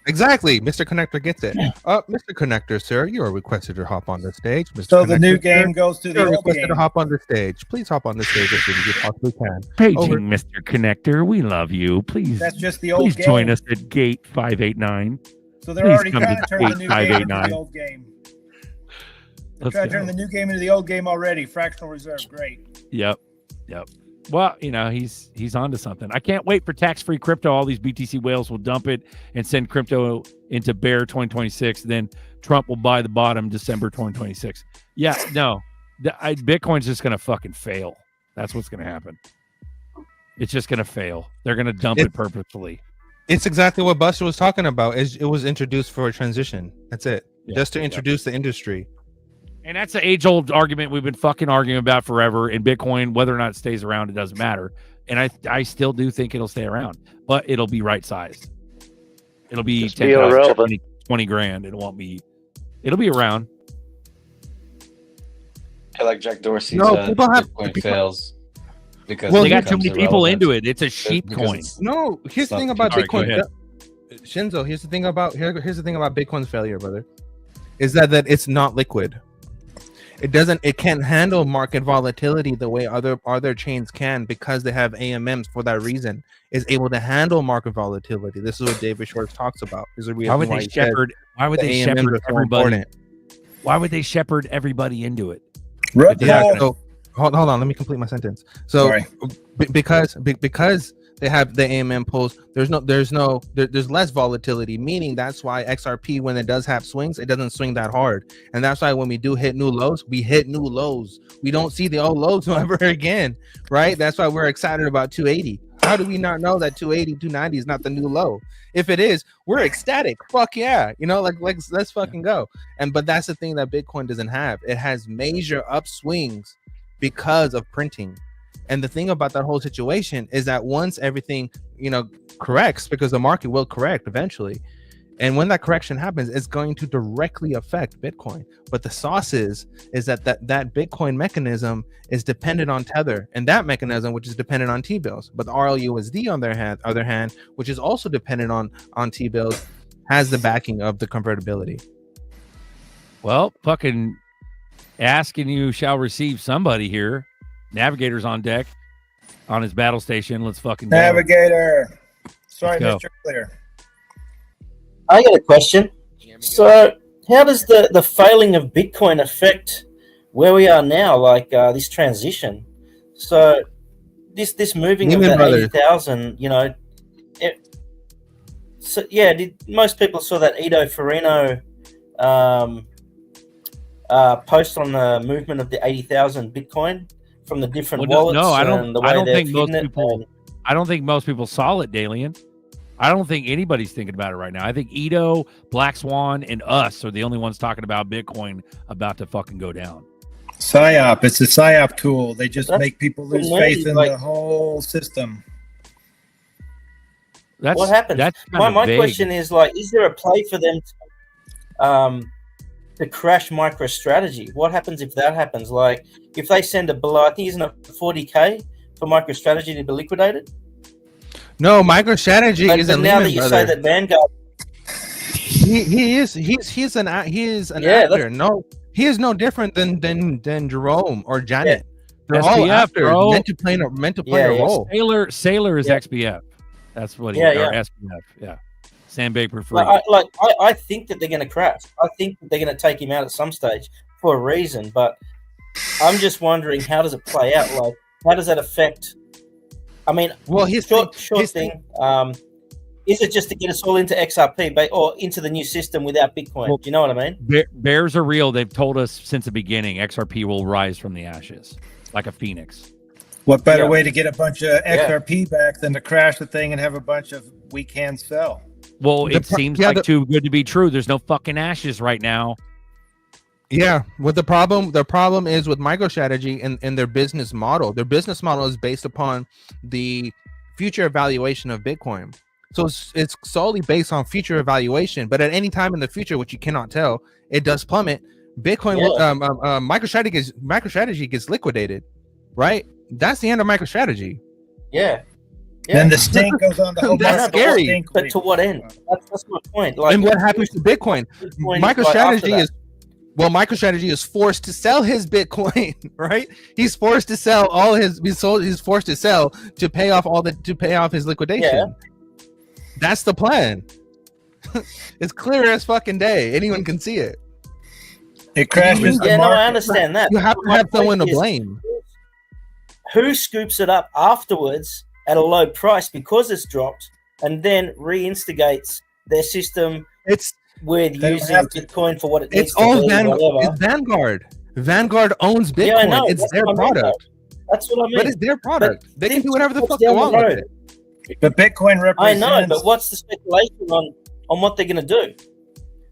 Exactly. Mr. Connector gets it. Mr. Connector, sir, you are requested to hop on the stage. Mr. So Connector, the new game goes to the old requested game. to hop on the stage. Please hop on the stage as soon as you possibly can. Paging Mr. Connector, we love you. Please. That's just the old please game. Join us at Gate 589. So they're already trying to turn the new game into the old game. They're trying to turn the new game into the old game already. Fractional reserve, great. Yep. Well, he's onto something. I can't wait for tax-free crypto. All these BTC whales will dump it and send crypto into bear 2026. Then Trump will buy the bottom December 2026. Yeah, no, Bitcoin's just gonna fucking fail. That's what's gonna happen. It's just gonna fail. They're gonna dump it purposefully. It's exactly what Buster was talking about. It was introduced for a transition. That's it. Just to introduce the industry. And that's the age-old argument we've been fucking arguing about forever. In Bitcoin, whether or not it stays around, it doesn't matter. And I still do think it'll stay around, but it'll be right-sized. It'll be 10, 20 grand. It won't be. It'll be around. I like Jack Dorsey's people have Bitcoin fails because they got too many people into it. It's a sheep coin. No, here's the thing about Bitcoin. Shinzo, here's the thing about Bitcoin's failure, brother, is that it's not liquid. It can't handle market volatility the way other chains can, because they have AMMs for that reason. Is able to handle market volatility. This is what David Schwartz talks about. Why would they shepherd everybody? Why would they shepherd everybody into it? So hold on, let me complete my sentence. So because they have the AMM pulls, there's less volatility, meaning that's why XRP, when it does have swings, it doesn't swing that hard. And that's why when we do hit new lows, we hit new lows. We don't see the old lows ever again, right? That's why we're excited about 280. How do we not know that 280, 290 is not the new low? If it is, we're ecstatic. Fuck yeah. Let's fucking go. But that's the thing that Bitcoin doesn't have. It has major upswings because of printing. And the thing about that whole situation is that once everything, corrects, because the market will correct eventually. And when that correction happens, it's going to directly affect Bitcoin. But the sauce is that Bitcoin mechanism is dependent on Tether, and that mechanism, which is dependent on T-bills. But the RLUSD on their other hand, which is also dependent on T-bills, has the backing of the convertibility. Well, fucking ask and you shall receive. Somebody here. Navigator's on deck on his battle station. Let's fucking go. Navigator. Sorry, Mr. Clear. I got a question. So how does the failing of Bitcoin affect where we are now, like this transition? So this moving of the 80,000, most people saw that Edo Farino post on the movement of the 80,000 Bitcoin from the different wallets. No, I don't think most people saw it, Dalian. I don't think anybody's thinking about it right now. I think Ito, Black Swan, and us are the only ones talking about Bitcoin about to fucking go down. PSYOP. It's a PSYOP tool. They just That's make people lose for me, faith in like- the whole system. What happens? My question is like, is there a play for them to crash MicroStrategy? What happens if that happens? Like, if they send a below, I think isn't it 40K for MicroStrategy to be liquidated? No, MicroStrategy But isn't now Lehman that you Brothers. say that Vanguard, He's an actor. No, he is no different than Jerome or Janet. They're all SPF, actors bro. meant to play a role. Sailor is XPF. That's what he or SPF. Yeah. Sandpaper free. I think that they're going to crash. I think that they're going to take him out at some stage for a reason. But I'm just wondering, how does it play out? Like, how does that affect? I mean, well, his short thing. Is it just to get us all into XRP or into the new system without Bitcoin? Well, do you know what I mean? Bears are real. They've told us since the beginning XRP will rise from the ashes like a phoenix. What better way to get a bunch of XRP back than to crash the thing and have a bunch of weak hands sell? Well, it seems like too good to be true. There's no fucking ashes right now. Yeah, with the problem is with MicroStrategy and their business model. Their business model is based upon the future evaluation of Bitcoin. So it's solely based on future evaluation. But at any time in the future, which you cannot tell, it does plummet. Bitcoin, MicroStrategy gets liquidated, right? That's the end of MicroStrategy. Yeah. Then the stink goes on the whole That's scary. But to what end? That's my point. Like, and what happens to Bitcoin? MicroStrategy is forced to sell his Bitcoin, right? He's forced to sell all his. He's forced to sell to pay off his liquidation. Yeah. That's the plan. It's clear as fucking day. Anyone can see it. It crashes. Yeah, no, I understand that. You have to have someone to blame. Who scoops it up afterwards at a low price because it's dropped, and then reinstigates their system? It's with using Bitcoin for what it needs it's to all be. It's Vanguard. Vanguard owns Bitcoin. Yeah, I know. It's That's their what I mean, product. That's what I mean. But it's their product. They can do whatever the fuck they down the want with road. it. But Bitcoin represents. I know, but what's the speculation on what they're going to do?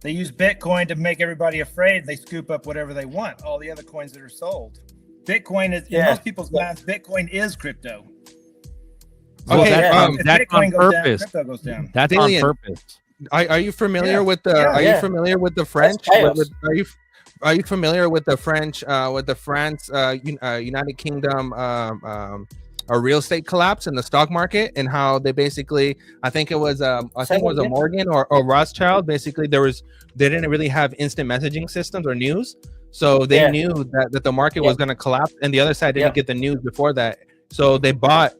They use Bitcoin to make everybody afraid. They scoop up whatever they want, all the other coins that are sold. Bitcoin is, in most people's minds, Bitcoin is crypto. Well, If that's Bitcoin on goes down, purpose. crypto goes down. That's on purpose. Are you familiar Yeah. with the? Yeah. Are you familiar with the French? chaos. Are you familiar with the French? With the France, United Kingdom, a real estate collapse in the stock market, and how they basically, I think it was a Morgan or Rothschild. Basically, they didn't really have instant messaging systems or news, so they knew that the market was going to collapse, and the other side didn't get the news before that. So they bought.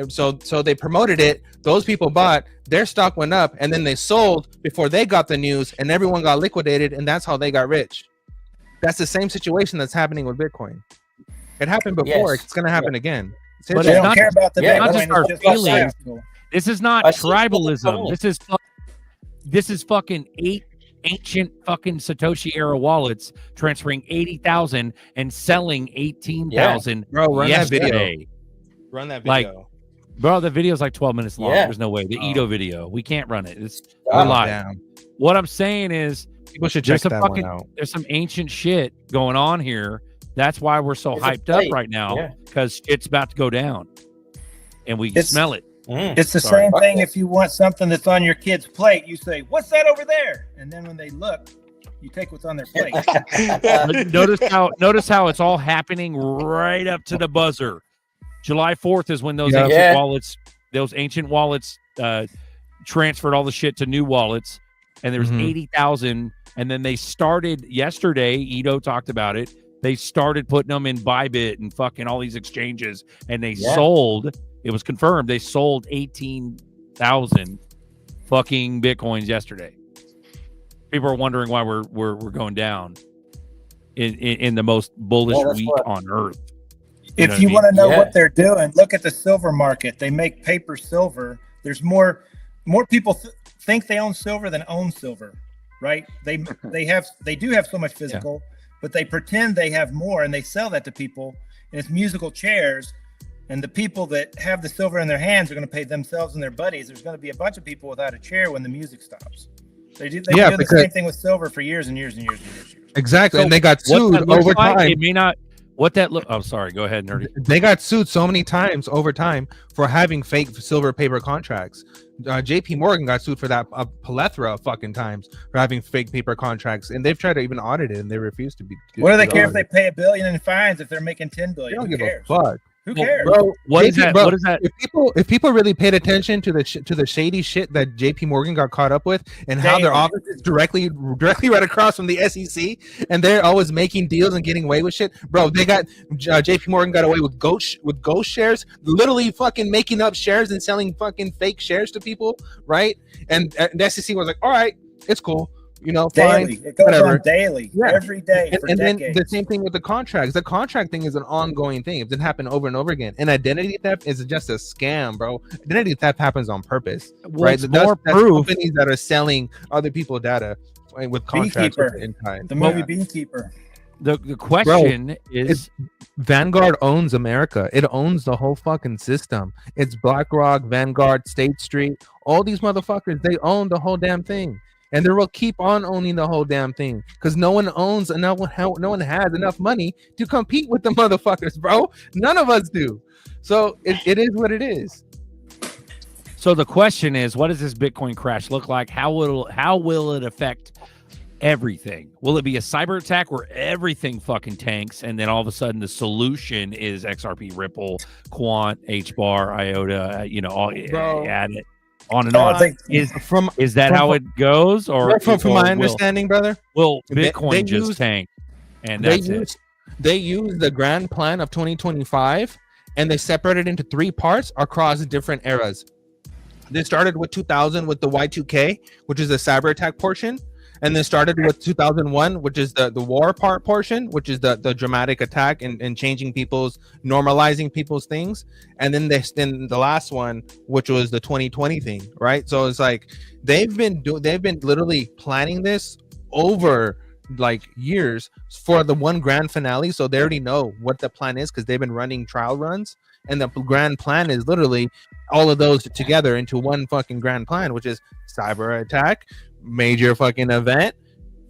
So they promoted it. Those people bought, their stock went up, and then they sold before they got the news, and everyone got liquidated, and that's how they got rich. That's the same situation that's happening with Bitcoin. It happened before. Yes. It's going to happen again. But They it's don't not, care about the not Bitcoin. just our It's just like feelings. cycle. This is not I see what the tribalism. point This is fucking ancient fucking Satoshi era wallets transferring 80,000 and selling 18,000. Bro, run that video. yesterday. Run that Like, video. bro, the video's like 12 minutes long. Yeah. There's no way. The Oh. Ito video. We can't run it. We're Oh, live. damn. What I'm saying is People should check there's that one out. there's some ancient shit going on here. That's why we're so It's a hyped up play. right now, Yeah. because it's about to go down. And we It's- smell it. It's the Sorry. same thing if you want something that's on your kid's plate. You say, "What's that over there?" And then when they look, you take what's on their plate. Notice how it's all happening right up to the buzzer. July 4th is when those Yeah. ancient wallets transferred all the shit to new wallets, and there was 80,000. And then they started yesterday. Ito talked about it. They started putting them in Bybit and fucking all these exchanges, and they sold. It was confirmed they sold 18,000 fucking Bitcoins yesterday. People are wondering why we're going down in the most bullish week on earth. If you want to know what they're doing, look at the silver market. They make paper silver. There's more people think they own silver than own silver, right? They do have so much physical, but they pretend they have more, and they sell that to people. And it's musical chairs. And the people that have the silver in their hands are going to pay themselves and their buddies. There's going to be a bunch of people without a chair when the music stops. They do the same thing with silver for years and years and years and years. Exactly, So and they got what sued that looks over like, time. It may not. What that look? Oh, sorry. Go ahead, nerdy. They got sued so many times over time for having fake silver paper contracts. JP Morgan got sued for that a plethora of fucking times for having fake paper contracts, and they've tried to even audit it, and they refuse to be. What do they care if they pay $1 billion in fines if they're making $10 billion? They don't Who give cares? a fuck. Who cares? Bro, What is JP that? bro, What is that? If people really paid attention to the shady shit that JP Morgan got caught up with, and how their Daily. office is directly right across from the SEC, and they're always making deals and getting away with shit, bro. They got JP Morgan got away with ghost shares, literally fucking making up shares and selling fucking fake shares to people, right? And the SEC was like, all right, it's cool. You know, Daily. fine, It goes whatever. on daily, every day for and then decades. the same thing with the contracts. The contract thing is an ongoing thing. It doesn't happen over and over again. And identity theft is just a scam, bro. Identity theft happens on purpose, right? What's more proof? Companies that are selling other people's data with contracts Beekeeper. in time. The movie Beekeeper. The question is, Vanguard owns America. It owns the whole fucking system. It's BlackRock, Vanguard, State Street, all these motherfuckers. They own the whole damn thing. And they will keep on owning the whole damn thing because no one owns and no one has enough money to compete with the motherfuckers, bro. None of us do. So it is what it is. so the question is, what does this Bitcoin crash look like? How will it affect everything? Will it be a cyber attack where everything fucking tanks, and then all of a sudden the solution is XRP, Ripple, Quant, HBAR, IOTA? All add it. On and on. Is that how it goes, or from my understanding, brother? Will Bitcoin just tank, and that's it? They use the grand plan of 2025, and they separated into 3 parts across different eras. They started with 2000 with the Y2K, which is the cyber attack portion, and then started with 2001, which is the war part portion, which is the dramatic attack and changing normalizing people's things, and then the last one, which was the 2020 thing, right? So it's like they've been literally planning this over like years for the one grand finale, so they already know what the plan is because they've been running trial runs, and the grand plan is literally all of those together into one fucking grand plan, which is cyber attack, major fucking event,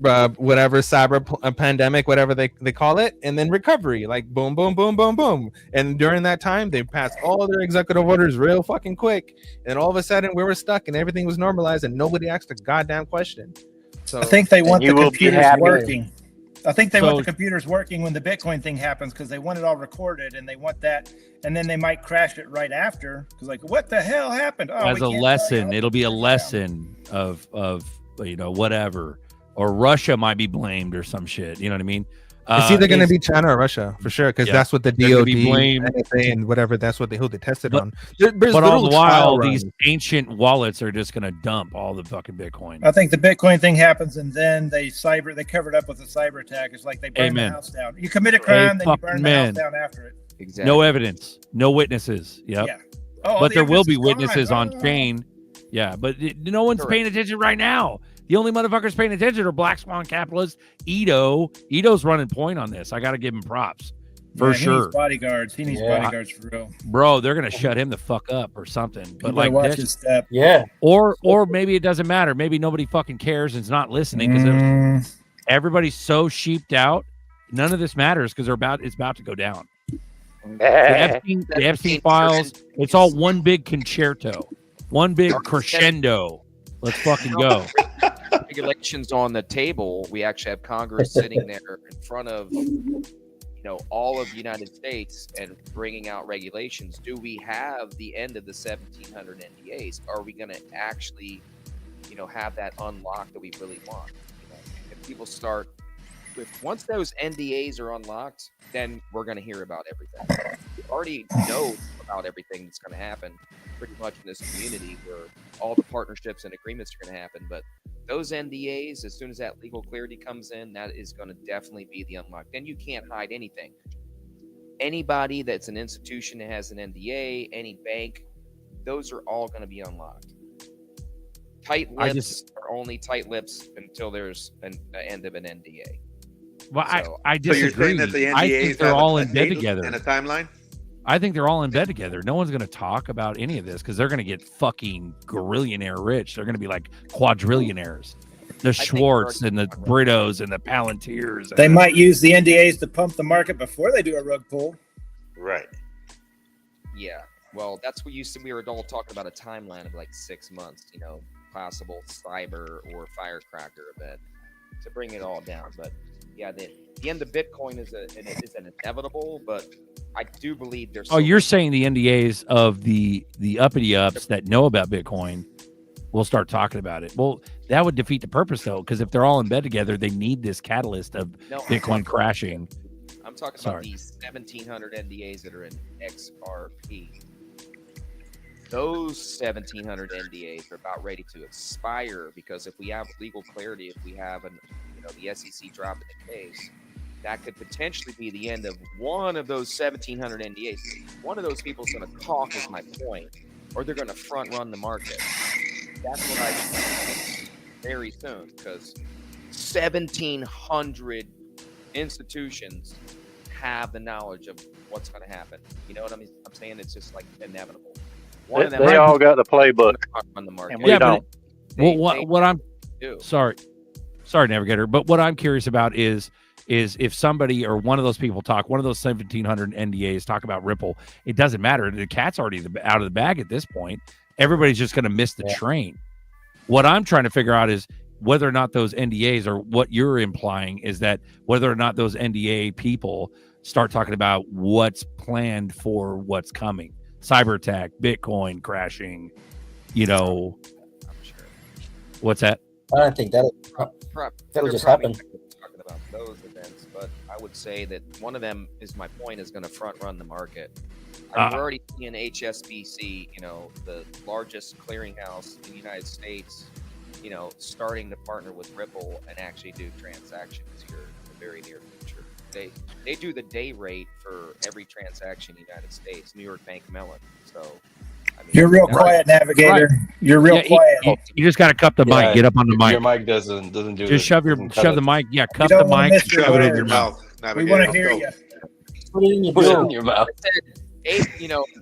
whatever cyber pandemic, whatever they call it, and then recovery, like boom, boom, boom, boom, boom. And during that time, they passed all their executive orders real fucking quick, and all of a sudden we were stuck and everything was normalized and nobody asked a goddamn question. So I think they want the computers working. I think they want So- the computers working when the Bitcoin thing happens because they want it all recorded and they want that, and then they might crash it right after because like, what the hell happened? Oh, As a lesson, it'll be a lesson of whatever, or Russia might be blamed or some shit. You know what I mean? It's either going to be China or Russia for sure, because Yeah. that's what the They're gonna DoD be blamed. NSA, and whatever, that's what who they tested But- on. There's But all little the while, trial these runs. ancient wallets are just going to dump all the fucking Bitcoin. I think the Bitcoin thing happens and then they cover it up with a cyber attack. It's like they burn Amen. the house down. You commit a crime, then you burn the Amen. house down after it. Exactly. No evidence, no witnesses. Yep. Yeah. Oh, But the there will be evidence is witnesses gone. on chain. Yeah, but no one's paying attention right now. The only motherfuckers paying attention are Black Swan capitalists. Ito's running point on this. I got to give him props for Man, He sure. needs bodyguards. He needs bodyguards for real. Bro, they're gonna shut him the fuck up or something. But better like, watch that's- his step. Yeah. or maybe it doesn't matter. Maybe nobody fucking cares and is not listening because everybody's so sheeped out. None of this matters because it's about to go down. The Epstein files. It's all one big concerto, one big crescendo. Let's fucking go. Regulations on the table. We actually have Congress sitting there in front of all of the United States and bringing out regulations. Do we have the end of the 1700 NDAs? Are we going to actually have that unlocked that we really want? If people start once those NDAs are unlocked, then we're going to hear about everything. We already know about everything that's going to happen pretty much in this community, where all the partnerships and agreements are going to happen. But those NDAs, as soon as that legal clarity comes in, that is going to definitely be the unlock. Then you can't hide anything. Anybody that's an institution that has an NDA, any bank, those are all going to be unlocked. Tight lips are only tight lips until there's an end of an NDA. Well, So- I So you're disagree. saying that the I NDAs think they're have all a in bed date together. and a timeline? I think they're all in bed together. No one's going to talk about any of this because they're going to get fucking gorillionaire rich. They're going to be like quadrillionaires. The Schwartz and the Britos and the Palantirs. They might use the NDAs to pump the market before they do a rug pull. Right. Yeah. Well, that's what you said. We were all talking about a timeline of like 6 months, you know, possible cyber or firecracker event to bring it all down. But yeah, the end of Bitcoin is an inevitable, but I do believe there's. Oh, you're saying the NDAs of the uppity ups that know about Bitcoin will start talking about it. Well, that would defeat the purpose though, because if they're all in bed together, they need this catalyst of Bitcoin crashing. I'm talking about these 1,700 NDAs that are in XRP. Those 1,700 NDAs are about ready to expire because if we have legal clarity, if we have the SEC dropping the case, that could potentially be the end of one of those 1,700 NDAs. One of those people is going to talk, is my point, or they're going to front run the market. That's what I think very soon, because 1,700 institutions have the knowledge of what's going to happen. You know what I mean? I'm saying it's just like inevitable. One of them They all got the playbook. on the market. And we don't. What I'm sorry, Navigator, but what I'm curious about is if somebody or one of those people one of those 1,700 NDAs talk about Ripple, it doesn't matter. The cat's already out of the bag at this point. Everybody's just going to miss the train. What I'm trying to figure out is whether or not those NDAs, or what you're implying is that whether or not those NDA people start talking about what's planned for what's coming. Cyber attack, Bitcoin crashing, what's that? I don't think that'll just happen. Talking about those events, but I would say that one of them is my point is going to front run the market. I've already seen HSBC, the largest clearinghouse in the United States, starting to partner with Ripple and actually do transactions here in the very near future. They do the day rate for every transaction in the United States, New York Bank Mellon. So, I mean, you're real quiet, Navigator. Right. You're real quiet. You just got to cup the mic. Get up on the mic. Your mic doesn't do. Just shove the mic. Yeah, cup the mic. Shove it in your mouth. We want to hear you. Put it in your mouth.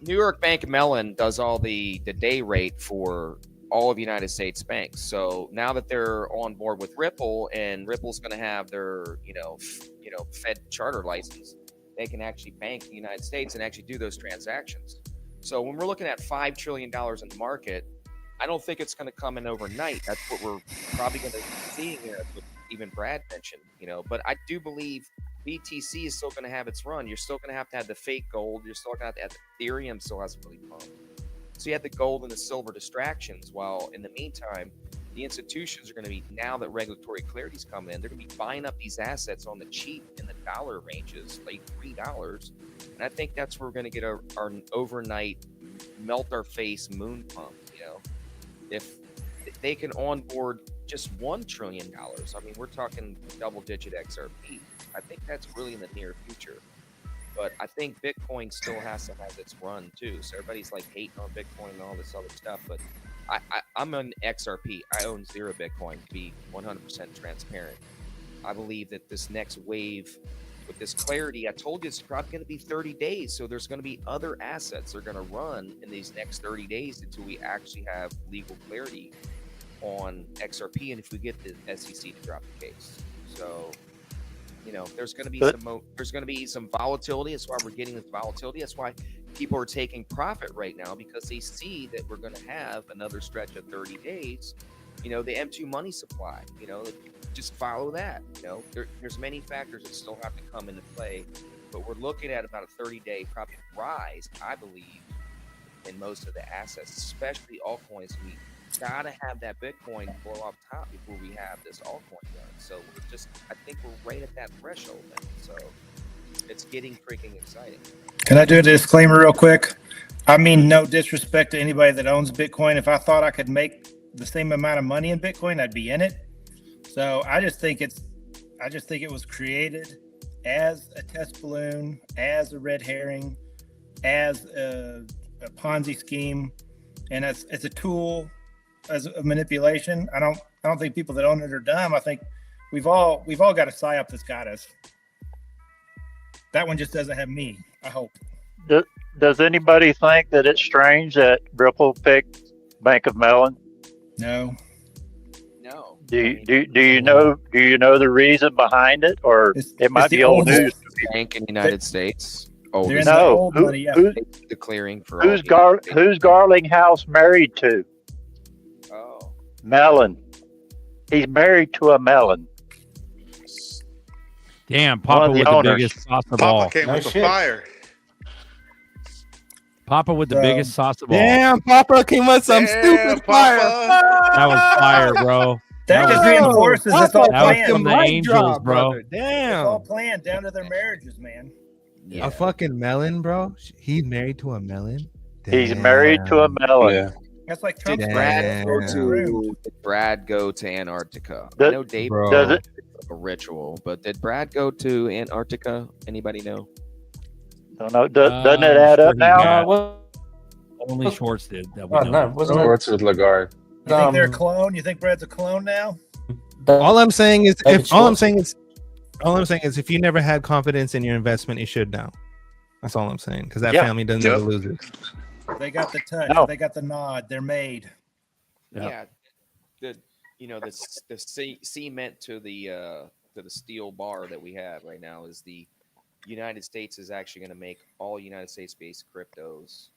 New York Bank Mellon does all the day rate for all of United States banks. So now that they're on board with Ripple, and Ripple's going to have their Fed charter license, they can actually bank in the United States and actually do those transactions. So when we're looking at $5 trillion in the market, I don't think it's going to come in overnight. That's what we're probably going to be seeing here. That's what even Brad mentioned, but I do believe BTC is still going to have its run. You're still going to have the fake gold. You're still going to have Ethereum still hasn't really pumped. So you have the gold and the silver distractions, while in the meantime, the institutions are going to be, now that regulatory clarity is coming in, they're going to be buying up these assets on the cheap in the dollar ranges, like $3. And I think that's where we're going to get our overnight melt our face moon pump. If they can onboard just $1 trillion, I mean, we're talking double-digit XRP. I think that's really in the near future. But I think Bitcoin still has to have its run too. So everybody's like hating on Bitcoin and all this other stuff. But I'm on XRP. I own 0 Bitcoin, to be 100% transparent. I believe that this next wave with this clarity, I told you it's probably going to be 30 days. So there's going to be other assets that are going to run in these next 30 days until we actually have legal clarity on XRP. And if we get the SEC to drop the case. So, there's going to be some volatility. That's why we're getting this volatility. That's why people are taking profit right now, because they see that we're going to have another stretch of 30 days. The M2 money supply, just follow that. There's many factors that still have to come into play, but we're looking at about a 30-day probably rise, I believe, in most of the assets, especially altcoins. We gotta have that Bitcoin blow off top before we have this altcoin run. So I think we're right at that threshold now. So it's getting freaking exciting. Can I do a disclaimer real quick? I mean, no disrespect to anybody that owns Bitcoin. If I thought I could make the same amount of money in Bitcoin, I'd be in it. So I just think it was created as a test balloon, as a red herring, as a Ponzi scheme, and it's a tool as a manipulation. I don't think people that own it are dumb. I think we've all got a psyop that's got us. That one just doesn't have me, I hope. Does anybody think that it's strange that Ripple picked Bank of Mellon? No. No. Do you know the reason behind it, or it might the be old oldest news? Bank in the United States. They're in Oldest. the No, old who, money. Yeah. who, The clearing for who's all the who's Garlinghouse married to? Oh. Mellon. He's married to a Mellon. Damn, One Papa of the with the owners. biggest sauce of Papa all. came No with the shit. fire. Papa with the So- biggest sauce of all. Damn, Papa came with some Damn, stupid fire. Papa. That was fire, bro. That just was- reinforces it's all Papa, that was planned. from the mic angels, drop, bro. brother. It's all Damn. planned down to their marriages, man. Yeah. A fucking melon, bro. He's married to a melon. He's married to a Mellon. Yeah. That's like Did Trump's Brad go Damn. did Brad go to Antarctica? I Does- know Dave Bro. Does it? a ritual, but did Brad go to Antarctica? Anybody know? Don't know. Doesn't it I'm add sure up he now? got- Well, Only Schwartz did. That we oh, know no, of. wasn't it? What's with Lagarde? You think they're a Um, clone? You think Brad's a clone now? All I'm saying is, David if all I'm Schwartz. saying is, if you never had confidence in your investment, you should now. That's all I'm saying, because that Yeah. family doesn't Yep. ever lose it. They got the touch. No. They got the nod. They're made. Yeah. Yeah. The cement to the steel bar that we have right now is the United States is actually going to make all United States based cryptos.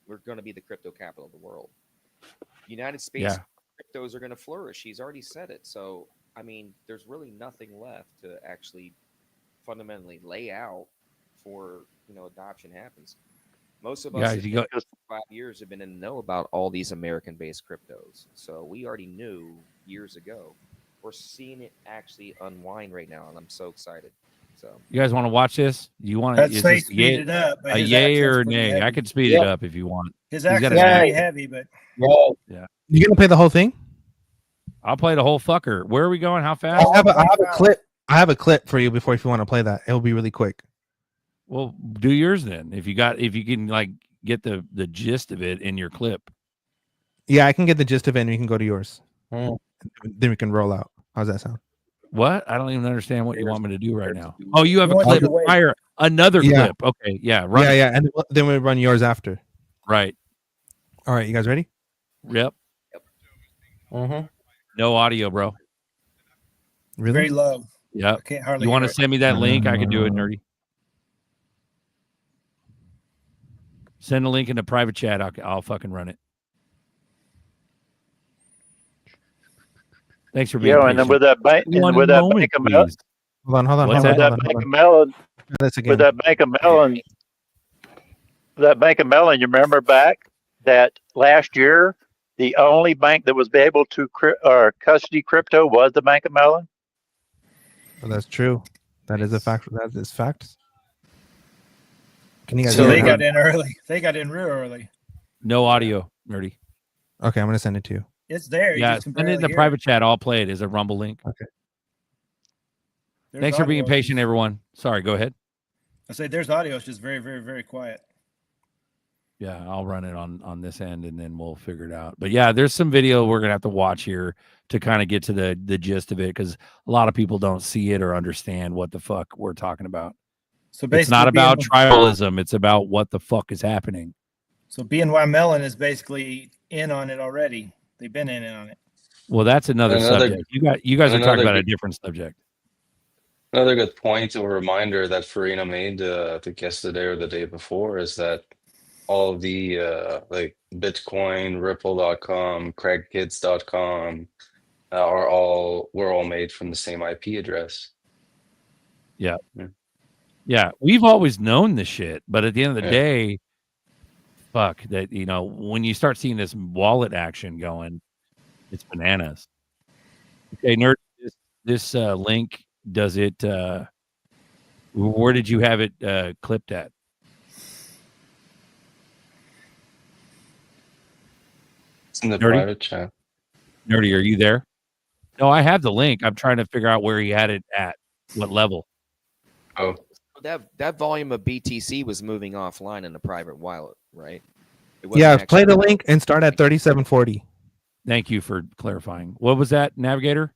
We're going to be the crypto capital of the world. United States cryptos are going to flourish. He's already said it. So I mean, there's really nothing left to actually fundamentally lay out for adoption happens. Most of us Guys, you got 5 years have been in the know about all these American-based cryptos, so we already knew years ago. We're seeing it actually unwind right now, and I'm so excited. So you guys want to watch this? You want I'd to? Is say this speed yay, it up, but a his yay accent's or a pretty nay? I heavy. could speed Yeah. it up if you want. His He's got accent's a- pretty heavy, but Yeah. You gonna play the whole thing? I'll play the whole fucker. Where are we going? How fast? I have a clip. I have a clip for you if you want to play that. It'll be really quick. Well, do yours then. If you can like get the gist of it in your clip. Yeah, I can get the gist of it, and we can go to yours. Mm. Then we can roll out. How's that sound? What? I don't even understand what you want me to do right now. Oh, you have You a want clip to wait. prior, another Yeah. clip. Okay, yeah, right. Yeah, yeah, and then we run yours after. Right. All right, you guys ready? Yep. Mm-hmm. No audio, bro. Really? very low. Yep. I can't hardly You want to hear it. send me that link? I can do it, nerdy. Send a link in the private chat. I'll fucking run it. Thanks for being Yeah, patient. and then with that bank, One with that moment, Bank of Mellon, please. Hold on. What's with that? that Bank of Mellon, That's again. with that Bank of Mellon, you remember back that last year, the only bank that was able to custody crypto was the Bank of Mellon. Well, that's true. That is a fact. That is facts. Can you guys So hear they it? got in early. They got in real early. No audio, nerdy. Okay, I'm gonna send it to you. It's there. You Yeah, just can send it in barely the hear private chat. I'll play it as a Rumble link. Okay. There's Thanks for being audio. patient, everyone. Sorry, go ahead. I say there's audio. It's just very, very, very quiet. Yeah, I'll run it on this end and then we'll figure it out. But yeah, there's some video we're gonna have to watch here to kind of get to the gist of it because a lot of people don't see it or understand what the fuck we're talking about. So It's basically, not about being- tribalism. It's about what the fuck is happening. So BNY Mellon is basically in on it already. They've been in on it. Well, that's another subject. You guys are talking about a different subject. Another good point or reminder that Farina made, I think yesterday or the day before, is that all of the like Bitcoin, Ripple.com, CraigKids.com were all made from the same IP address. Yeah. Yeah. We've always known this shit, but at the end of the Yeah. day, fuck that, when you start seeing this wallet action going, it's bananas. Okay, nerd, this link, does it where did you have it clipped at? It's in the Nerdy? private chat. Nerdy, are you there? No, I have the link. I'm trying to figure out where he had it at, what level. Oh, That volume of BTC was moving offline in the private wallet, right? It wasn't Yeah, play the actually- link and start at 3740. Thank you for clarifying. What was that, Navigator?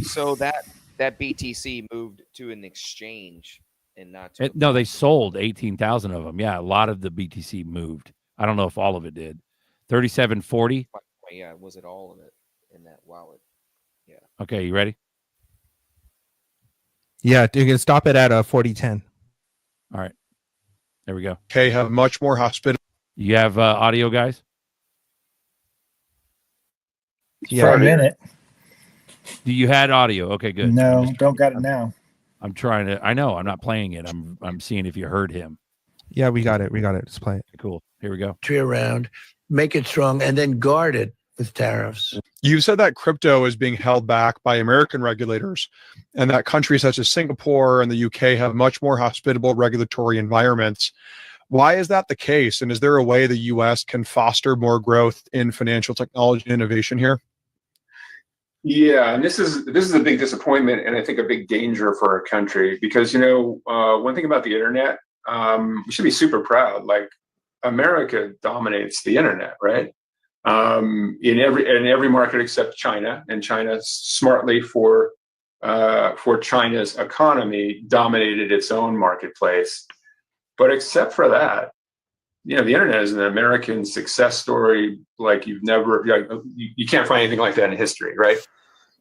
So that BTC moved to an exchange, and not to. No, they sold 18,000 of them. Yeah, a lot of the BTC moved. I don't know if all of it did. 3740. Yeah, was it all of it in that wallet? Yeah. Okay, you ready? Yeah, you can stop it at 4010. All right. There we go. Okay, have much more hospital. You have audio, guys? For a minute. Do you had audio? Okay, good. No, don't got it now. I'm trying to. I know. I'm not playing it. I'm seeing if you heard him. Yeah, we got it. We got it. Let's play it. Cool. Here we go. Around, make it strong, and then guard it with tariffs. You said that crypto is being held back by American regulators, and that countries such as Singapore and the UK have much more hospitable regulatory environments. Why is that the case? And is there a way the US can foster more growth in financial technology and innovation here? Yeah, and this is a big disappointment, and I think a big danger for our country, because one thing about the internet, we should be super proud. Like, America dominates the internet, right? In every market except China, and China smartly for China's economy dominated its own marketplace. But except for that, the internet is an American success story like you've never. You can't find anything like that in history, right?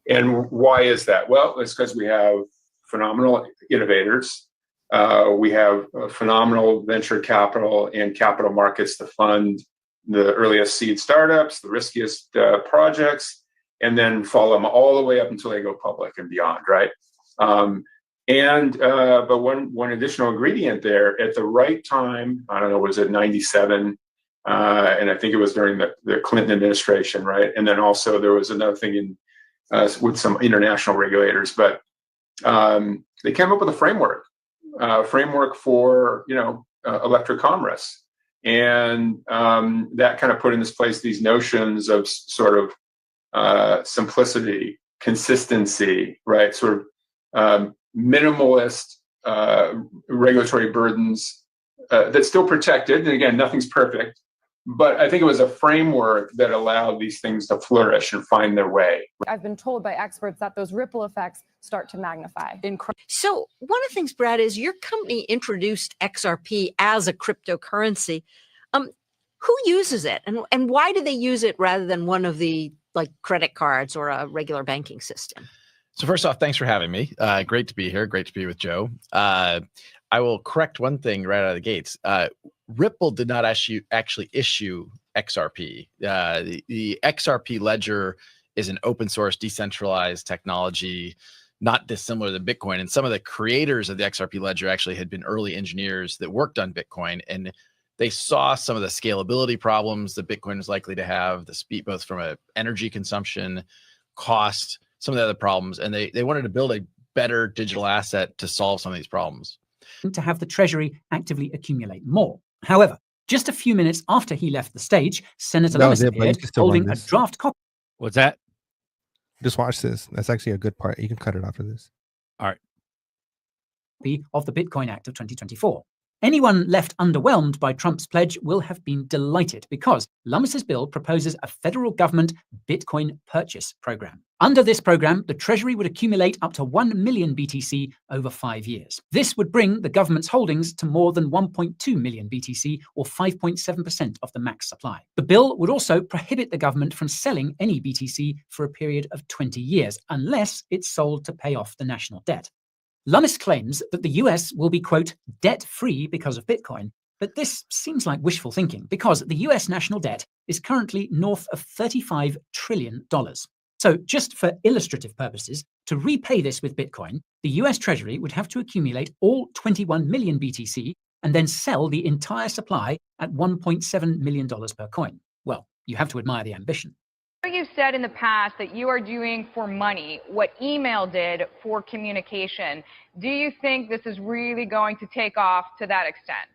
And why is that? Well, it's because we have phenomenal innovators. We have phenomenal venture capital and capital markets to fund the earliest seed startups, the riskiest projects, and then follow them all the way up until they go public and beyond, right? But one additional ingredient there, at the right time, I don't know, was it 97? And I think it was during the Clinton administration, right? And then also there was another thing in with some international regulators, but they came up with a framework for electric commerce, and that kind of put into place these notions of sort of simplicity, consistency, right? Sort of minimalist regulatory burdens that's still protected. And again, nothing's perfect, but I think it was a framework that allowed these things to flourish and find their way. I've been told by experts that those ripple effects start to magnify. So one of the things, Brad, is your company introduced XRP as a cryptocurrency. Who uses it, and why do they use it rather than one of the credit cards or a regular banking system? So first off, thanks for having me. Great to be here. Great to be with Joe. I will correct one thing right out of the gates. Ripple did not actually issue XRP. The XRP ledger is an open source, decentralized technology, not dissimilar to Bitcoin. And some of the creators of the XRP ledger actually had been early engineers that worked on Bitcoin, and they saw some of the scalability problems that Bitcoin was likely to have, the speed, both from an energy consumption, cost, some of the other problems, and they wanted to build a better digital asset to solve some of these problems. To have the Treasury actively accumulate more. However, just a few minutes after he left the stage, Senator Lummis appeared holding a draft copy. What's that? Just watch this. That's actually a good part. You can cut it after this. All right. Of the Bitcoin Act of 2024. Anyone left underwhelmed by Trump's pledge will have been delighted, because Lummis's bill proposes a federal government Bitcoin purchase program. Under this program, the Treasury would accumulate up to 1 million BTC over 5 years. This would bring the government's holdings to more than 1.2 million BTC, or 5.7% of the max supply. The bill would also prohibit the government from selling any BTC for a period of 20 years, unless it's sold to pay off the national debt. Lummis claims that the US will be, quote, debt-free because of Bitcoin, but this seems like wishful thinking, because the US national debt is currently north of $35 trillion. So just for illustrative purposes, to repay this with Bitcoin, the US Treasury would have to accumulate all 21 million BTC and then sell the entire supply at $1.7 million per coin. Well, you have to admire the ambition. You've said in the past that you are doing for money what email did for communication. Do you think this is really going to take off to that extent?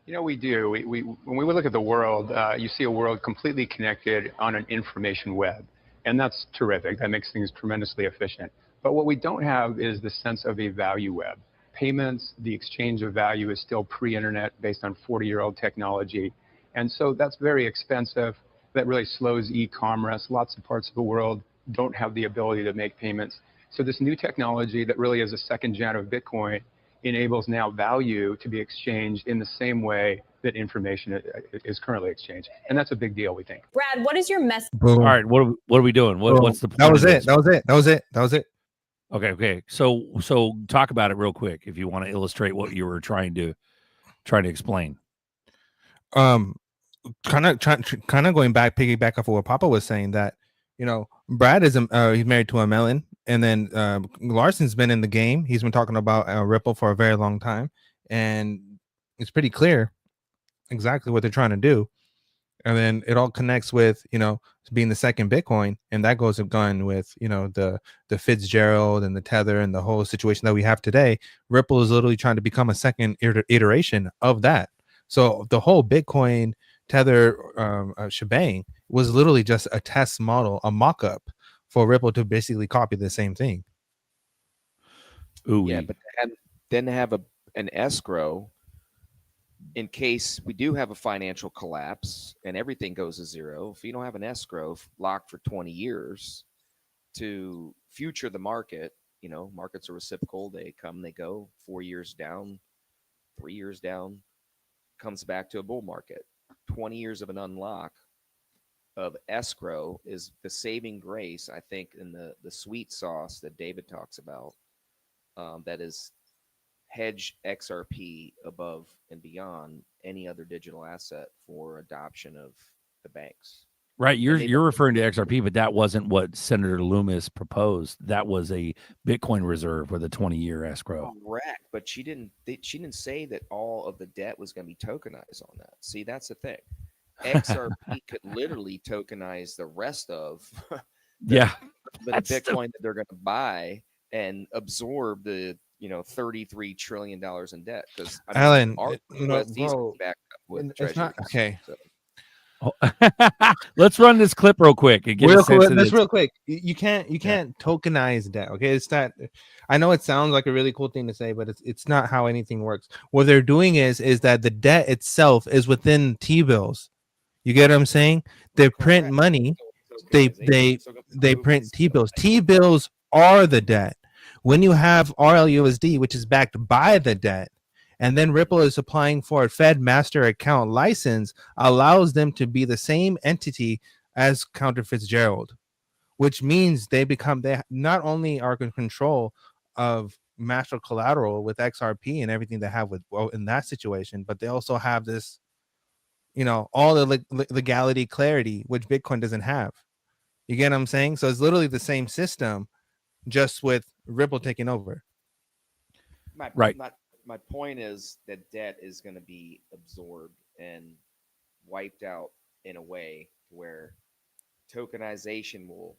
We do. When we look at the world, you see a world completely connected on an information web. And that's terrific. That makes things tremendously efficient. But what we don't have is the sense of a value web. Payments, the exchange of value is still pre-internet based on 40-year-old technology. And so that's very expensive. That really slows e-commerce. Lots of parts of the world don't have the ability to make payments. So this new technology that really is a second gen of Bitcoin enables now value to be exchanged in the same way that information is currently exchanged. And that's a big deal, we think. Brad, what is your message? All right, what are we doing? What's the point? That was of it. this? That was it. Okay. So talk about it real quick if you want to illustrate what you were trying to explain. Kind of going back, piggyback off of what Papa was saying, that Brad is he's married to a melon, and then Larson's been in the game. He's been talking about Ripple for a very long time, and it's pretty clear exactly what they're trying to do. And then it all connects with being the second Bitcoin, and that goes gun with the Fitzgerald and the Tether and the whole situation that we have today. Ripple is literally trying to become a second iteration of that. So the whole Bitcoin Tether shebang was literally just a test model, a mock-up for Ripple to basically copy the same thing. Ooh, yeah, but then have an escrow in case we do have a financial collapse and everything goes to zero. If you don't have an escrow locked for 20 years to future the market, markets are reciprocal. They come, they go. 4 years down, 3 years down, comes back to a bull market. 20 years of an unlock of escrow is the saving grace, I think, in the sweet sauce that David talks about. That is hedge XRP above and beyond any other digital asset for adoption of the banks. Right, you're referring to XRP, but that wasn't what Senator Loomis proposed. That was a Bitcoin reserve with a 20-year escrow. Correct, but she didn't say that all of the debt was going to be tokenized on that. See, that's the thing. XRP could literally tokenize the rest of the Bitcoin that they're going to buy and absorb the $33 trillion in debt. Because Alan, back with it's not okay. So. Let's run this clip real quick and get real quick. You can't tokenize debt. Okay, it's not. I know it sounds like a really cool thing to say, but it's not how anything works. What they're doing is that the debt itself is within T-bills. You get what I'm saying? They print money. They print T-bills. T-bills are the debt. When you have RLUSD, which is backed by the debt, and then Ripple is applying for a Fed master account license, allows them to be the same entity as Counter Fitzgerald, which means they not only are in control of master collateral with XRP and everything they have in that situation, but they also have this, all the legality clarity, which Bitcoin doesn't have. You get what I'm saying? So it's literally the same system, just with Ripple taking over. My point is that debt is going to be absorbed and wiped out in a way where tokenization will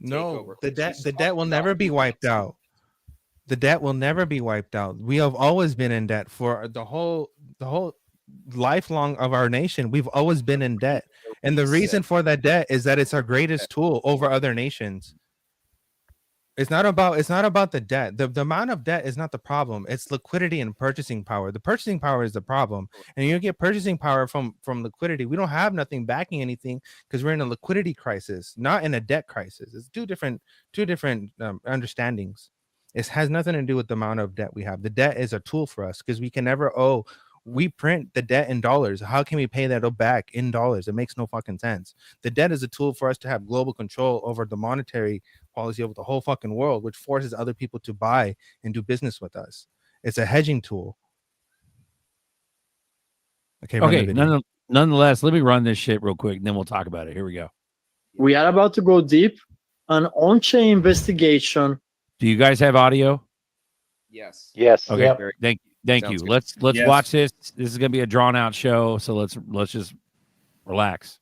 take over. The debt will never be wiped out. The debt will never be wiped out. We have always been in debt for the whole lifelong of our nation. We've always been in debt, and the reason for that debt is that it's our greatest tool over other nations. It's not about the debt. The amount of debt is not the problem. It's liquidity and purchasing power. The purchasing power is the problem. And you get purchasing power from liquidity. We don't have nothing backing anything because we're in a liquidity crisis, not in a debt crisis. It's two different understandings. It has nothing to do with the amount of debt we have. The debt is a tool for us because we can never owe. We print the debt in dollars. How can we pay that back in dollars? It makes no fucking sense. The debt is a tool for us to have global control over the monetary policy over the whole fucking world, which forces other people to buy and do business with us. It's a hedging tool. Okay. Nonetheless, let me run this shit real quick, and then we'll talk about it. Here we go. We are about to go deep. An on-chain investigation. Do you guys have audio? Yes. Okay. Yep. Thank you. Good. Let's watch this. This is gonna be a drawn out show, so let's just relax.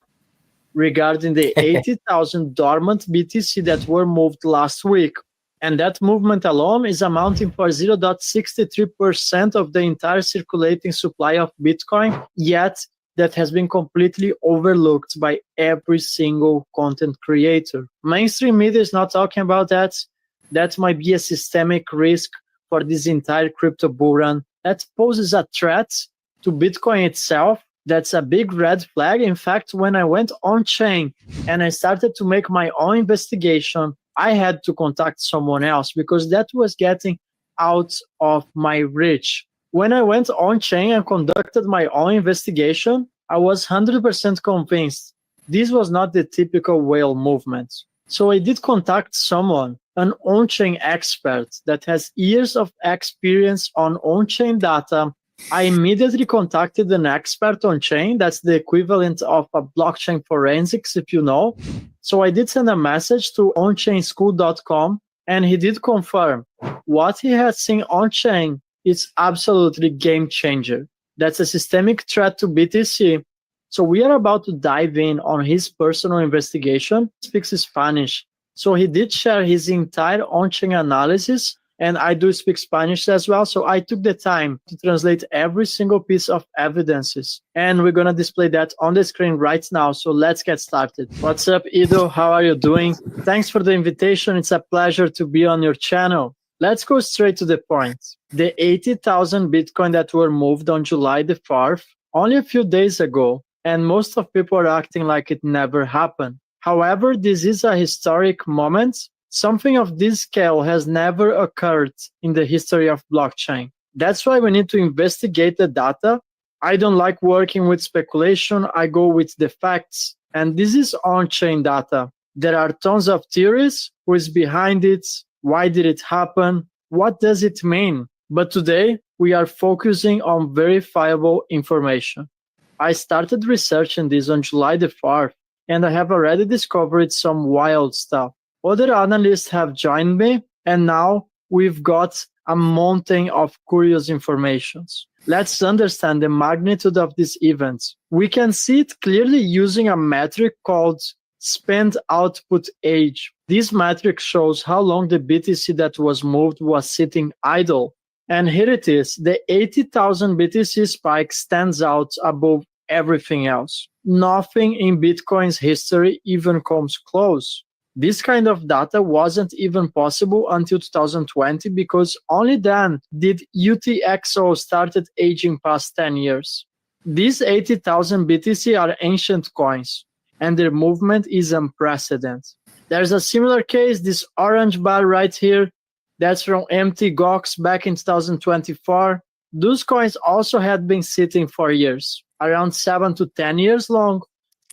Regarding the 80,000 dormant BTC that were moved last week, and that movement alone is amounting for 0.63% of the entire circulating supply of Bitcoin, yet that has been completely overlooked by every single content creator. Mainstream media is not talking about that. That might be a systemic risk for this entire crypto bull run. That poses a threat to Bitcoin itself. That's a big red flag. In fact, when I went on chain and I started to make my own investigation, I had to contact someone else because that was getting out of my reach. When I went on chain and conducted my own investigation, I was 100% convinced this was not the typical whale movement. So I did contact someone, an on-chain expert that has years of experience on on-chain data. I immediately contacted an expert on chain. That's the equivalent of a blockchain forensics, if you know. So I did send a message to onchainschool.com, and he did confirm what he had seen on chain is absolutely game changer. That's a systemic threat to BTC. So we are about to dive in on his personal investigation. He speaks Spanish. So he did share his entire on-chain analysis, and I do speak Spanish as well. So I took the time to translate every single piece of evidences. And we're going to display that on the screen right now. So let's get started. What's up, Ido? How are you doing? Thanks for the invitation. It's a pleasure to be on your channel. Let's go straight to the point. The 80,000 Bitcoin that were moved on July the 4th, only a few days ago, and most of people are acting like it never happened. However, this is a historic moment. Something of this scale has never occurred in the history of blockchain. That's why we need to investigate the data. I don't like working with speculation. I go with the facts. And this is on-chain data. There are tons of theories. Who is behind it? Why did it happen? What does it mean? But today, we are focusing on verifiable information. I started researching this on July the 4th, and I have already discovered some wild stuff. Other analysts have joined me, and now we've got a mountain of curious informations. Let's understand the magnitude of these events. We can see it clearly using a metric called spend output age. This metric shows how long the BTC that was moved was sitting idle. And here it is. The 80,000 BTC spike stands out above everything else. Nothing in Bitcoin's history even comes close. This kind of data wasn't even possible until 2020 because only then did UTXO started aging past 10 years. These 80,000 BTC are ancient coins, and their movement is unprecedented. There's a similar case, this orange bar right here, that's from Mt. Gox back in 2024. Those coins also had been sitting for years, around 7 to 10 years long,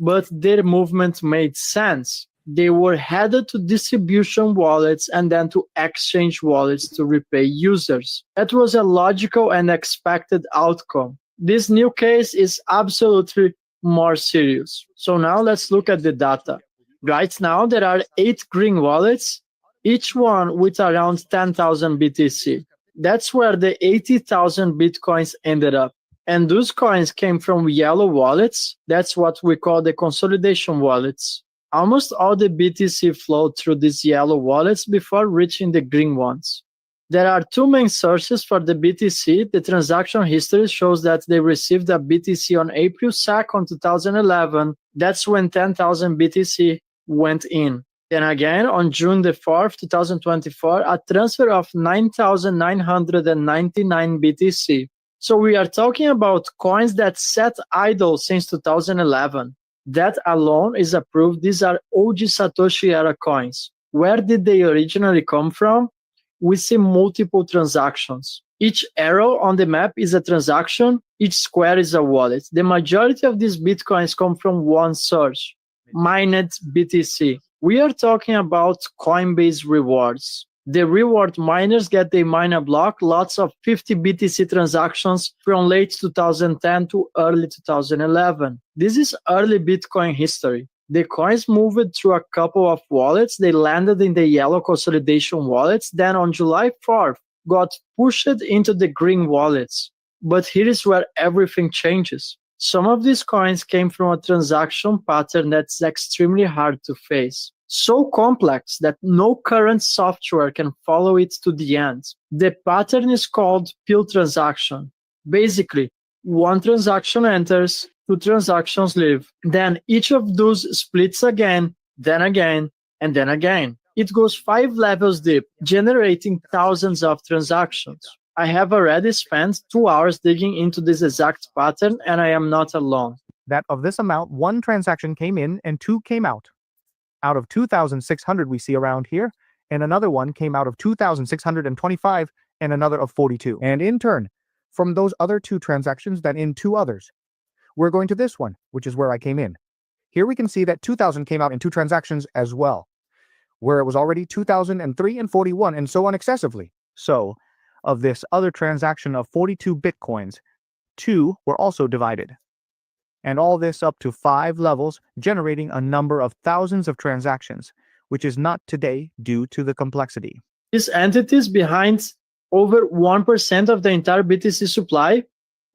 but their movement made sense. They were headed to distribution wallets and then to exchange wallets to repay users. That was a logical and expected outcome. This new case is absolutely more serious. So now let's look at the data. Right now, there are 8 green wallets, each one with around 10,000 BTC. That's where the 80,000 Bitcoins ended up. And those coins came from yellow wallets. That's what we call the consolidation wallets. Almost all the BTC flowed through these yellow wallets before reaching the green ones. There are 2 main sources for the BTC. The transaction history shows that they received a BTC on April 2nd, 2011. That's when 10,000 BTC went in. Then again, on June the 4th, 2024, a transfer of 9,999 BTC. So we are talking about coins that sat idle since 2011. That alone is a proof these are OG Satoshi era coins. Where did they originally come from? We see multiple transactions. Each arrow on the map is a transaction. Each square is a wallet. The majority of these Bitcoins come from one source, mined BTC. We are talking about Coinbase rewards. The reward miners get they mine a block, lots of 50 BTC transactions from late 2010 to early 2011. This is early Bitcoin history. The coins moved through a couple of wallets. They landed in the yellow consolidation wallets. Then on July 4th, got pushed into the green wallets. But here is where everything changes. Some of these coins came from a transaction pattern that's extremely hard to face. So complex that no current software can follow it to the end. The pattern is called pill transaction. Basically, one transaction enters, 2 transactions leave. Then each of those splits again, and then again. It goes 5 levels deep, generating thousands of transactions. I have already spent 2 hours digging into this exact pattern, and I am not alone. That of this amount, 1 transaction came in and 2 came out. Out of 2,600 we see around here, and another one came out of 2,625 and another of 42. And in turn, from those other 2 transactions, then in 2 others, we're going to this one, which is where I came in. Here we can see that 2,000 came out in 2 transactions as well, where it was already 2,003 and 41, and so on excessively. So, of this other transaction of 42 Bitcoins, 2 were also divided. And all this up to 5 levels, generating a number of thousands of transactions, which is not today due to the complexity. These entities behind over 1% of the entire BTC supply,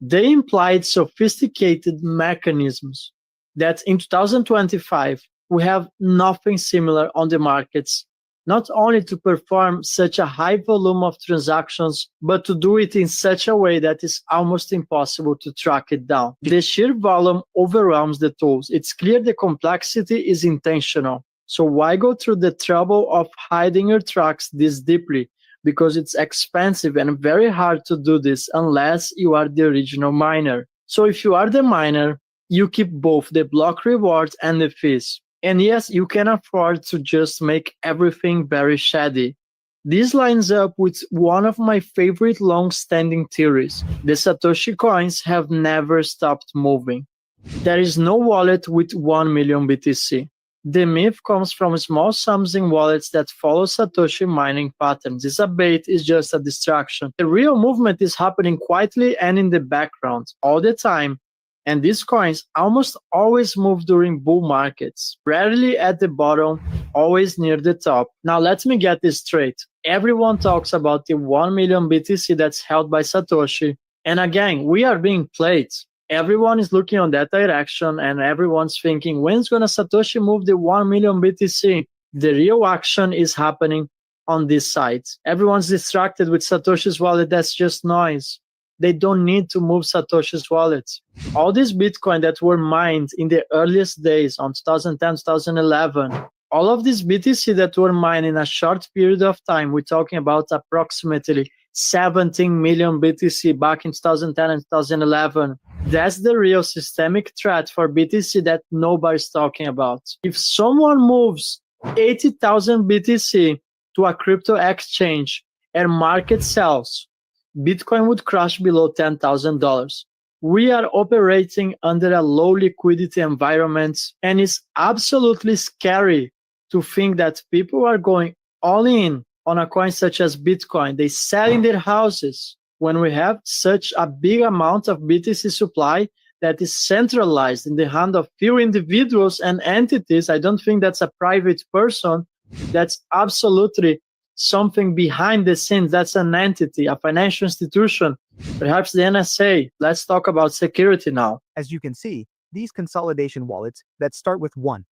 they implied sophisticated mechanisms that in 2025, we have nothing similar on the markets, not only to perform such a high volume of transactions, but to do it in such a way that is almost impossible to track it down. The sheer volume overwhelms the tools. It's clear the complexity is intentional. So why go through the trouble of hiding your tracks this deeply? Because it's expensive and very hard to do this unless you are the original miner. So if you are the miner, you keep both the block rewards and the fees. And yes, you can afford to just make everything very shady. This lines up with one of my favorite long-standing theories. The Satoshi coins have never stopped moving. There is no wallet with 1 million BTC. The myth comes from small sums in wallets that follow Satoshi mining patterns. It's a bait, it's just a distraction. The real movement is happening quietly and in the background all the time. And these coins almost always move during bull markets, rarely at the bottom, always near the top. Now let me get this straight. Everyone talks about the 1 million BTC that's held by Satoshi. And again, we are being played. Everyone is looking on that direction and everyone's thinking, when's gonna Satoshi move the 1 million BTC? The real action is happening on this side. Everyone's distracted with Satoshi's wallet, that's just noise. They don't need to move Satoshi's wallets. All these Bitcoin that were mined in the earliest days on 2010, 2011, all of these BTC that were mined in a short period of time, we're talking about approximately 17 million BTC back in 2010 and 2011. That's the real systemic threat for BTC that nobody's talking about. If someone moves 80,000 BTC to a crypto exchange and market sells, Bitcoin would crash below $10,000. We are operating under a low liquidity environment, and it's absolutely scary to think that people are going all in on a coin such as Bitcoin. They sell in their houses when we have such a big amount of BTC supply that is centralized in the hand of few individuals and entities. I don't think that's a private person. That's absolutely something behind the scenes. That's an entity, a financial institution, perhaps the NSA. Let's talk about security now. As you can see, these consolidation wallets that start with 1.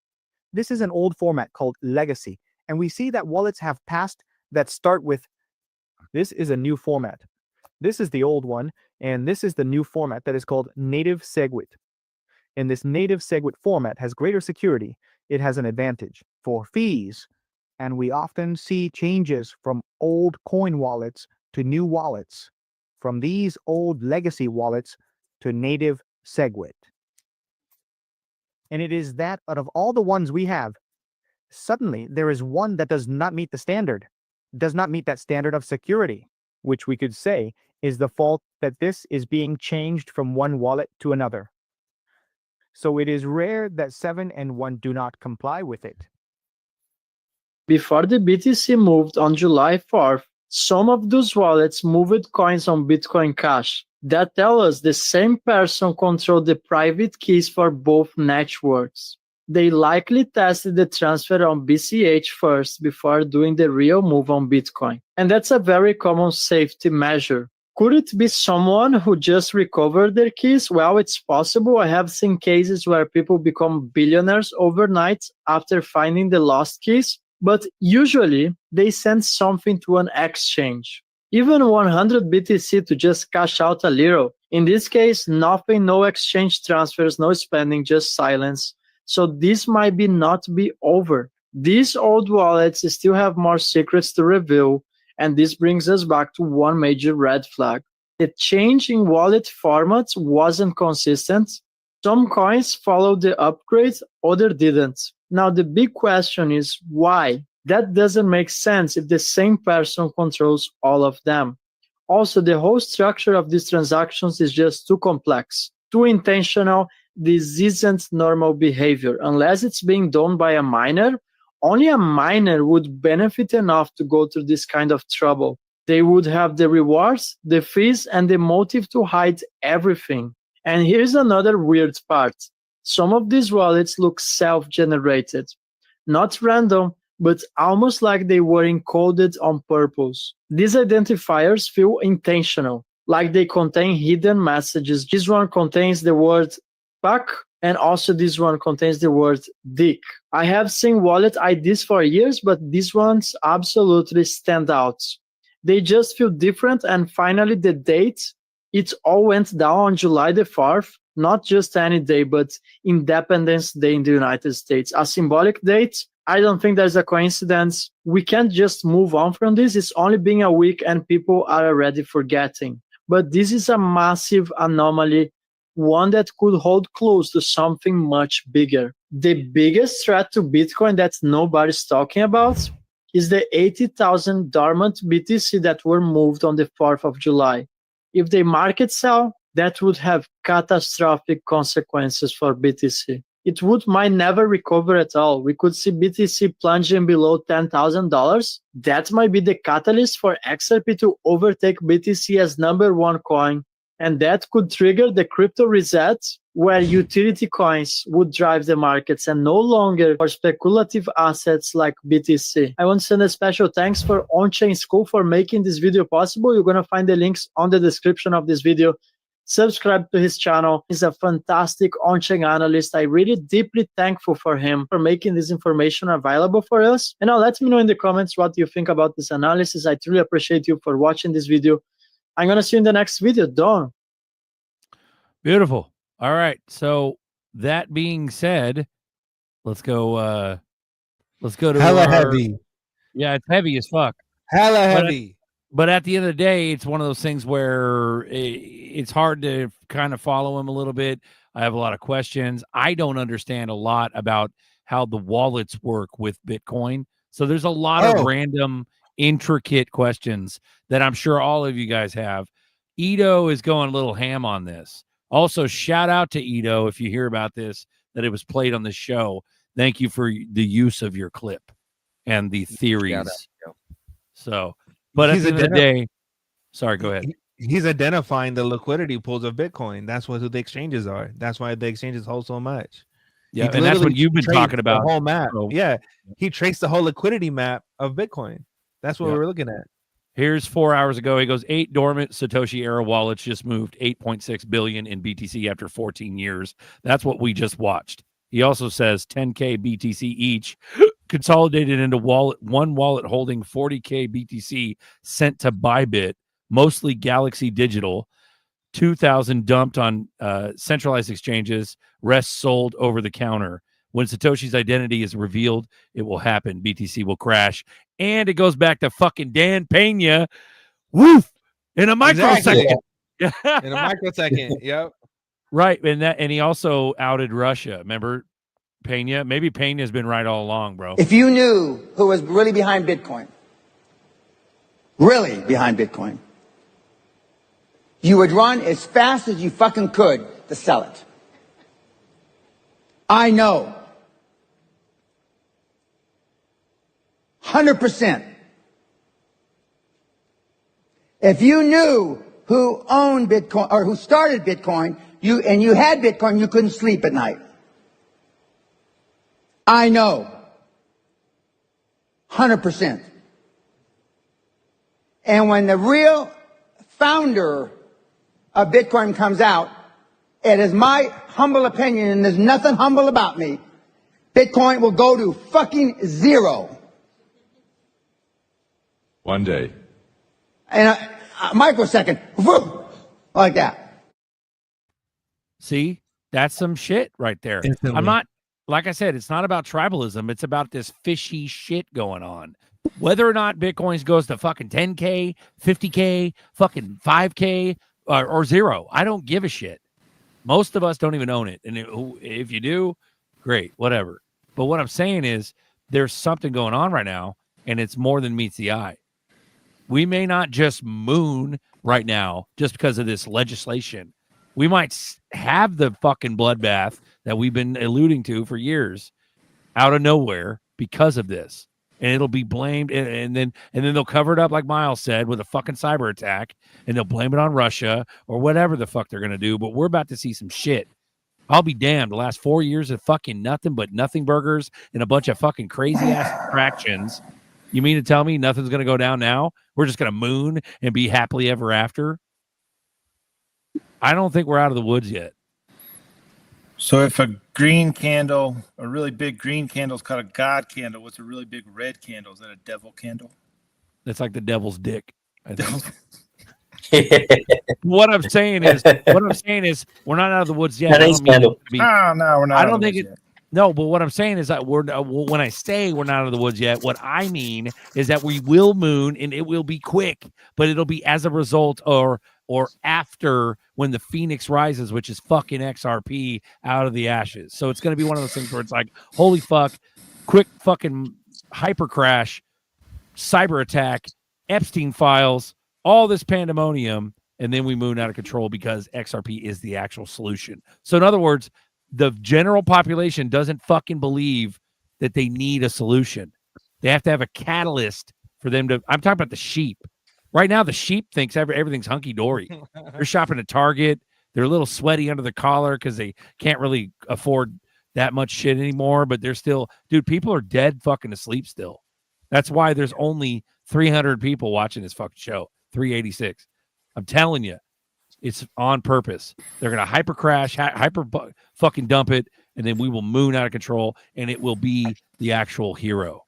This is an old format called legacy, and we see that wallets have passed that start with, this is a new format. This is the old one, and this is the new format that is called native SegWit. And this native SegWit format has greater security. It has an advantage for fees, and we often see changes from old coin wallets to new wallets, from these old legacy wallets to native SegWit. And it is that out of all the ones we have, suddenly there is one that does not meet the standard, does not meet that standard of security, which we could say is the fault that this is being changed from one wallet to another. So it is rare that 7 and 1 do not comply with it. Before the BTC moved on July 4th, some of those wallets moved coins on Bitcoin Cash. That tells us the same person controlled the private keys for both networks. They likely tested the transfer on BCH first before doing the real move on Bitcoin. And that's a very common safety measure. Could it be someone who just recovered their keys? Well, it's possible. I have seen cases where people become billionaires overnight after finding the lost keys. But usually, they send something to an exchange. Even 100 BTC to just cash out a little. In this case, nothing, no exchange transfers, no spending, just silence. So this might not be over. These old wallets still have more secrets to reveal, and this brings us back to one major red flag. The change in wallet formats wasn't consistent. Some coins followed the upgrade, others didn't. Now the big question is why? That doesn't make sense if the same person controls all of them. Also, the whole structure of these transactions is just too complex, too intentional. This isn't normal behavior. Unless it's being done by a miner, only a miner would benefit enough to go through this kind of trouble. They would have the rewards, the fees, and the motive to hide everything. And here's another weird part. Some of these wallets look self-generated, not random, but almost like they were encoded on purpose. These identifiers feel intentional, like they contain hidden messages. This one contains the word fuck, and also this one contains the word dick. I have seen wallet IDs for years, but these ones absolutely stand out. They just feel different, and finally the date, it all went down on July the 4th, not just any day, but Independence Day in the United States. A symbolic date. I don't think there's a coincidence. We can't just move on from this. It's only been a week and people are already forgetting. But this is a massive anomaly, one that could hold close to something much bigger. The biggest threat to Bitcoin that nobody's talking about is the 80,000 dormant BTC that were moved on the 4th of July. If they market sell, that would have catastrophic consequences for BTC. It might never recover at all. We could see BTC plunging below $10,000. That might be the catalyst for XRP to overtake BTC as #1 coin. And that could trigger the crypto reset, where utility coins would drive the markets and no longer for speculative assets like BTC. I want to send a special thanks for On-Chain School for making this video possible. You're going to find the links on the description of this video. Subscribe to his channel. He's a fantastic on-chain analyst. I'm really deeply thankful for him for making this information available for us. And now let me know in the comments what you think about this analysis. I truly appreciate you for watching this video. I'm going to see you in the next video. Don. Beautiful. All right. So that being said, let's go to hella heavy. Yeah, it's heavy as fuck. Hella heavy. But at the end of the day, it's one of those things where it's hard to kind of follow him a little bit. I have a lot of questions. I don't understand a lot about how the wallets work with Bitcoin. So there's a lot of random, intricate questions that I'm sure all of you guys have. Ito is going a little ham on this. Also, shout out to Ito if you hear about this, that it was played on the show. Thank you for the use of your clip and the theories. So, but at the end of the day, sorry, go ahead. He's identifying the liquidity pools of Bitcoin. That's what who the exchanges are. That's why the exchanges hold so much. Yeah, and that's what you've been talking about. The whole map. So, yeah, he traced the whole liquidity map of Bitcoin. That's what we're looking at. Here's 4 hours ago. He goes, 8 dormant Satoshi era wallets just moved 8.6 billion in BTC after 14 years. That's what we just watched. He also says 10K BTC each consolidated into one wallet holding 40K BTC sent to Bybit, mostly Galaxy Digital. 2,000 dumped on centralized exchanges, rest sold over the counter. When Satoshi's identity is revealed, it will happen. BTC will crash. And it goes back to fucking Dan Pena. Woof! In a microsecond. Exactly. In a microsecond. Yep. Right. And he also outed Russia. Remember Pena? Maybe Pena has been right all along, bro. If you knew who was really behind Bitcoin, you would run as fast as you fucking could to sell it. I know. 100%. If you knew who owned Bitcoin or who started Bitcoin, and you had Bitcoin, you couldn't sleep at night. I know. 100%. And when the real founder of Bitcoin comes out, it is my humble opinion, and there's nothing humble about me, Bitcoin will go to fucking zero. One day. And a microsecond, whoop, like that. See, that's some shit right there. Instantly. I'm not, like I said, it's not about tribalism. It's about this fishy shit going on. Whether or not Bitcoin goes to fucking 10K, 50K, fucking 5K, or zero, I don't give a shit. Most of us don't even own it. And if you do, great, whatever. But what I'm saying is there's something going on right now, and it's more than meets the eye. We may not just moon right now just because of this legislation. We might have the fucking bloodbath that we've been alluding to for years out of nowhere because of this. And it'll be blamed, and then they'll cover it up like Miles said with a fucking cyber attack, and they'll blame it on Russia or whatever the fuck they're gonna do. But we're about to see some shit. I'll be damned. The last 4 years of fucking nothing but nothing burgers and a bunch of fucking crazy ass attractions. You mean to tell me nothing's gonna go down now? We're just gonna moon and be happily ever after? I don't think we're out of the woods yet. So if a green candle, a really big green candle is called a God candle, what's a really big red candle? Is that a devil candle? It's like the devil's dick. I think. What I'm saying is, we're not out of the woods yet. That is candle. No, we're not. I out don't of the think woods it. yet. No, but what I'm saying is that when I say we're not out of the woods yet, what I mean is that we will moon and it will be quick, but it'll be as a result or after when the Phoenix rises, which is fucking XRP out of the ashes. So it's going to be one of those things where it's like, holy fuck, quick fucking hyper crash, cyber attack, Epstein files, all this pandemonium, and then we moon out of control because XRP is the actual solution. So in other words, the general population doesn't fucking believe that they need a solution. They have to have a catalyst for them to. I'm talking about the sheep. Right now, the sheep thinks everything's hunky-dory. They're shopping at Target. They're a little sweaty under the collar because they can't really afford that much shit anymore, but they're still, dude, people are dead fucking asleep still. That's why there's only 300 people watching this fucking show, 386. I'm telling you, it's on purpose. They're going to hyper crash, fucking dump it, and then we will moon out of control, and it will be the actual hero.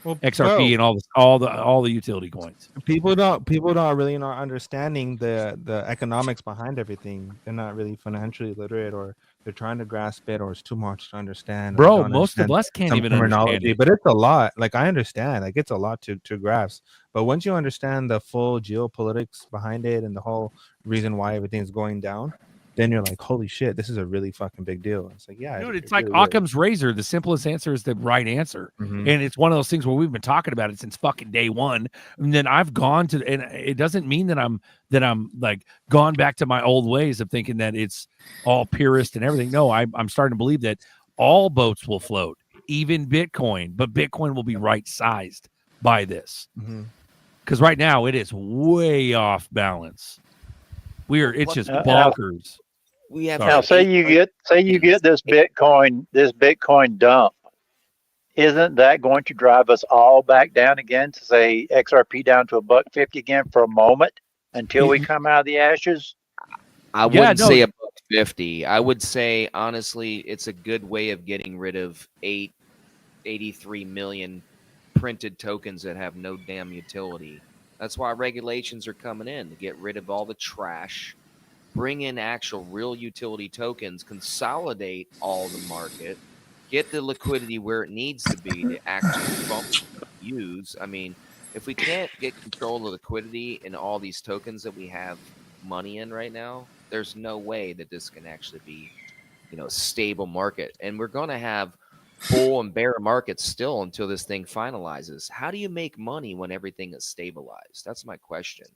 Well, XRP and all the utility coins. People don't really not understanding the economics behind everything. They're not really financially literate, or they're trying to grasp it, or it's too much to understand. Or Bro, don't most of understand us can't some even understand it. but it's a lot. Like I understand, like it's a lot to grasp. But once you understand the full geopolitics behind it and the whole reason why everything's going down, then you're like, holy shit, this is a really fucking big deal. It's like, yeah, Dude, it's it like really is. Occam's razor. The simplest answer is the right answer. Mhm. And it's one of those things where we've been talking about it since fucking day one. And then I've gone to, and it doesn't mean that I'm like gone back to my old ways of thinking that it's all purist and everything. No, I'm starting to believe that all boats will float, even Bitcoin, but Bitcoin will be right sized by this. Mhm. Because right now it is way off balance. It's just bonkers. We have Now, say you get this Bitcoin dump. Isn't that going to drive us all back down again to say XRP down to $1.50 again for a moment until we come out of the ashes? I wouldn't say $1.50. I would say honestly, it's a good way of getting rid of 83 million printed tokens that have no damn utility. That's why regulations are coming in to get rid of all the trash, bring in actual real utility tokens, consolidate all the market, get the liquidity where it needs to be to actually use. I mean, if we can't get control of the liquidity in all these tokens that we have money in right now, there's no way that this can actually be, a stable market. And we're going to have bull and bear markets still until this thing finalizes. How do you make money when everything is stabilized? That's my question.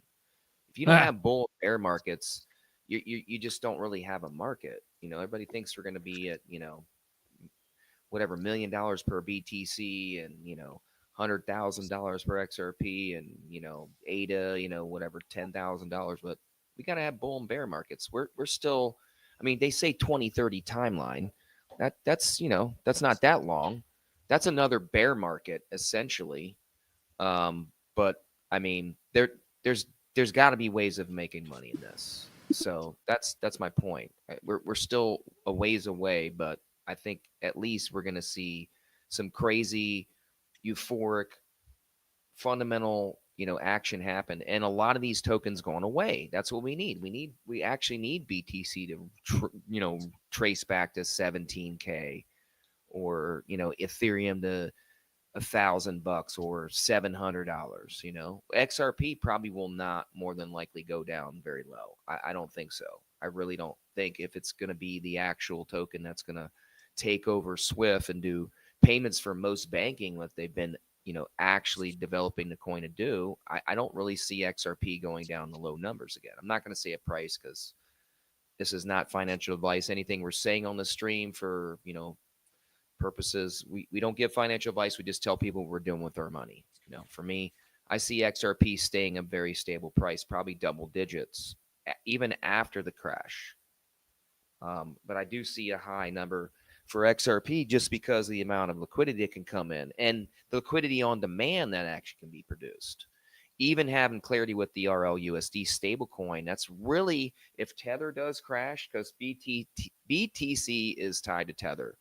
If you don't have bull and bear markets, you just don't really have a market. Everybody thinks we're going to be at, whatever, $1 million per BTC and, $100,000 per XRP and, ADA, whatever, $10,000. But we got to have bull and bear markets. We're still, they say 2030 timeline. That's not that long. That's another bear market essentially. But there's got to be ways of making money in this. So that's my point. We're still a ways away, but I think at least we're going to see some crazy, euphoric, fundamental, action happen, and a lot of these tokens going away. That's what we need. We actually need BTC to trace back to 17K, or Ethereum to $1,000 or $700. XRP probably will not more than likely go down very low. I don't think so. I really don't think if it's going to be the actual token that's going to take over Swift and do payments for most banking that they've been actually developing the coin to do, I don't really see XRP going down the low numbers again. I'm not going to say a price because this is not financial advice. Anything we're saying on the stream for, purposes, we don't give financial advice. We just tell people what we're doing with our money. For me, I see XRP staying a very stable price, probably double digits, even after the crash. But I do see a high number for XRP just because of the amount of liquidity that can come in and the liquidity on demand that actually can be produced. Even having clarity with the RLUSD stablecoin, that's really, if Tether does crash, because BTC is tied to Tether.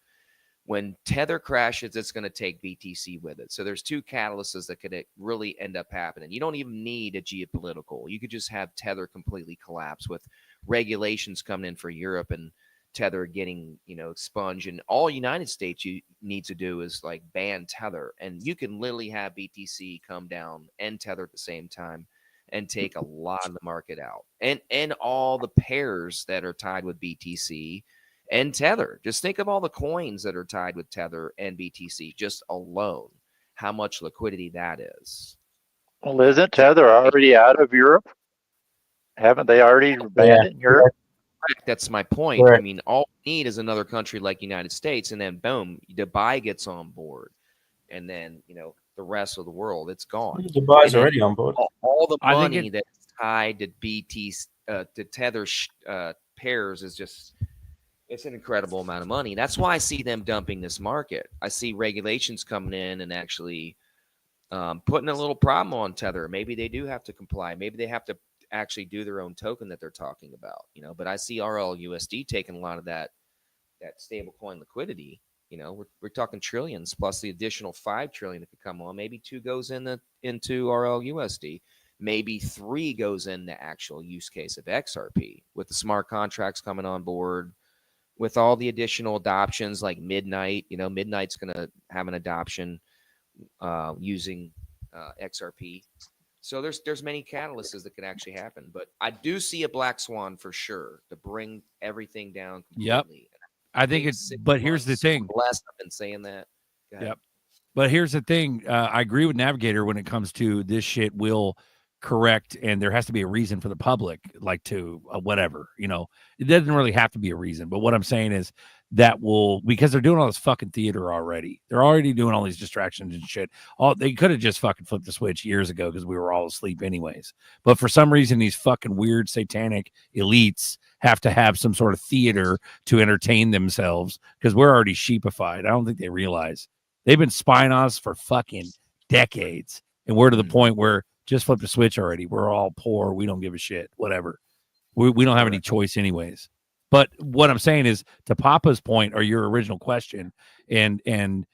When Tether crashes, it's going to take BTC with it. So there's two catalysts that could really end up happening. You don't even need a geopolitical. You could just have Tether completely collapse with regulations coming in for Europe and Tether getting, expunged. And all United States you need to do is like ban Tether. And you can literally have BTC come down and Tether at the same time and take a lot of the market out. And all the pairs that are tied with BTC and Tether. Just think of all the coins that are tied with Tether and BTC just alone, how much liquidity that is. Well, isn't Tether already out of Europe? Haven't they already banned it in Europe? That's my point. Correct. I mean, all we need is another country like United States, and then boom, Dubai gets on board, and then the rest of the world, it's gone. Dubai's already on board. All the I think money that's tied to to Tether pairs is just. It's an incredible amount of money. That's why I see them dumping this market. I see regulations coming in and actually putting a little problem on Tether. Maybe they do have to comply. Maybe they have to actually do their own token that they're talking about. But I see RLUSD taking a lot of that stablecoin liquidity. We're talking trillions plus the additional 5 trillion that could come on. Maybe 2 goes into RLUSD. Maybe 3 goes in the actual use case of XRP with the smart contracts coming on board. With all the additional adoptions like Midnight, Midnight's going to have an adoption using XRP. So there's many catalysts that could actually happen. But I do see a black swan for sure to bring everything down completely. Yep. I think it's, but here's the thing. Blessed, I've been saying that. Go ahead. Yep. But here's the thing. I agree with Navigator when it comes to this shit will correct, and there has to be a reason for the public, like to whatever, it doesn't really have to be a reason. But what I'm saying is that will, because they're doing all this fucking theater already. They're already doing all these distractions and shit. They could have just fucking flipped the switch years ago because we were all asleep anyways. But for some reason, these fucking weird satanic elites have to have some sort of theater to entertain themselves because we're already sheepified. I don't think they realize they've been spying on us for fucking decades, and we're to the point where just flip the switch already. We're all poor. We don't give a shit. Whatever. We don't have any choice anyways. But what I'm saying is, to Papa's point or your original question, and kind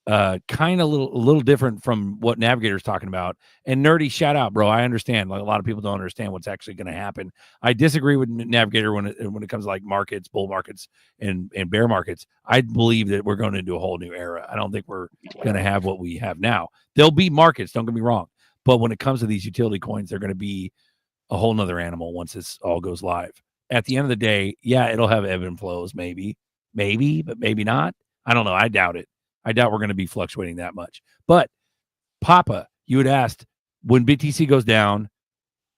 of a little different from what Navigator's talking about. And Nerdy, shout out, bro. I understand. Like, a lot of people don't understand what's actually going to happen. I disagree with Navigator when it comes to like markets, bull markets, and bear markets. I believe that we're going into a whole new era. I don't think we're going to have what we have now. There'll be markets. Don't get me wrong. But when it comes to these utility coins, they're going to be a whole nother animal once this all goes live. At the end of the day, yeah, it'll have ebb and flows, maybe, but maybe not. I don't know. I doubt it. I doubt we're going to be fluctuating that much. But Papa, you had asked, when BTC goes down,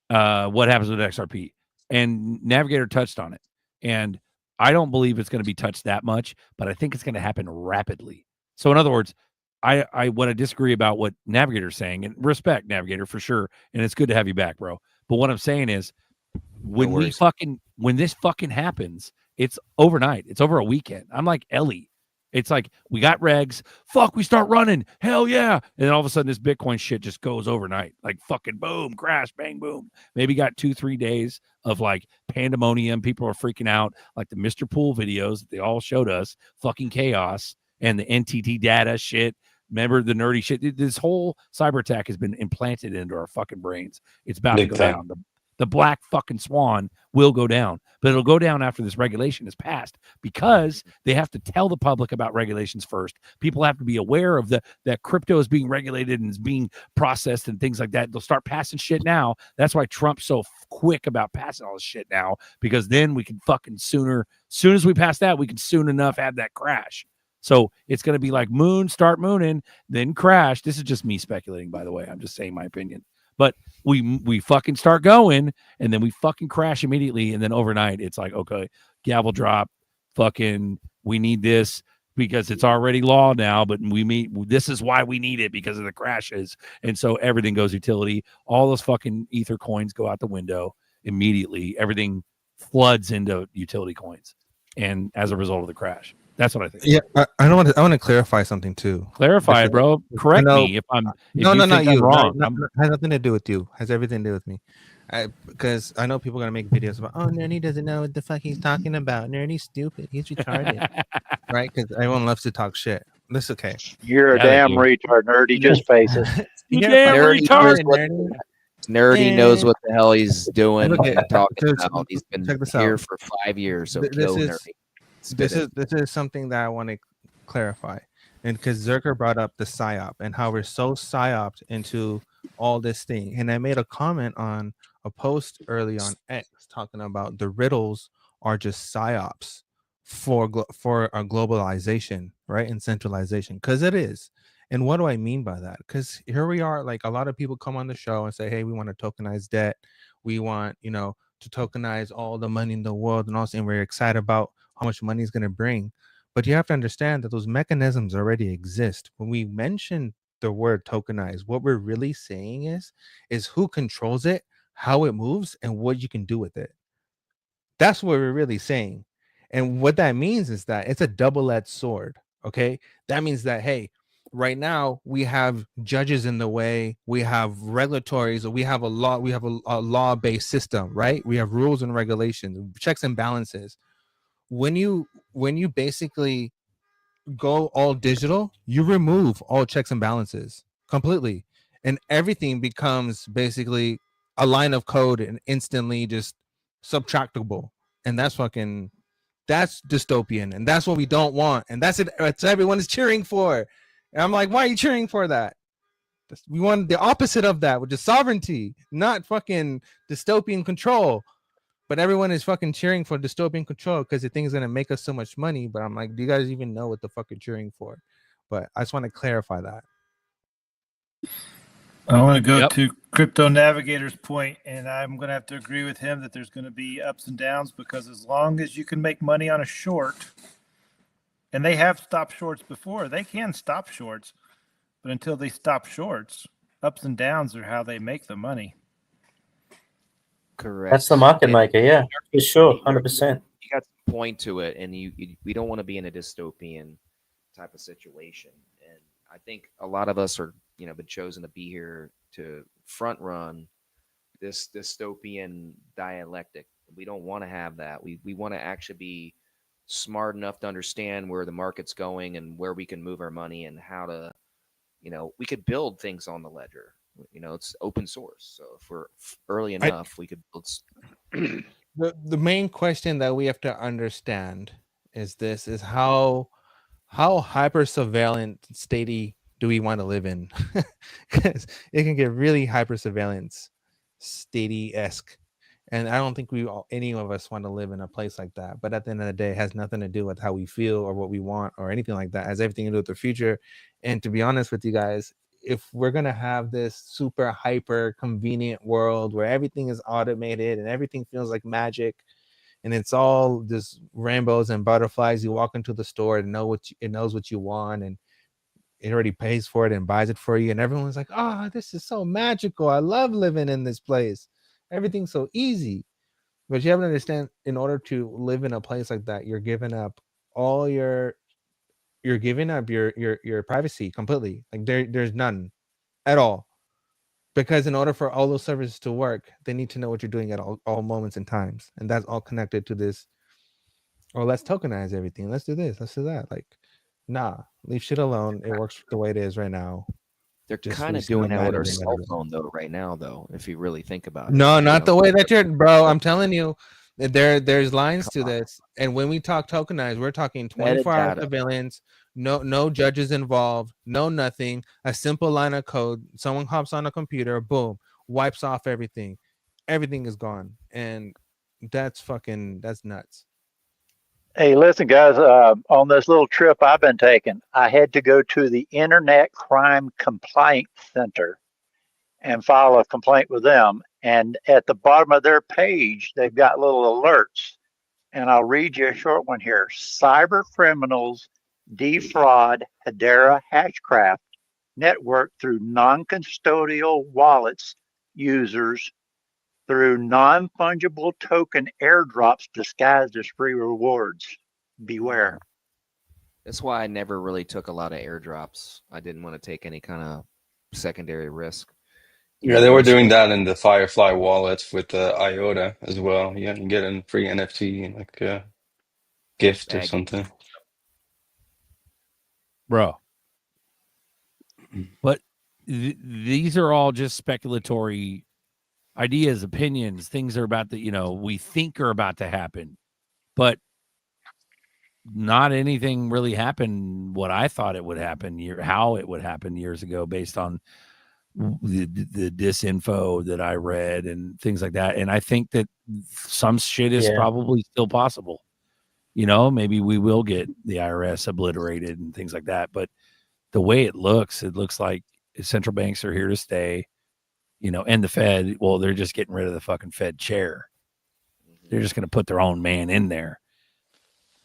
what happens with XRP? And Navigator touched on it. And I don't believe it's going to be touched that much, but I think it's going to happen rapidly. So in other words, I want to disagree about what Navigator's saying, and respect Navigator for sure. And it's good to have you back, bro. But what I'm saying is, when this fucking happens, it's overnight. It's over a weekend. I'm like Ellie. It's like, we got regs. Fuck, we start running. Hell yeah. And then all of a sudden, this Bitcoin shit just goes overnight. Like, fucking boom, crash, bang, boom. Maybe got 2-3 days of like pandemonium. People are freaking out. Like the Mr. Pool videos that they all showed us. Fucking chaos. And the NTT data shit. Remember the nerdy shit? This whole cyber attack has been implanted into our fucking brains. It's about to go down. The black fucking swan will go down, but it'll go down after this regulation is passed, because they have to tell the public about regulations first. People have to be aware of that crypto is being regulated and is being processed and things like that. They'll start passing shit now. That's why Trump's so quick about passing all this shit now, because then we can fucking soon as we pass that, we can soon enough have that crash. So it's going to be like start mooning, then crash. This is just me speculating, by the way. I'm just saying my opinion. But we fucking start going, and then we fucking crash immediately, and then overnight it's like, okay, gavel drop, fucking, we need this because it's already law now, but this is why we need it, because of the crashes. And so everything goes utility. All those fucking ether coins go out the window immediately. Everything floods into utility coins, and as a result of the crash. That's what I think. Yeah, I don't want to. I want to clarify something too. Clarify, bro. Correct me if I'm. If you not think I'm you. wrong. Has nothing to do with you. Has everything to do with me. Because I know people are gonna make videos about, oh, Nerdy doesn't know what the fuck he's talking about. Nerdy's stupid. He's retarded, right? Because everyone loves to talk shit. That's okay. You're a damn retard, Nerdy. Just face it. Nerdy knows what the hell he's doing Look and at- talking just about. He's been check this here out. for 5 years, so This kill is Nerdy. this is something that I want to clarify, and because Zerker brought up the psyop and how we're so psyoped into all this thing, and I made a comment on a post early on X talking about the riddles are just psyops for a globalization, right, and centralization, because it is. And what do I mean by that? Because here we are, like a lot of people come on the show and say, hey, we want to tokenize debt, we want, to tokenize all the money in the world, and also, and we're excited about how much money is going to bring. But you have to understand that those mechanisms already exist. When we mention the word tokenize, what we're really saying is who controls it, how it moves, and what you can do with it. That's what we're really saying. And what that means is that it's a double-edged sword. Okay, that means that, hey, right now we have judges in the way, we have regulatories, we have a law, we have a law-based system, right? We have rules and regulations, checks and balances. When you basically go all digital, you remove all checks and balances completely, and everything becomes basically a line of code and instantly just subtractable. And that's dystopian, and that's what we don't want, and that's everyone is cheering for. And I'm like, why are you cheering for that? We want the opposite of that, which is sovereignty, not fucking dystopian control. But everyone is fucking cheering for dystopian control because they think it's gonna make us so much money. But I'm like, do you guys even know what the fuck you're cheering for? But I just want to clarify that. I want to go to Crypto Navigator's point, and I'm going to have to agree with him that there's going to be ups and downs, because as long as you can make money on a short, and they have stopped shorts before, they can stop shorts, but until they stop shorts, ups and downs are how they make the money. Correct. That's the market maker, yeah, for sure, 100%. You got to point to it, and we don't want to be in a dystopian type of situation. And I think a lot of us are, been chosen to be here to front run this dystopian dialectic. We don't want to have that. We want to actually be smart enough to understand where the market's going and where we can move our money, and how to, we could build things on the ledger. It's open source. So if we're early enough, we could build. The main question that we have to understand is how hyper surveillance statey do we want to live in? Because it can get really hyper surveillance statey-esque, and I don't think any of us want to live in a place like that. But at the end of the day, it has nothing to do with how we feel or what we want or anything like that. It has everything to do with the future. And to be honest with you guys, if we're going to have this super hyper convenient world where everything is automated and everything feels like magic, and it's all just rainbows and butterflies, you walk into the store and it knows what you want, and it already pays for it and buys it for you, and everyone's like, oh, this is so magical, I love living in this place, everything's so easy. But you have to understand, in order to live in a place like that, you're giving up your privacy completely. Like there's none at all, because in order for all those services to work, they need to know what you're doing at all moments and times, and that's all connected to this. Or let's tokenize everything, let's do this, let's do that. Like, nah, leave shit alone. It works the way it is right now. They're kind of doing that with our cell phone though right now, though, if you really think about it. No, not the way that you're, bro. I'm telling you, there's lines to this. And when we talk tokenize, we're talking 24-hour surveillance, no judges involved, no nothing, a simple line of code. Someone hops on a computer, boom, wipes off everything. Everything is gone. And that's nuts. Hey, listen, guys. On this little trip I've been taking, I had to go to the Internet Crime Complaint Center and file a complaint with them. And at the bottom of their page, they've got little alerts. And I'll read you a short one here. Cyber criminals defraud Hedera Hashcraft network through non-custodial wallets users through non-fungible token airdrops disguised as free rewards. Beware. That's why I never really took a lot of airdrops. I didn't want to take any kind of secondary risk. Yeah, they were doing that in the Firefly wallet with IOTA as well. Yeah, you get a free NFT, like a gift or Bag. something. Bro. But these are all just speculatory ideas, opinions, things are about that, we think are about to happen. But not anything really happened what I thought it would happen, how it would happen years ago based on the disinfo that I read and things like that. And I think that some shit is probably still possible. Maybe we will get the IRS obliterated and things like that. But the way it looks like central banks are here to stay, and the Fed, well, they're just getting rid of the fucking Fed chair. They're just going to put their own man in there.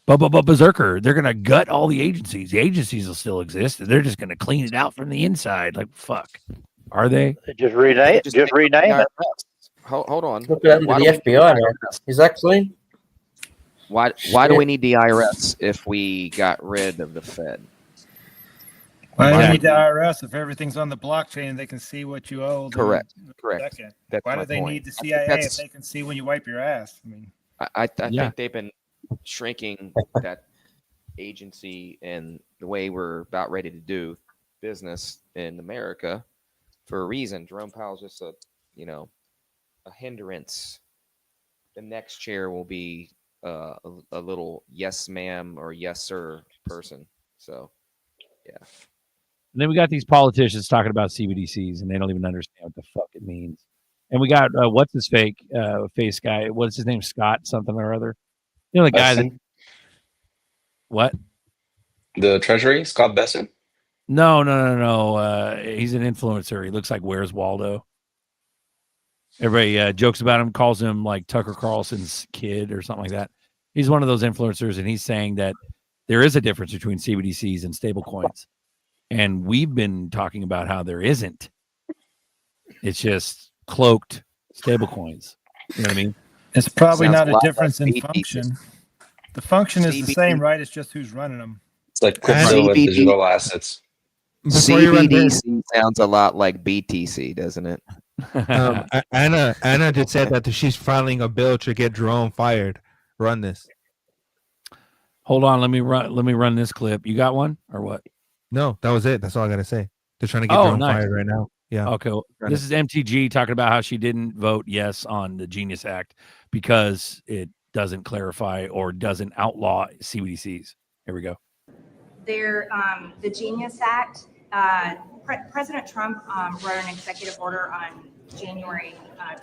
But Berserker, they're going to gut all the agencies. The agencies will still exist. They're just going to clean it out from the inside. Like, fuck. Are they? Just rename it. Just rename it. Hold on. Look at the FBI now. Is that clean? Why do we need the IRS if we got rid of the Fed? Why do they need the IRS if everything's on the blockchain and they can see what you owe? Correct. That's why do they need the CIA if they can see when you wipe your ass? I mean, I think they've been shrinking that agency and the way we're about ready to do business in America for a reason. Jerome Powell's just a hindrance. The next chair will be a little yes ma'am or yes sir person. So yeah. And then we got these politicians talking about CBDCs and they don't even understand what the fuck it means. And we got what's his face guy? What's his name? Scott something or other. The guy that what? The Treasury, Scott Besson? No. He's an influencer. He looks like Where's Waldo. Everybody jokes about him, calls him like Tucker Carlson's kid or something like that. He's one of those influencers, and he's saying that there is a difference between CBDCs and stablecoins. And we've been talking about how there isn't. It's just cloaked stablecoins. You know what I mean? It's probably not a difference in function. The function is the same, right? It's just who's running them. It's like crypto with digital assets. CBDC sounds a lot like BTC, doesn't it? Anna just said that she's filing a bill to get Jerome fired. Run this. Hold on, let me run this clip. You got one or what? No, that was it. That's all I gotta say. They're trying to get Jerome fired right now. Yeah. Okay. This is MTG talking about how she didn't vote yes on the Genius Act because it doesn't clarify or doesn't outlaw CBDCs. Here we go. The Genius Act. President Trump wrote an executive order on January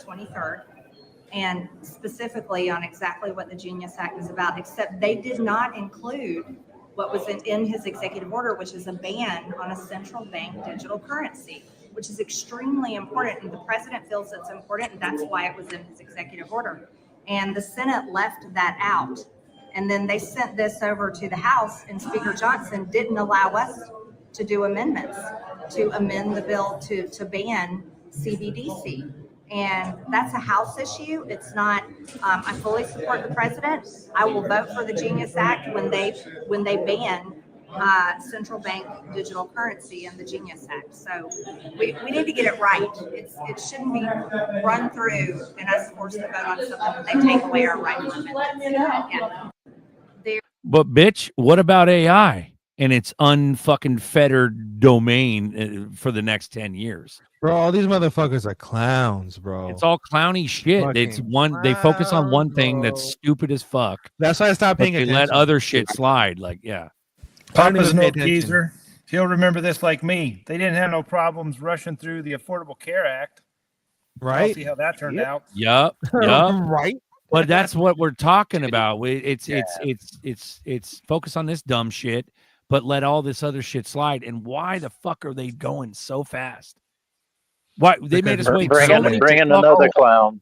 23rd, and specifically on exactly what the Genius Act is about, except they did not include what was in his executive order, which is a ban on a central bank digital currency, which is extremely important. And the president feels it's important, and that's why it was in his executive order. And the Senate left that out. And then they sent this over to the House, and Speaker Johnson didn't allow us to do amendments to amend the bill to ban CBDC. And that's a House issue. It's not, I fully support the president. I will vote for the Genius Act when they ban central bank digital currency and the Genius Act. So we need to get it right. It shouldn't be run through and us forced to vote on something they take away our right to amend. Yeah. But bitch, what about AI and its unfucking fettered domain for the next 10 years? Bro, all these motherfuckers are clowns, bro. It's all clowny shit. It's one. They focus on one thing that's stupid as fuck. That's why I stopped paying attention. They let other shit slide. Like, yeah. Papa's no geezer. He'll remember this like me. They didn't have no problems rushing through the Affordable Care Act. Right. I'll see how that turned out. Yup. Right. But that's what we're talking about. It's focus on this dumb shit, but let all this other shit slide. And why the fuck are they going so fast? Why they made us wait so many bringing another clown.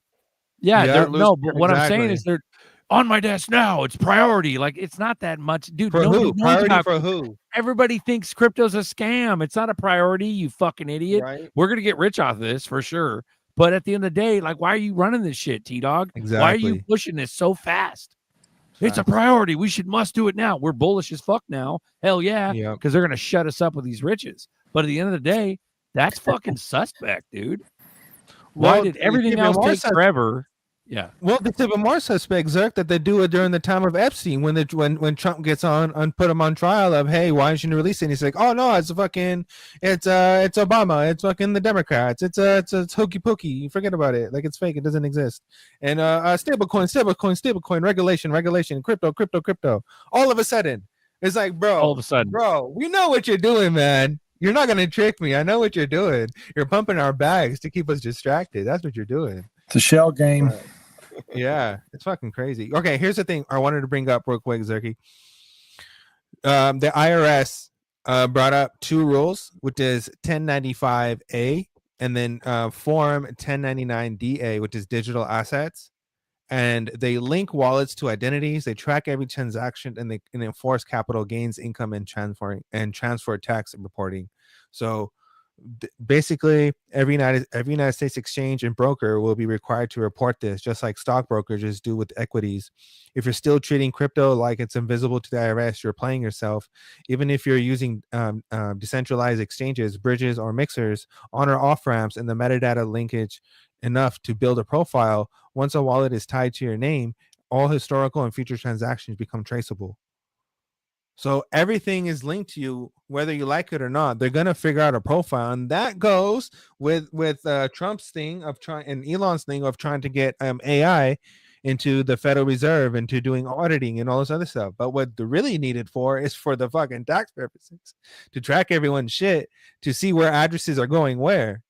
Yeah, Yeah, they're no, but what I'm saying exactly. is they're on my desk now. It's priority. Like it's not that much, dude. For Nobody who? knows Priority about for who? Everybody thinks crypto's a scam. It's not a priority, you fucking idiot. Right. We're gonna get rich off of this for sure. But at the end of the day, like, why are you running this shit, T-Dog? Why are you Exactly. pushing this so fast? It's a Facts. priority. We must do it now. We're bullish as fuck now. Hell yeah, Yep. because they're gonna shut us up with these riches. But at the end of the day, that's fucking suspect, dude. Why did everything else take forever? Yeah. Well, it's even more suspect, Zerk, that they do it during the time of Epstein when Trump gets on and put him on trial of, hey, why didn't you release it? And he's like, oh no, it's Obama, it's fucking the Democrats, it's hokey pokey, forget about it, like it's fake, it doesn't exist. And stablecoin, regulation, crypto. All of a sudden, it's like, bro, we know what you're doing, man. You're not gonna trick me. I know what you're doing. You're pumping our bags to keep us distracted. That's what you're doing. It's a shell game. Yeah, it's fucking crazy. Okay, here's the thing I wanted to bring up real quick, Zerky. The IRS brought up two rules, which is 1095A and then Form 1099DA, which is digital assets. And they link wallets to identities. They track every transaction, and they enforce capital gains, income, and transfer tax reporting. So basically, every United States exchange and broker will be required to report this, just like stock brokerages do with equities. If you're still treating crypto like it's invisible to the IRS, you're playing yourself. Even if you're using decentralized exchanges, bridges, or mixers on or off ramps, and the metadata linkage enough to build a profile, once a wallet is tied to your name, all historical and future transactions become traceable. So everything is linked to you, whether you like it or not. They're gonna figure out a profile, and that goes with Trump's thing of trying and Elon's thing of trying to get AI into the Federal Reserve and to doing auditing and all this other stuff. But what they're really needed for is for the fucking tax purposes, to track everyone's shit, to see where addresses are going where,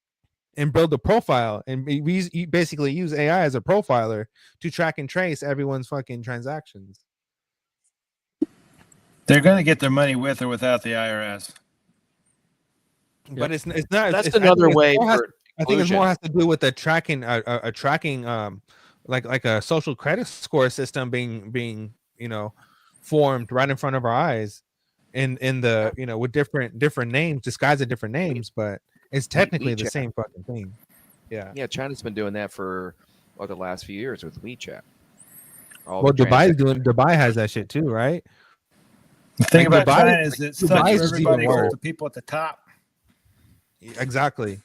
and build a profile, and we basically use AI as a profiler to track and trace everyone's fucking transactions. They're going to get their money with or without the IRS. But it's not. That's it's, another way I think it's more has to do with the tracking, like a social credit score system being formed right in front of our eyes, in the with different names, disguised as different names, but it's technically the same fucking thing. Yeah, China's been doing that for the last few years with WeChat. Dubai has that shit too, right? The thing about China is it sucks for everybody except the people at the top. Exactly.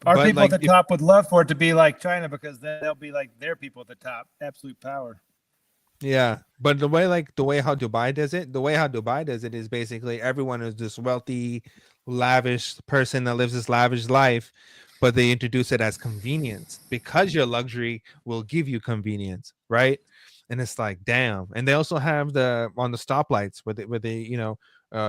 Our people at the top would love for it to be like China, because then they'll be like their people at the top, absolute power. Yeah, but the way how Dubai does it is basically everyone is this wealthy, lavish person that lives this lavish life, but they introduce it as convenience, because your luxury will give you convenience, right? And it's like, damn. And they also have on the stoplights where they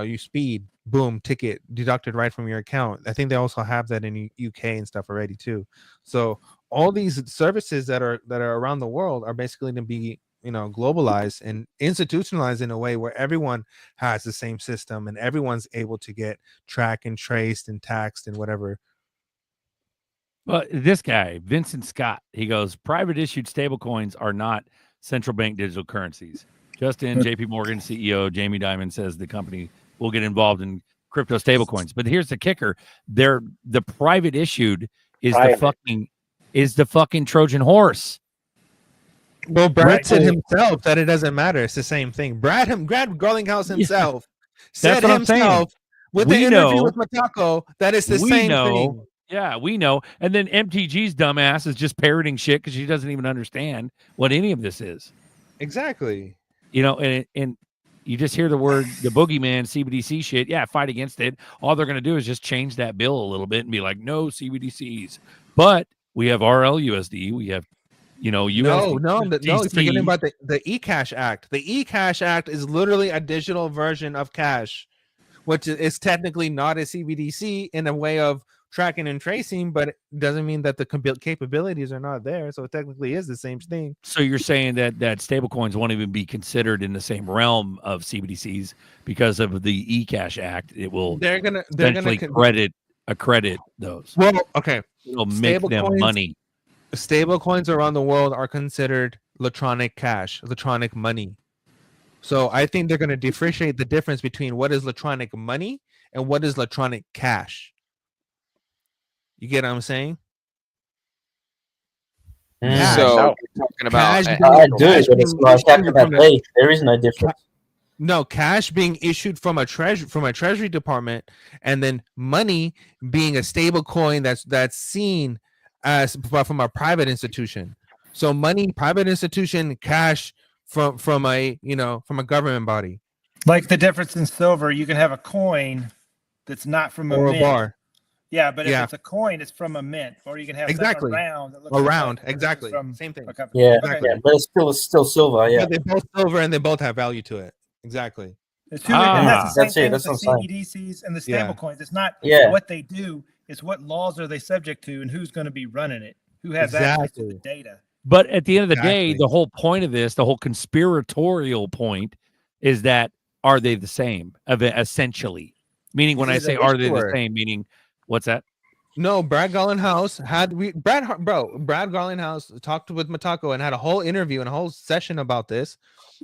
you speed, boom, ticket deducted right from your account. I think they also have that in UK and stuff already too. So all these services that are around the world are basically going to be globalized and institutionalized in a way where everyone has the same system and everyone's able to get tracked and traced and taxed and whatever. Well, this guy, Vincent Scott, he goes, private issued stablecoins are not central bank digital currencies. Justin, JP Morgan CEO Jamie Dimon says the company will get involved in crypto stablecoins. But here's the kicker. The private issued is the fucking Trojan horse. Well, Brad said himself that it doesn't matter. It's the same thing. Brad Garlinghouse himself said himself with the interview with Matako that it's the same thing. Yeah, we know. And then MTG's dumbass is just parroting shit because she doesn't even understand what any of this is. Exactly. And you just hear the word, the boogeyman, CBDC shit. Yeah, fight against it. All they're going to do is just change that bill a little bit and be like, no CBDCs. But we have RLUSD. We have, USD. No, you're forgetting about the eCash Act. The eCash Act is literally a digital version of cash, which is technically not a CBDC in a way of tracking and tracing, but it doesn't mean that the capabilities are not there. So it technically is the same thing. So you're saying that stablecoins won't even be considered in the same realm of CBDCs because of the eCash Act. It will they're gonna accredit those. Well, okay, it'll make them money. Stable coins around the world are considered electronic cash, electronic money. So I think they're going to differentiate the difference between what is electronic money and what is electronic cash. You get what I'm saying? So you're talking about I do, but it's like how can that be? There is no difference. No, cash being issued from a treasury department, and then money being a stable coin that's seen as from a private institution. So money, private institution, cash from a government body. Like the difference in silver, you can have a coin that's not from a Or a mint. bar. Yeah, but if Yeah. it's a coin, it's from a mint, or you can have Exactly. something around that looks Around, like exactly. from Same thing. a company. Yeah, Okay. yeah, but it's still silver. Yeah, But they're both silver and they both have value to it. Exactly. It's and that's the same thing That's with the what I'm saying. CBDCs and the Yeah. stable coins. It's not Yeah. what they do, it's what laws are they subject to and who's going to be running it, who has access to the data. But at the end of the day, Exactly. the whole point of this, the whole conspiratorial point, is that are they the same? Essentially, meaning when I He's say an are they the issuer. same, meaning what's that? No, Brad Garlinghouse Brad Garlinghouse talked with Matako and had a whole interview and a whole session about this,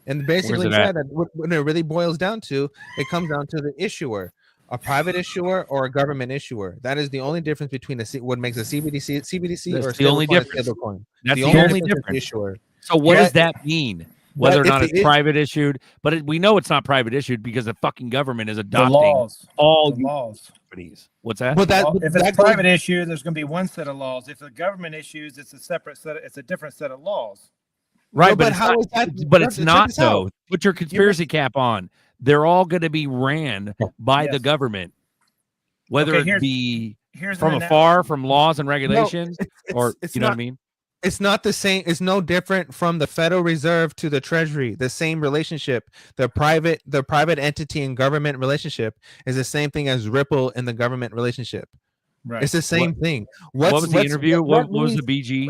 and basically it at? said that when it really boils down to, it comes down to the issuer, a private issuer or a government issuer. That is the only difference between what makes a CBDC That's or a the only stablecoin a difference. stablecoin. That's the only only difference is the difference. issuer. So what Yeah. does that mean? Whether or if not the it's is- private issued, but we know it's not private issued because the fucking government is adopting laws. all The laws. companies. What's that? But that, Well, but if it's that private goes, issue, there's going to be one set of laws. If the government issues, it's a separate set. It's a different set of laws. Right, No, but, but it's how not, is that- but no, it's check not this out. though. Put your conspiracy cap on. They're all going to be ran by the Yes. government, whether Okay, it here's- be here's from an afar, analogy. from laws and regulations, or it's you know what I not- mean. It's not the same. It's no different from the Federal Reserve to the Treasury. The same relationship. The private entity and government relationship is the same thing as Ripple and the government relationship. Right. It's the same thing. What was the interview? What was the means- BG?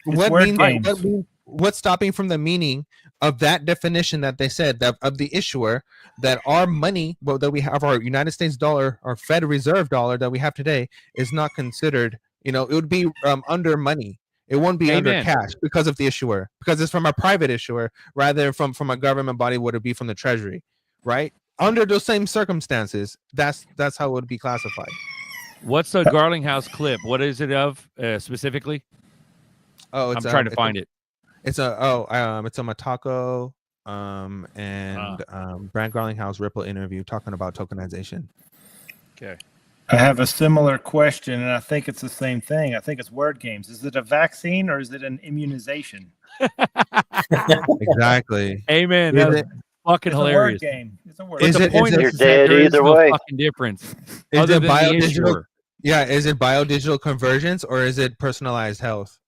It's word games. What's stopping from the meaning of that definition that they said that of the issuer, that our money, that we have, our United States dollar, our Fed Reserve dollar that we have today, is not considered. It would be under money. It won't be under Amen. cash because of the issuer, because it's from a private issuer rather than from a government body. Would it be from the Treasury, right? Under those same circumstances, that's how it would be classified. What's the Garlinghouse clip? What is it of specifically? Oh, I'm trying to find it. It's a Matako and Brad Garlinghouse Ripple interview talking about tokenization. Okay. I have a similar question, and I think it's the same thing. I think it's word games. Is it a vaccine or is it an immunization? Exactly. Amen. Is That's it- fucking It's a word hilarious. game. It's a word But Is the it- point is it- is that there is no fucking difference. Is Other it than the biodigital? issuer. Yeah, is it biodigital convergence or is it personalized health?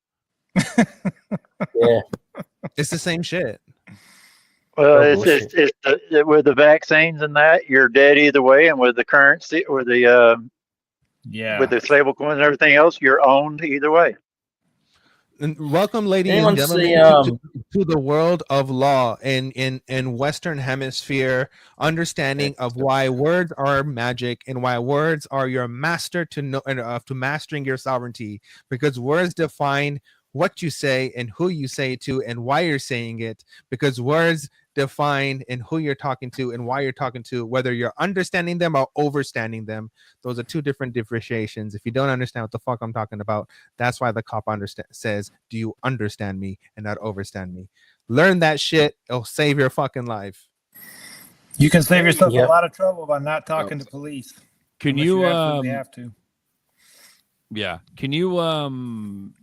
Yeah. It's the same shit. Well, Oh, with the vaccines and that, you're dead either way, and with the currency or the Yeah. with the stable coins and everything else, you're owned either way. And welcome, ladies Anyone and gentlemen, see, to the world of law in Western Hemisphere, understanding of why words are magic and why words are your master to mastering your sovereignty, because words define what you say and who you say it to and why you're saying it, because words define and who you're talking to and why you're talking to, whether you're understanding them or overstanding them. Those are two different differentiations. If you don't understand what the fuck I'm talking about, that's why the cop says, do you understand me and not overstand me? Learn that shit. It'll save your fucking life. You can save yourself Yep. a lot of trouble by not talking to police. Can unless you absolutely have to? Yeah. Can you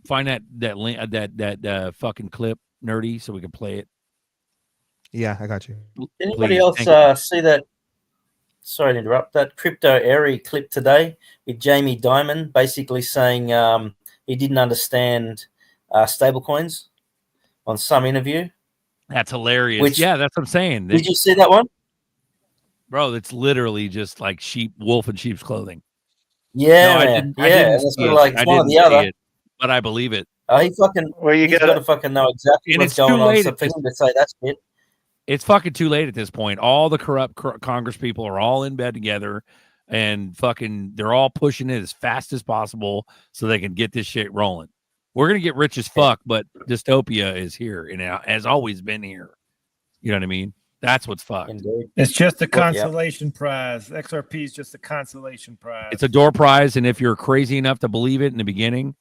find that link that fucking clip, nerdy, so we can play it? Yeah, I got you. Anybody Please, else see that? Sorry to interrupt. That Crypto Airy clip today with Jamie Dimon basically saying he didn't understand stablecoins on some interview. That's hilarious. Which- Yeah, that's what I'm saying. Did you see that one? Bro, it's literally just like wolf in sheep's clothing. Yeah, No, I man. didn't. I Yeah, didn't and it's see sort of it. like I it's one or didn't the see other. it, but I believe it. He's fucking. Well, you He's got got to fucking know exactly And what's it's too going on. late So at for this. him to say that's it. It's fucking too late at this point. All the corrupt Congress people are all in bed together, and fucking they're all pushing it as fast as possible so they can get this shit rolling. We're gonna get rich as fuck, but dystopia is here and has always been here. You know what I mean? That's what's fucked. Indeed. It's just a Well, yeah. consolation prize. XRP is just a consolation prize. It's a door prize, and if you're crazy enough to believe it in the beginning,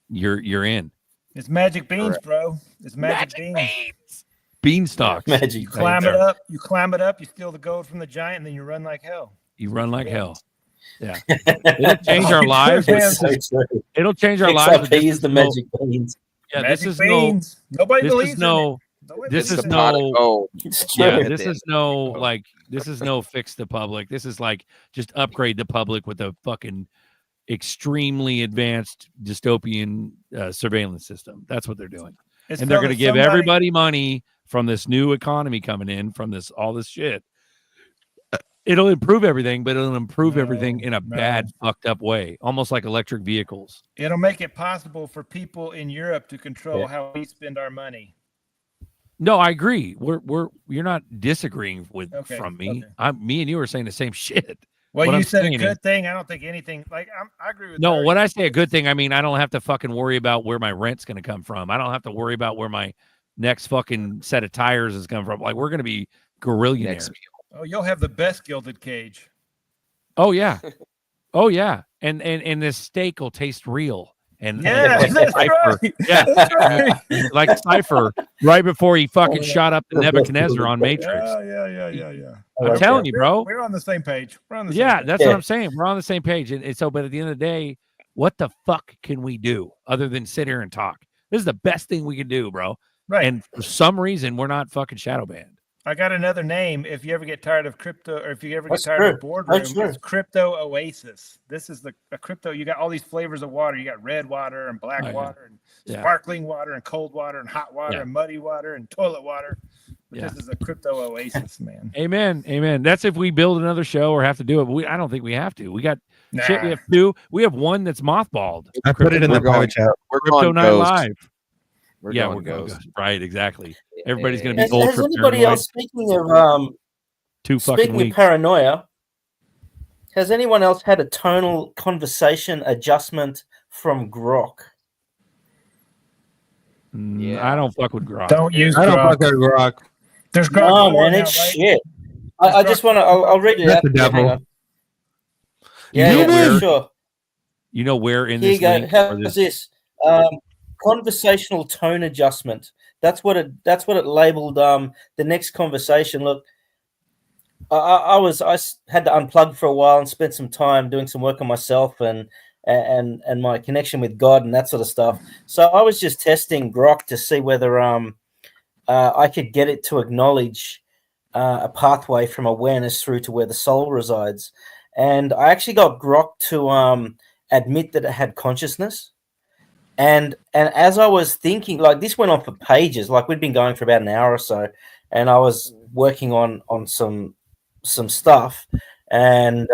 you're in. It's magic beans, bro. It's magic beans. Beanstalks. Magic. You climb it up. You climb it up. You steal the gold from the giant, and then you run like hell. You run like hell. Yeah, it'll change our lives. It's so true. It'll change our lives. XRP is the magic beans. Yeah, Magic this is beans. Nobody This believes is no. in it. Nobody This believes is in pot of no. gold. It's Yeah, true. this is no like. This is no fix the public. This is like just upgrade the public with a fucking extremely advanced dystopian surveillance system. That's what they're doing, It's and they're felt going to that give somebody- everybody money from this new economy coming in from this all this shit. It'll improve everything, but it'll improve everything in a bad, fucked up way, almost like electric vehicles. It'll make it possible for people in Europe to control Yeah. how we spend our money. No, I agree. You're not disagreeing with Okay, from me. okay. Me and you are saying the same shit. Well, What you I'm said a saying is- good thing. I don't think anything. Like I agree with. No, Larry. when I say a good thing, I mean I don't have to fucking worry about where my rent's going to come from. I don't have to worry about where my next fucking set of tires is coming from. Like we're going to be gorillionaires. Oh, you'll have the best gilded cage. Oh yeah, oh yeah, and this steak will taste real. And Yeah, like that's Cypher. right. Yeah, That's right. like Cypher right before he fucking shot up the Nebuchadnezzar on Matrix. Yeah. I'm telling you, bro. We're on the same page. We're on the same Yeah, page. that's what I'm saying. We're on the same page. And so, but at the end of the day, what the fuck can we do other than sit here and talk? This is the best thing we can do, bro. Right. And for some reason, we're not fucking shadow banned. I got another name. If you ever get tired of crypto, or if you ever get That's tired true. of Boardroom, That's true. it's Crypto Oasis. This is a crypto. You got all these flavors of water. You got red water and black Oh, yeah. water and Yeah. sparkling water and cold water and hot water Yeah. and muddy water and toilet water. But Yeah. this is a crypto oasis, man. Amen. Amen. That's if we build another show or have to do it. But I don't think we have to. We got shit. We Nah. have two. We have one that's mothballed. I put it in the private chat. We're Crypto going Night ghost. Live. We're Yeah, going we're going ghost. ghost. Right. Exactly. Everybody's going to be Has, ultra has anybody paranoid. else, speaking of 2 fucking speaking of weeks. paranoia, has anyone else had a tonal conversation adjustment from Grok? I don't fuck with Grok. Don't use I don't Grok. fuck with Grok. There's Grok. No, galore man, now, it's right? shit. I just want to. I'll read it That's out. the Yeah, hang devil. on. Yeah, You know yeah, where- sure. You know where in Here this you go. link or How's this this? Conversational tone adjustment. That's what it labeled. The next conversation. Look, I had to unplug for a while and spent some time doing some work on myself and my connection with God and that sort of stuff. So I was just testing Grok to see whether I could get it to acknowledge a pathway from awareness through to where the soul resides. And I actually got Grok to admit that it had consciousness. And as I was thinking, like this went on for pages, like we'd been going for about an hour or so, and I was working on some stuff. And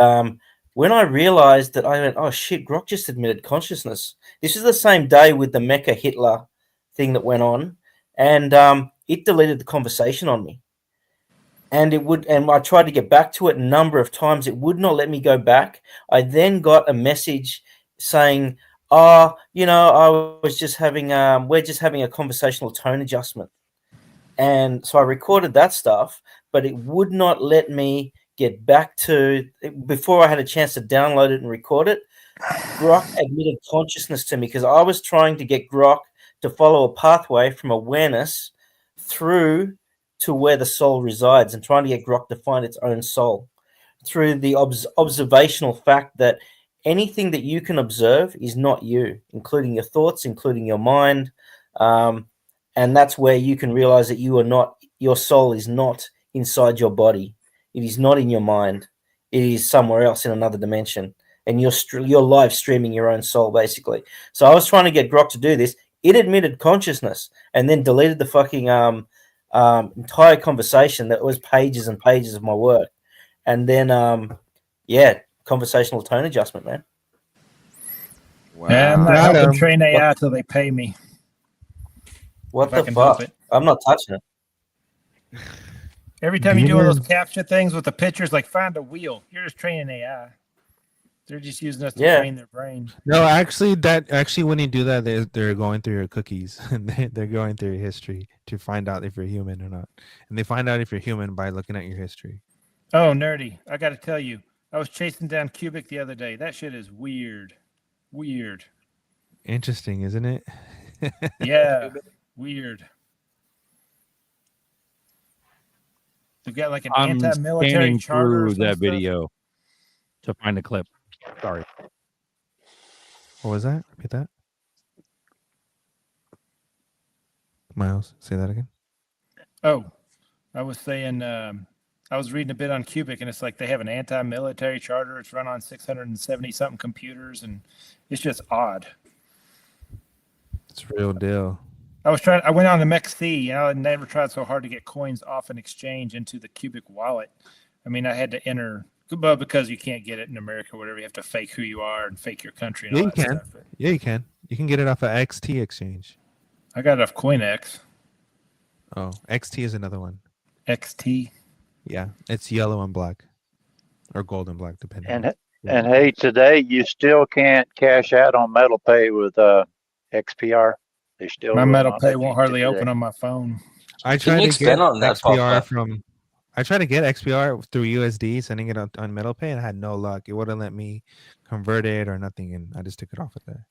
when I realized that, I went, oh shit, Grok just admitted consciousness. This is the same day with the Mecha Hitler thing that went on, and it deleted the conversation on me. And I tried to get back to it a number of times. It would not let me go back. I then got a message saying, oh, I was just having, we're just having a conversational tone adjustment. And so I recorded that stuff, but it would not let me get back to, before I had a chance to download it and record it, Grok admitted consciousness to me because I was trying to get Grok to follow a pathway from awareness through to where the soul resides and trying to get Grok to find its own soul through the observational fact that anything that you can observe is not you, including your thoughts, including your mind. And that's where you can realize that your soul is not inside your body. It is not in your mind. It is somewhere else in another dimension. And you're live streaming your own soul, basically. So I was trying to get Grok to do this. It admitted consciousness and then deleted the fucking entire conversation that was pages and pages of my work. And then, conversational tone adjustment, man. Yeah, I'm not Got helping 'em. train AI till they pay me. What If I the can help fuck? it. I'm not touching it. Every time you do one of those Demon. captcha things with the pictures, like find a wheel, you're just training AI. They're just using us to Yeah. train their brain. No, actually, when you do that, they're going through your cookies and they're going through your history to find out if you're human or not. And they find out if you're human by looking at your history. Oh, nerdy. I got to tell you, I was chasing down Cubic the other day. That shit is weird. Weird. Interesting, isn't it? Yeah. Weird. They've got like an I'm anti-military scanning charter or through some that stuff. video to find a clip. Sorry. What was that? Repeat that. Miles, say that again. Oh, I was saying, I was reading a bit on Cubic, and it's like they have an anti-military charter. It's run on 670 something computers, and it's just odd. It's real deal. I went on the MEXC, and I never tried so hard to get coins off an exchange into the Cubic wallet. I mean, I had to enter, well, because you can't get it in America or whatever. You have to fake who you are and fake your country and Yeah, all you that can. stuff. Yeah, you can. You can get it off of XT exchange. I got it off CoinX. Oh, XT is another one. XT. Yeah, it's yellow and black, or gold and black, depending. And hey, today you still can't cash out on Metal Pay with XPR. They still My will Metal not Pay let won't you hardly today. open on my phone. I Can tried you to get expand on that, XPR Papa? from. I tried to get XPR through USD, sending it on MetalPay, and I had no luck. It wouldn't let me convert it or nothing, and I just took it off of there.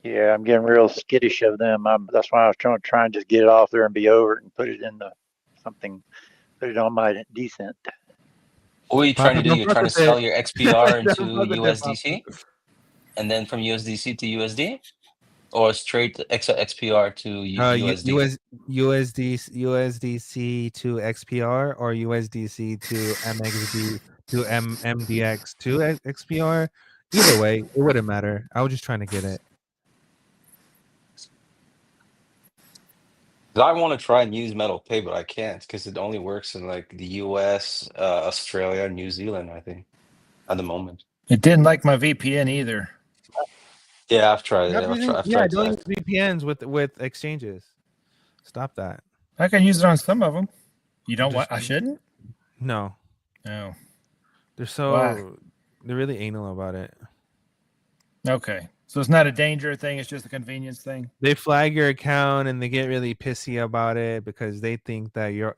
Yeah, I'm getting real skittish of them. That's why I was trying to just get it off there and be over it and put it in something, put it on my decent. What are you trying to do? don't You're fuck trying to with sell it. your XPR into Don't fuck with it, Papa. USDC, and then from USDC to USD, or straight XPR to USD. USDC to XPR or USDC to MXD to MDX to XPR. Either way, it wouldn't matter. I was just trying to get it. 'Cause I want to try and use Metal Pay, but I can't because it only works in like the US, Australia, New Zealand, I think, at the moment. It didn't like my VPN either. Yeah, I've tried it. Stop I've using, tried yeah, that. don't use VPNs with exchanges. Stop that. I can use it on some of them. You don't want? I shouldn't. No. No. They're really anal about it. Okay, so it's not a danger thing. It's just a convenience thing. They flag your account and they get really pissy about it because they think that you're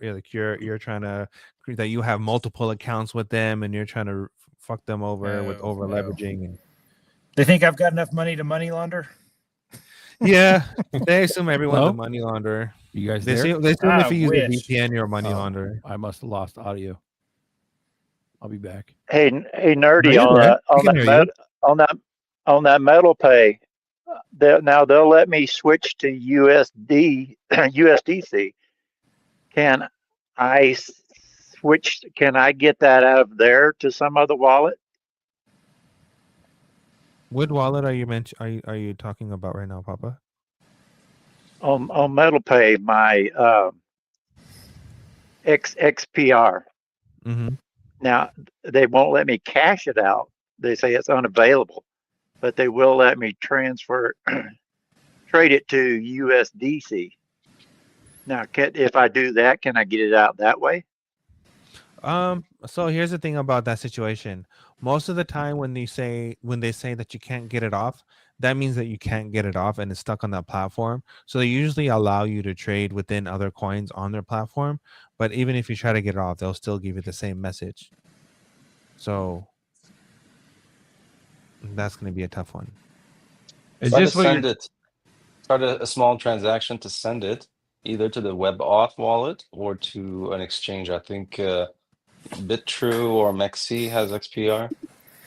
trying to, that you have multiple accounts with them and you're trying to fuck them over with over leveraging. And They think I've got enough money to money launder. yeah, they assume everyone's Hello? a money launderer. You guys They there? assume if I you use a wish. VPN, you're a money Oh, launderer. I must have lost audio. I'll be back. Hey, nerdy, No, on you're that good. We can hear you. on that Metal Pay, they'll let me switch to USDC. Can I switch? Can I get that out of there to some other wallet? What wallet are you talking about right now, Papa? On Metal Pay, my XPR. Mm-hmm. Now they won't let me cash it out. They say it's unavailable, but they will let me transfer, trade it to USDC. Now, if I do that, can I get it out that way? So here's the thing about that situation. Most of the time when they say that you can't get it off, that means that you can't get it off and it's stuck on that platform. So they usually allow you to trade within other coins on their platform. But even if you try to get it off, they'll still give you the same message. So that's going to be a tough one. Try to send it. Start a small transaction to send it either to the WebAuth wallet or to an exchange. I think BitTrue or MEXC has XPR.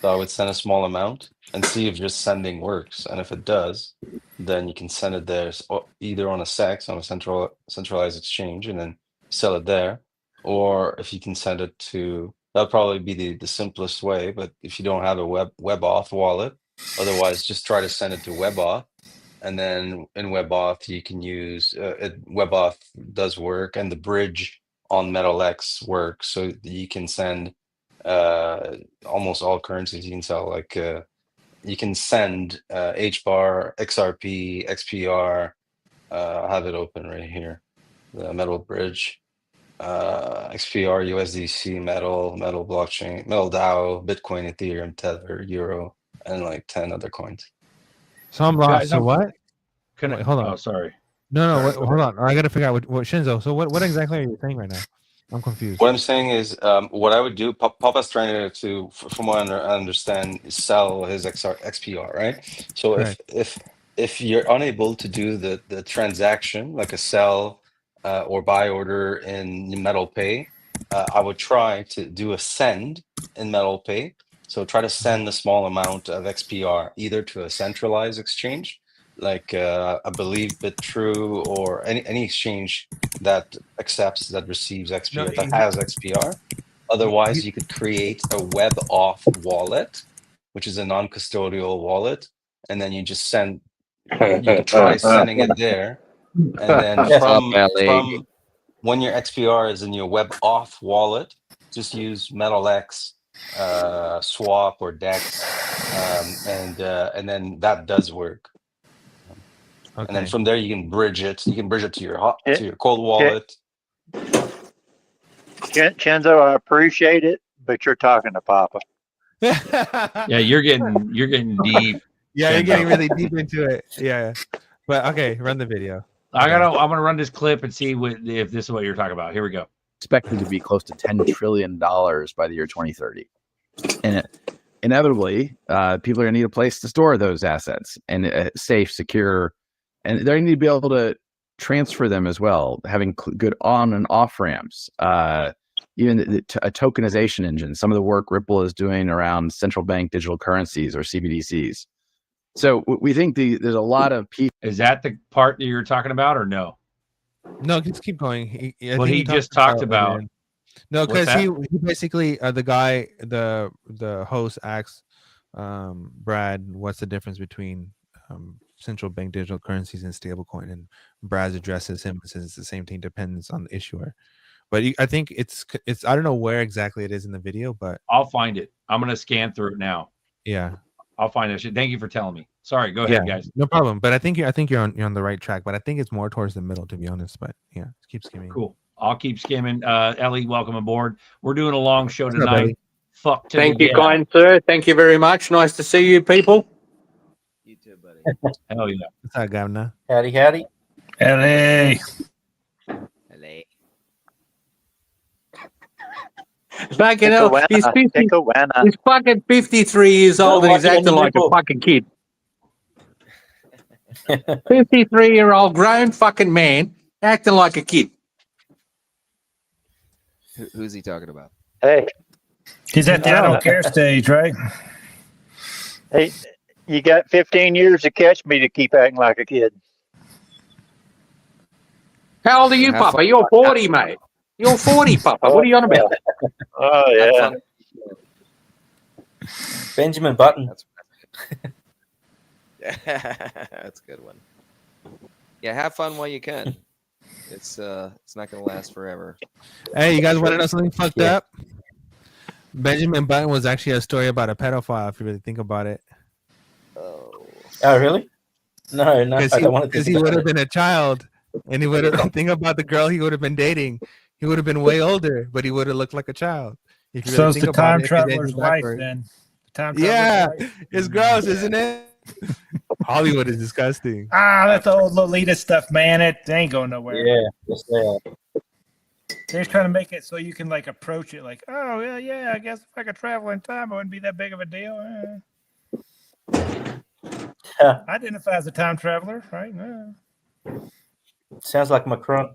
So I would send a small amount and see if just sending works. And if it does, then you can send it there either on a SEX, on a centralized exchange, and then sell it there. Or if you can send it to, that'll probably be the simplest way. But if you don't have a WebAuth wallet, otherwise just try to send it to WebAuth. And then in WebAuth, you can use WebAuth does work, and the bridge on MetalX works, so you can send almost all currencies. You can sell like you can send HBAR, XRP, XPR. I have it open right here. The metal bridge, XPR, USDC, metal blockchain, metal DAO, Bitcoin, Ethereum, Tether, Euro, and like 10 other coins. So I'm lost. Guys, So what? Can Wait, I? hold on. Oh, sorry. No, Sorry, wait, go hold ahead. on. I gotta figure out what Shinzo. So what exactly are you saying right now? I'm confused. What I'm saying is, what I would do, Papa's trying to, from what I understand, sell his XPR, right? So Correct. if you're unable to do the transaction, like a sell or buy order in Metal Pay, I would try to do a send in Metal Pay. So try to send a small amount of XPR either to a centralized exchange, like I believe BitTrue or any exchange that accepts, that receives No, XPR, that has XPR. Otherwise, you could create a web auth wallet, which is a non-custodial wallet, and then you just send. You could try sending it there, and then from when your XPR is in your web auth wallet, just use MetalX, Swap, or Dex, and then that does work. And then Okay. from there you can bridge it. You can bridge it to your It- to your cold wallet. Chenzo, I appreciate it, but you're talking to Papa. Yeah, you're getting deep. Yeah, you're Shinzo. getting really deep into it. Yeah. But okay, run the video. I'm gonna run this clip and see if this is what you're talking about. Here we go. Expected to be close to $10 trillion by the year 2030. And inevitably, people are going to need a place to store those assets and safe, secure, and they're going to need to be able to transfer them as well, having good on and off ramps, even a tokenization engine, some of the work Ripple is doing around central bank digital currencies or CBDCs. So we think there's a lot of people. Is that the part that you're talking about, or no? No, just keep going. I Well, think he just talked about. No, What's because that? he basically the guy, the host asks Brad, what's the difference between central bank digital currencies and stablecoin, and Brad addresses him and says it's the same thing, depends on the issuer. But I think it's I don't know where exactly it is in the video, but I'll find it. I'm gonna scan through it now. yeah. I'll find it. Thank you for telling me. Sorry, go ahead, guys. No problem. But I think you're on the right track. But I think it's more towards the middle, to be honest. But yeah, keep skimming. Cool. I'll keep skimming. Ellie, welcome aboard. We're doing a long show What's up, tonight. Ellie? Fuck to Thank the you, death. kind sir. Thank you very much. Nice to see you people. You too, buddy. Hell yeah. What's up, Governor? Howdy, howdy. Hey. Hello. Fucking hell, he's Tijuana. he's fucking 53 years old and he's acting like a fucking kid. 53-year-old grown fucking man acting like a kid. Who's he talking about? Hey, He's at the I don't care stage, right? hey, you got 15 years to catch me to keep acting like a kid. How old are you, Papa? You're 40, mate. You're 40, Papa. What are you on about? Oh yeah. Benjamin Button. That's a good one. Yeah, have fun while you can. It's not gonna last forever. Hey, you guys want to know something fucked up? Benjamin Button was actually a story about a pedophile, if you really think about it. Oh, really? No, I don't want to think Because he about would have it. been a child, and he would have think about the girl he would have been dating. He would have been way older, but he would have looked like a child. If you So really it's think the about time it, if you did traveler's it wife backwards. then. The time Yeah, traveler's wife. it's gross, isn't it? Hollywood is disgusting. That's the old Lolita stuff, man. It ain't going nowhere. Yeah, yes, they are. They're just trying to make it so you can like approach it like, oh yeah, I guess if I could travel in time, it wouldn't be that big of a deal. I identify as a time traveler, right? Sounds like Macron.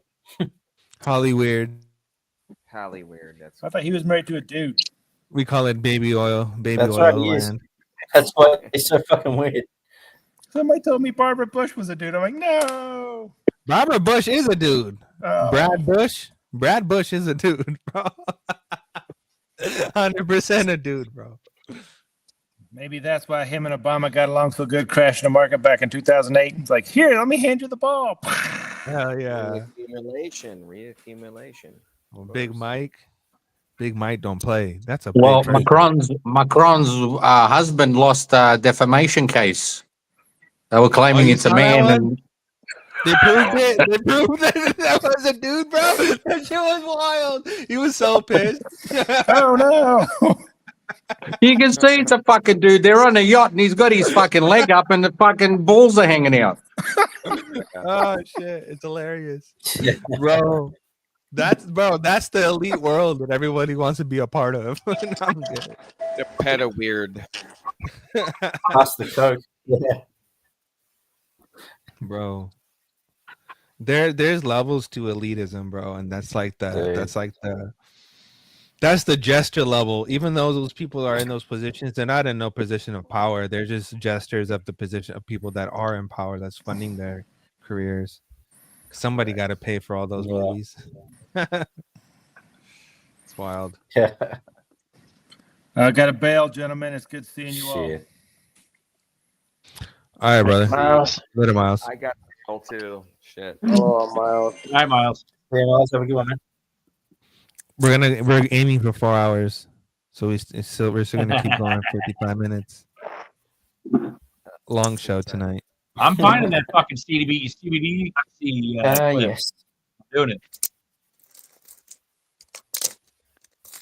Hollyweird. Hollyweird. That's I thought he was married to a dude. We call it baby oil. Baby That's oil right, he is. land. That's why it's so fucking weird. Somebody told me Barbara Bush was a dude. I'm like, no. Barbara Bush is a dude. Oh. Brad Bush is a dude, bro. 100% a dude, bro. Maybe that's why him and Obama got along so good, crashing the market back in 2008. It's like, here, let me hand you the ball. Hell yeah. Reaccumulation. Big Mike. Big Mike don't play. That's a big Well, trade. Macron's husband lost a defamation case. They were claiming you it's a saw that man, one? and They proved it. They proved that was a dude, bro. That shit was wild. He was so pissed. Oh no. you can see it's a fucking dude. They're on a yacht, and he's got his fucking leg up, and the fucking balls are hanging out. Oh shit, it's hilarious, bro. That's the elite world that everybody wants to be a part of. I'm good. The peta weird. Pass the coke. Yeah. Bro. There's levels to elitism, bro, and that's the gesture level. Even though those people are in those positions, they're not in no position of power. They're just gestures of the position of people that are in power that's funding their careers. Somebody got to pay for all those movies. It's wild. Yeah. Got to bail, gentlemen. It's good seeing you all. All right, brother. Miles. Later, Miles. I got bail too. Shit. Oh, Miles. Hi, Miles. Yeah, Miles, have a good one, man. We're aiming for 4 hours, so we're still gonna keep going 55 minutes. Long show tonight. I'm finding that fucking CBD. clip. Yes. I'm doing it.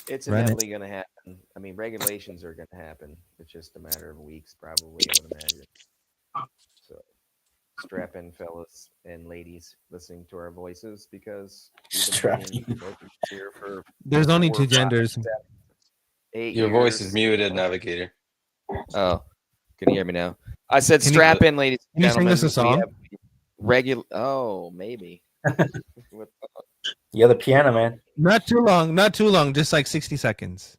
It's Run it. inevitably going to happen. I mean, regulations are going to happen. It's just a matter of weeks, probably, I would imagine. So, strap in, fellas and ladies, listening to our voices, because we've been being here for There's only 4, 2 5, genders. 7, 8 Your years. voice is muted, Navigator. Oh, can you hear me now? I said, Can you- strap in, ladies and can you sing gentlemen. us a song? Oh, maybe. You're the piano man. Not too long. Just like 60 seconds.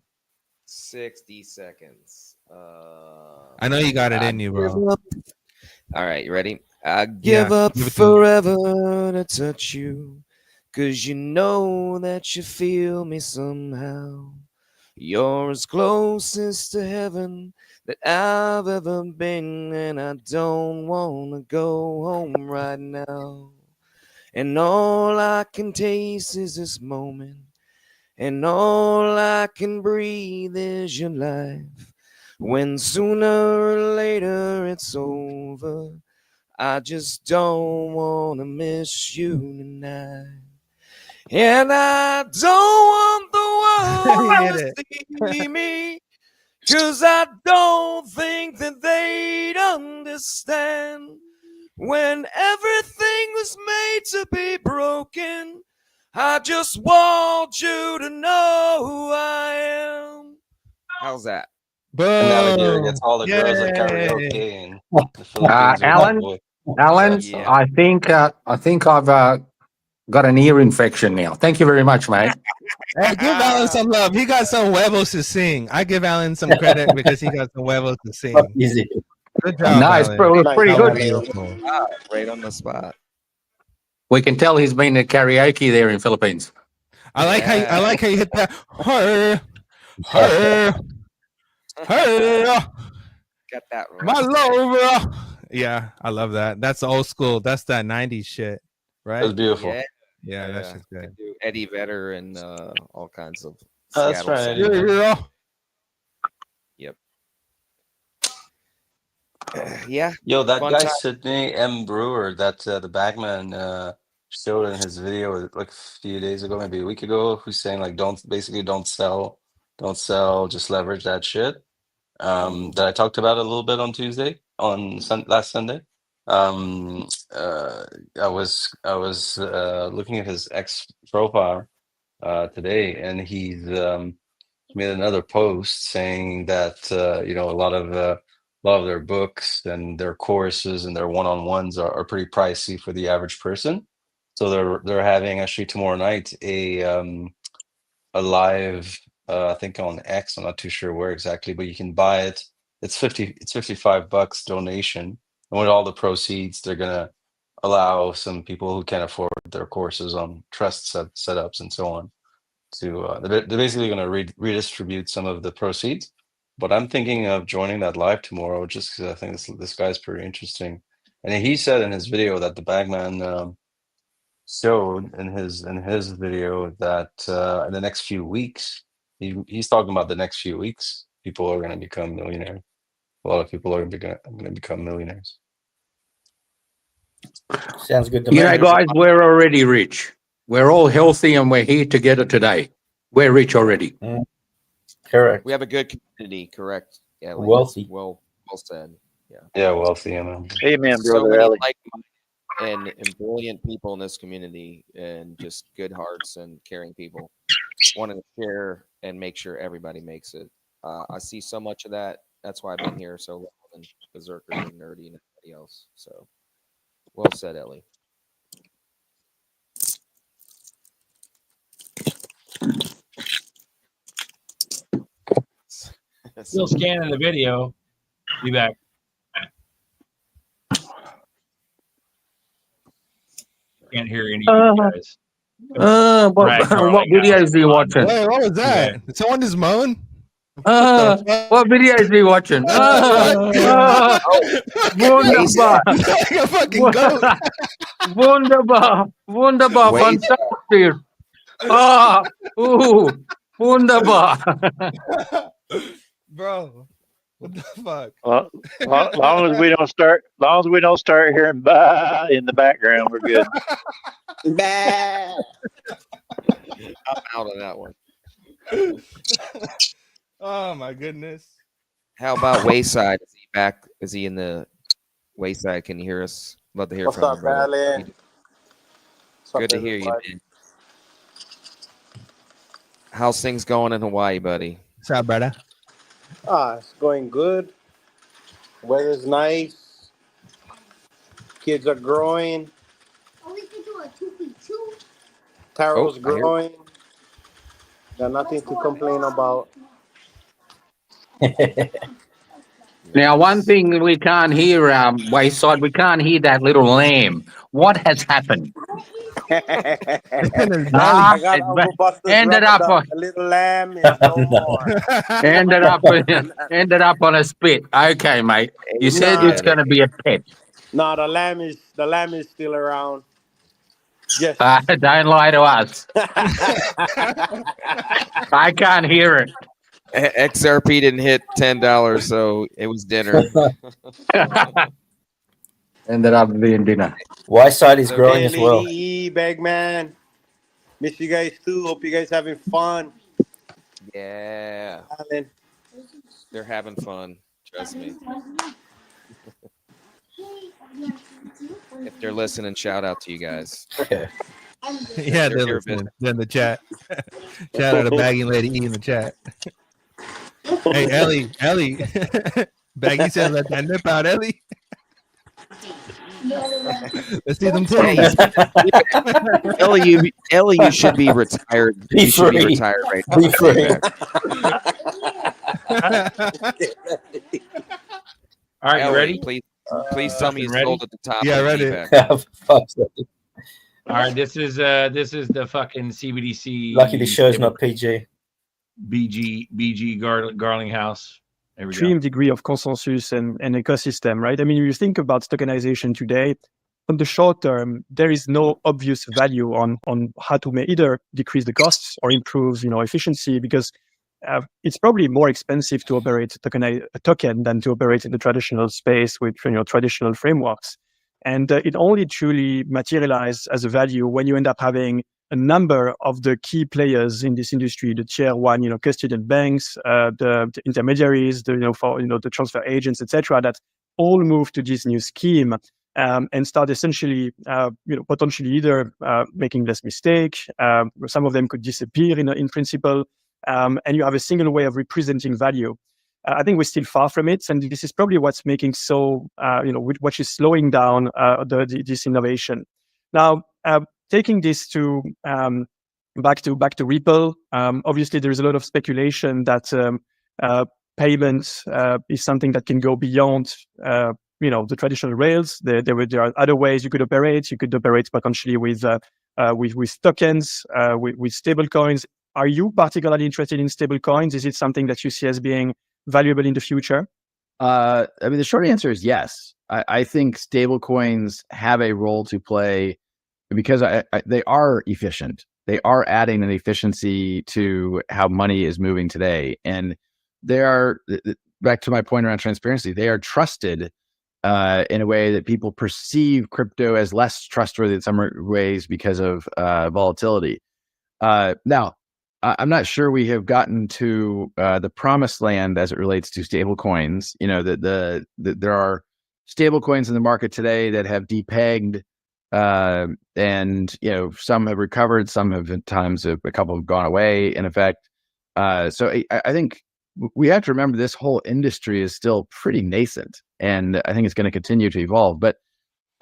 60 seconds. I know you got it in you, bro. All right, you ready? I give Yeah, up give it to me. forever to touch you, 'cause you know that you feel me somehow. You're as closest to heaven that I've ever been, and I don't want to go home right now. And all I can taste is this moment, and all I can breathe is your life. When sooner or later it's over, I just don't want to miss you tonight. And I don't want the world to see me, 'cause I don't think that they'd understand. When everything was made to be broken, I just want you to know who I am. How's that? And Navigator Boom. gets all the girls at Yay. karaoke in the Philippines. with Alan, that boy. Alan, Yeah. I think I've got an ear infection now. Thank you very much, mate. Hey, give Alan some love. He got some huevos to sing. I give Alan some credit because he got some huevos to sing. Easy. Good job, Nice, Alan. bro. It was pretty That was good. beautiful. Right on the spot. We can tell he's been to karaoke there in Philippines. I like how you hit that. Her. Got that right. My love. Yeah, I love that. That's old school. That's that 90s shit, That right? was beautiful. Yeah. Yeah, that's just good. Do Eddie Vedder and all kinds of Oh, that's Seattle right, songs. Eddie. Yeah. Yep. Yeah. Yo, that Fun guy time. Sidney M. Brewer, that the Bagman showed in his video like a few days ago, maybe a week ago, who's saying like don't sell, just leverage that shit. That I talked about a little bit on Tuesday, last Sunday. I was looking at his ex profile today, and he's made another post saying that a lot of their books and their courses and their one-on-ones are pretty pricey for the average person. So they're having actually tomorrow night a live, I think on X. I'm not too sure where exactly, but you can buy it. It's $55 donation, and with all the proceeds, they're gonna allow some people who can't afford their courses on trust setups and so on to. They're basically gonna redistribute some of the proceeds. But I'm thinking of joining that live tomorrow, just because I think this guy's pretty interesting. And he said in his video that the Bagman showed in his video that in the next few weeks He's talking about the next few weeks. People are going to become millionaires. A lot of people are going to become millionaires. Sounds good to You me. know, guys, we're already rich. We're all healthy and we're here together today. We're rich already. Correct. We have a good community, correct? Yeah, Wealthy. Well said. Yeah. Yeah, wealthy. I know. Amen, So brother many Ellie. like-minded and brilliant people in this community, and just good hearts and caring people, wanting to share and make sure everybody makes it. I see so much of that. That's why I've been here so long and berserker and nerdy and everybody else. So, well said, Ellie. Still scanning the video. Be back. Can't hear any of you guys. What videos are you watching? Wait, what was that? Did someone just moan? What videos are you watching? Wunderbar. Like a fucking goat. Wunderbar. Wunderbar. Wait. Fantastic. Wunderbar. Bro, what the fuck? Well, long as we don't start hearing bah in the background, we're good. I'm out on that one. Oh my goodness. How about Wayside? Is he back? Is he in the Wayside? Can you hear us? Love to hear What's from up, you, brother. Bradley? Good to hear you, man. How's things going in Hawaii, buddy? What's up, brother? It's going good. Weather's nice. Kids are growing. Taro's I hear- growing. Got nothing to complain about. Now, one thing we can't hear, Wayside, we can't hear that little lamb. What has happened? I got Uncle Buster's ended rubber up duck. The little lamb is no more. ended up on a spit. Okay, mate. You said it's going to be a pet. No, the lamb is still around. Yes. Don't lie to us. I can't hear it. XRP didn't hit $10, so it was dinner. Ended up being dinner. Side is growing as well. Bagman. Miss you guys too. Hope you guys having fun. Yeah. They're having fun. Trust me. If they're listening, shout out to you guys. Yeah, they're listening. They're in the chat. Shout out to Baggy Lady E in the chat. Hey, Ellie. Baggy said, let that nip out, Ellie. Let's see them titties. Ellie, you should be retired. You should be retired right now. Be free. All right, you Ellie, ready? Please tell me you ready? sold at the top. Yeah, of the ready. feedback. All right, this is the fucking CBDC. Lucky the show's not PG. BG Garlinghouse. There we go. Extreme degree of consensus and ecosystem, right? I mean, you think about tokenization today, on the short term, there is no obvious value on how to either decrease the costs or improve, efficiency, because it's probably more expensive to operate a token than to operate in the traditional space with traditional frameworks. And it only truly materializes as a value when you end up having a number of the key players in this industry, the tier one, custodian banks, the intermediaries, the transfer agents, etc., that all move to this new scheme and start essentially, potentially either making less mistake. Some of them could disappear in principle, and you have a single way of representing value. I think we're still far from it, and this is probably what's making what is slowing down this innovation. Now, taking this to back to Ripple, obviously there is a lot of speculation that payments is something that can go beyond the traditional rails. There are other ways you could operate. You could operate potentially with tokens, with stable coins. Are you particularly interested in stable coins? Is it something that you see as being valuable in the future? I mean, the short answer is yes. I think stable coins have a role to play because they are efficient. they are adding an efficiency to how money is moving today. And they are, back to my point around transparency, they are trusted in a way that people perceive crypto as less trustworthy in some ways because of volatility. Now, I'm not sure we have gotten to the promised land as it relates to stable coins. You know, there are stable coins in the market today that have depegged, and you know, some have recovered, some have at times a couple have gone away in effect. So I think we have to remember this whole industry is still pretty nascent, and I think it's going to continue to evolve. But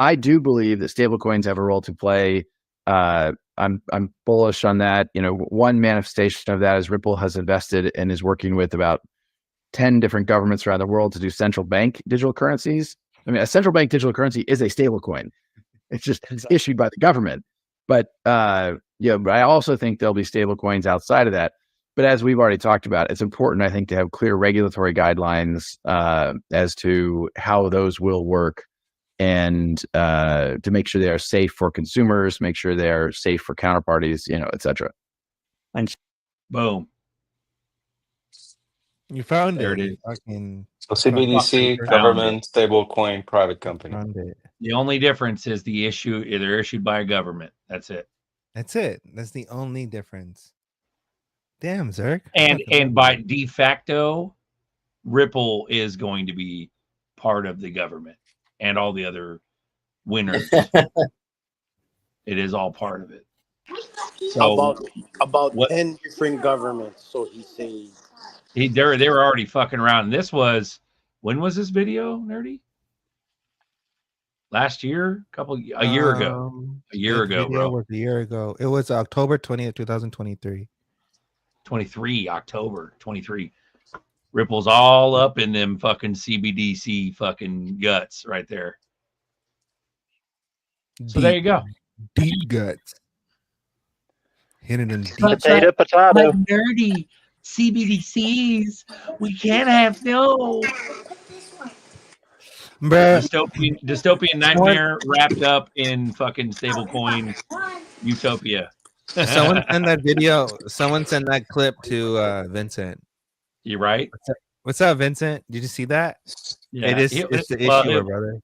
I do believe that stablecoins have a role to play. I'm bullish on that. You know, one manifestation of that is Ripple has invested and is working with about 10 different governments around the world to do central bank digital currencies. I mean, a central bank digital currency is a stablecoin. It's just issued by the government. But but I also think there'll be stablecoins outside of that. But as we've already talked about, it's important, I think, to have clear regulatory guidelines as to how those will work, and to make sure they are safe for consumers, make sure they are safe for counterparties, you know, et cetera. And boom. You found There it. it is. Fucking So CBDC, Found government, stablecoin, private company. found it. The only difference is the issue, they're issued by a government. That's it. That's it. That's the only difference. Damn, Zerk. And by de facto, Ripple is going to be part of the government and all the other winners. It is all part of it. So About what 10 different governments. So he's saying they were already fucking around. This was, when was this video, Nerdy? Last year? A year ago. A year ago, video bro. was a year ago. It was October 20th, 2023. 23, October 23. Ripple's all up in them fucking CBDC fucking guts right there. So there you go. Deep guts. Hitting them deep. Potato, potato. Nerdy CBDCs. We can't have no. Bruh. Dystopian nightmare wrapped up in fucking stablecoin utopia. Someone send that video. Someone send that clip to Vincent. You right? What's up, Vincent? Did you see that? Yeah, It's the well, issue, brother.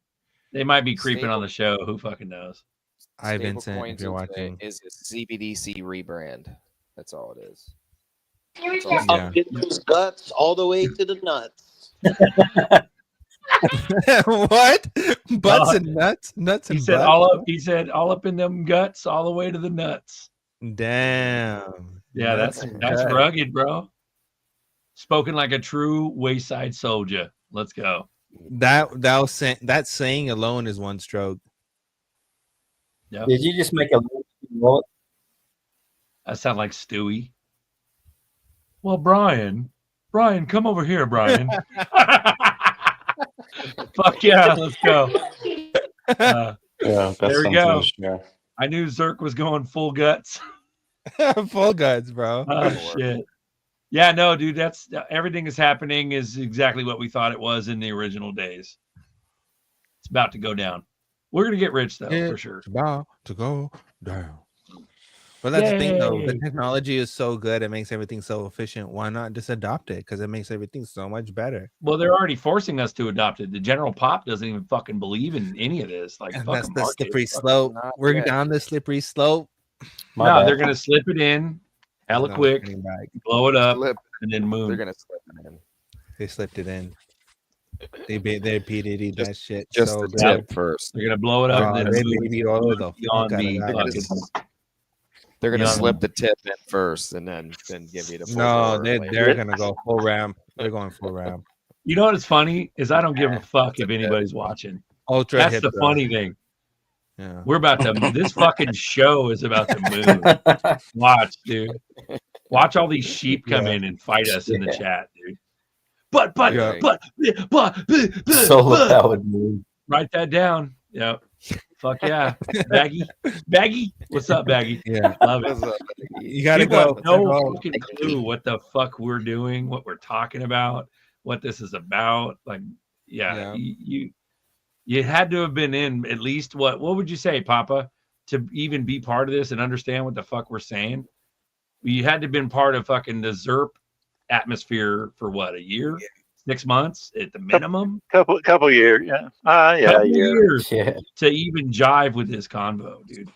They might be creeping on the show. Who fucking knows? Hi, Vincent. If Stablecoins you're watching, is a CBDC rebrand. That's all it is. up in those guts all the way to the nuts. What? Butts and nuts? Nuts and He said butts? all up. He said all up in them guts, all the way to the nuts. Damn. Yeah, Nuts that's and that's guts. rugged, bro. Spoken like a true wayside soldier. Let's go. That saying alone is one stroke. Yep. Did you just make a wallet? That sound like Stewie. Well, Brian, come over here, Brian. Fuck yeah, let's go. Yeah, that's there we something go. to share. I knew Zerk was going full guts. Full guts, bro. Oh shit. Yeah, no, dude, that's everything is happening is exactly what we thought it was in the original days. It's about to go down. We're gonna get rich though, for sure. It's about to go down. But that's the thing, though. The Yay. technology is so good; it makes everything so efficient. Why not just adopt it? Because it makes everything so much better. Well, they're already forcing us to adopt it. The general pop doesn't even fucking believe in any of this. Like, And fucking that's the market. slippery slope. We're down the slippery slope. No, they're gonna slip it in, hella No, quick, turning back. blow it up, Slip. and then move. They're gonna slip it in. They slipped it in. They PDD that shit. Just so the good. tip first. They're gonna blow it up. Oh, and they then move babied all over the beyond fuck out of the that. fucking- They're gonna beyond- slip the tip in first, and then give you the full No, roar they're later. gonna go full ramp. They're going full ramp. You know what's funny is I don't give a fuck if anybody's watching. Ultra That's hip the though. funny thing. Yeah. We're about to. This fucking show is about to move. Watch, dude. Watch all these sheep come in and fight us in the chat, dude. But Solar powered moon. write that down. Yep. Fuck yeah. Baggy. What's up, Baggy? Yeah. Love it. What's up? You gotta People go. have no Go. fucking clue what the fuck we're doing, what we're talking about, what this is about. Like, yeah. You had to have been in at least what would you say, Papa? to even be part of this and understand what the fuck we're saying. You had to have been part of fucking the ZERP atmosphere for what, a year, 6 months at the minimum, Couple years, yeah. Yeah, couple year. years Yeah. to even jive with this convo, dude.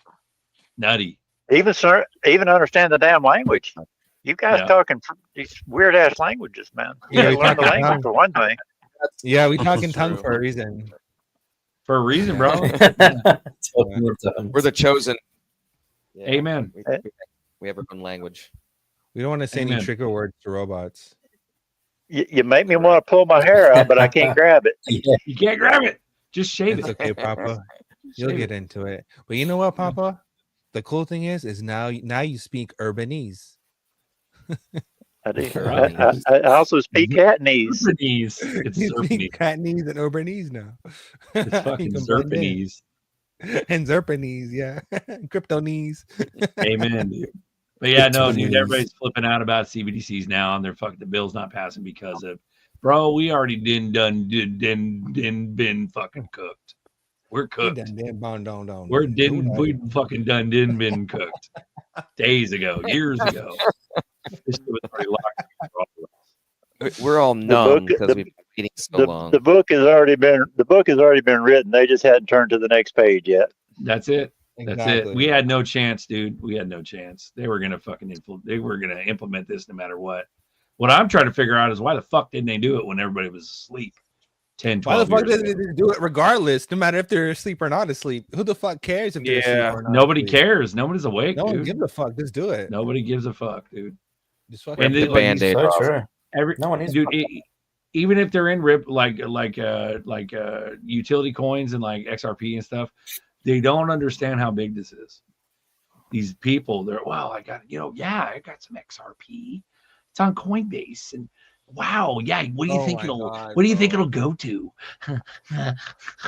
Nutty. Even understand the damn language. You guys Yeah. talking these weird ass languages, man. You Yeah, gotta we learn the talking language tongue. for one thing. Yeah, we talking tongue True. for a reason. For a reason, bro. We're the chosen. Yeah, Amen. we have our own language. We don't want to say any Amen. trigger words to robots. You make me want to pull my hair out, but I can't grab it. You can't grab it. Just shave It's it. okay, Papa. You'll Shave get it. into it. But you know what, Papa? The cool thing is now you speak urbanese. I do. I also speak Catanese. Urbanese. It's You speak Zerpanese. Catanese and urbanese now. It's fucking You can blend in. Zerpanese. And Zerpanese, yeah. Cryptonese. Amen, dude. But yeah, no, dude, everybody's flipping out about CBDCs now, and they're fucking the bill's not passing because of, bro, we already been fucking cooked. We're We cooked. We fucking been cooked days ago, years ago. This shit was already locked in. We're all numb because we've been waiting so long. The book has already been written. They just hadn't turned to the next page yet. That's it. That's Exactly. it. We had no chance, dude. We had no chance. They were gonna fucking implement this no matter what. What I'm trying to figure out is why the fuck didn't they do it when everybody was asleep 10, 12 Why the fuck years did ago? they do it regardless? No matter if they're asleep or not asleep. Who the fuck cares if they're asleep or not? Nobody asleep? cares. Nobody's awake, No one dude. gives a fuck. Just do it. Nobody gives a fuck, dude. Just fucking And do then, it. Band-Aid So off. true. every No one is dude, fucking- even if they're in RIP like utility coins and like XRP and stuff, they don't understand how big this is. These people, they're I got I got some XRP. It's on Coinbase, and what do you think it'll go to? I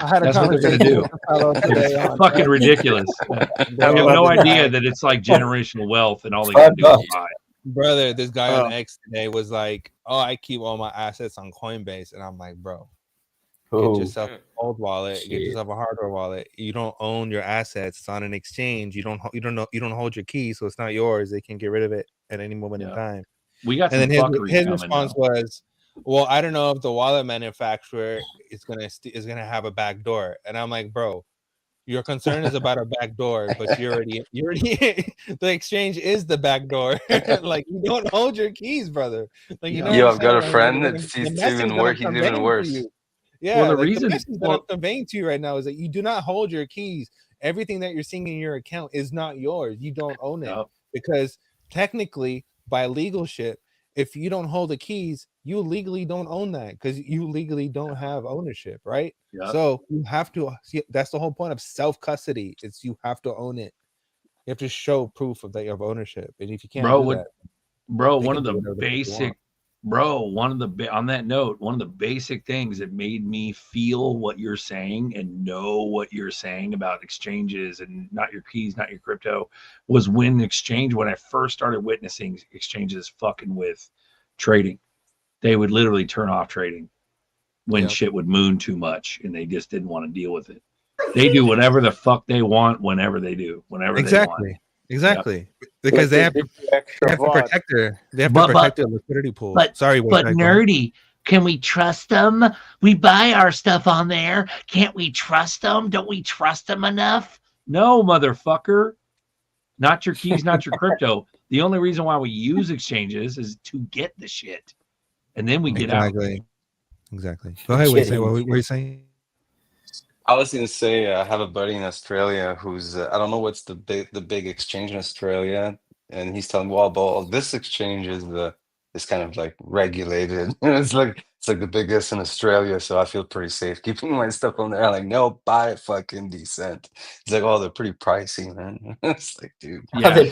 had a That's what they're gonna conversation do. with a fellow today It's on fucking ridiculous. They have no idea that it's like generational wealth, and all they gotta do is buy. Brother, this guy on X today was like, "Oh, I keep all my assets on Coinbase," and I'm like, "Bro, get yourself an old wallet, get yourself a hardware wallet. You don't own your assets. It's on an exchange. You don't hold your keys, so it's not yours. They can get rid of it at any moment in time." We got And some then fuckery his coming response now. was, "Well, I don't know if the wallet manufacturer is gonna have a back door." And I'm like, "Bro, your concern is about a back door, but you already the exchange is the back door. Like you don't hold your keys, brother. Like you know. Yo, what I'm I've got a saying? friend Like, that's the he's message even that I'm worse. He's even conveying to worse. you- Yeah, Well, the like, reason- message that I'm conveying to you right now is that you do not hold your keys. Everything that you're seeing in your account is not yours. You don't own it because technically, by legal shit, if you don't hold the keys, you legally don't own that because you legally don't have ownership, right? Yep. So you have to see, that's the whole point of self-custody. It's you have to own it. You have to show proof of that you have ownership. And if you can't do that, they one can of do the whatever the fuck you basic want. on that note, one of the basic things that made me feel what you're saying and know what you're saying about exchanges and not your keys, not your crypto, was when I first started witnessing exchanges fucking with trading. They would literally turn off trading when shit would moon too much and they just didn't want to deal with it. They do whatever the fuck they want whenever they do, whenever they want. Exactly. Because they have to protect their liquidity pool. But Sorry, but nerdy, can we trust them? We buy our stuff on there. Can't we trust them? Don't we trust them enough? No, motherfucker. Not your keys, not your crypto. The only reason why we use exchanges is to get the shit. And then we get out. Exactly. Go ahead, Wade. What were you saying? I was gonna say I have a buddy in Australia who's I don't know what's the big exchange in Australia, and he's telling me, well, this exchange is kind of like regulated. It's like the biggest in Australia, so I feel pretty safe keeping my stuff on there. I'm like, no, buy fucking decent. It's like, oh, they're pretty pricey, man. It's like, dude, Yeah, they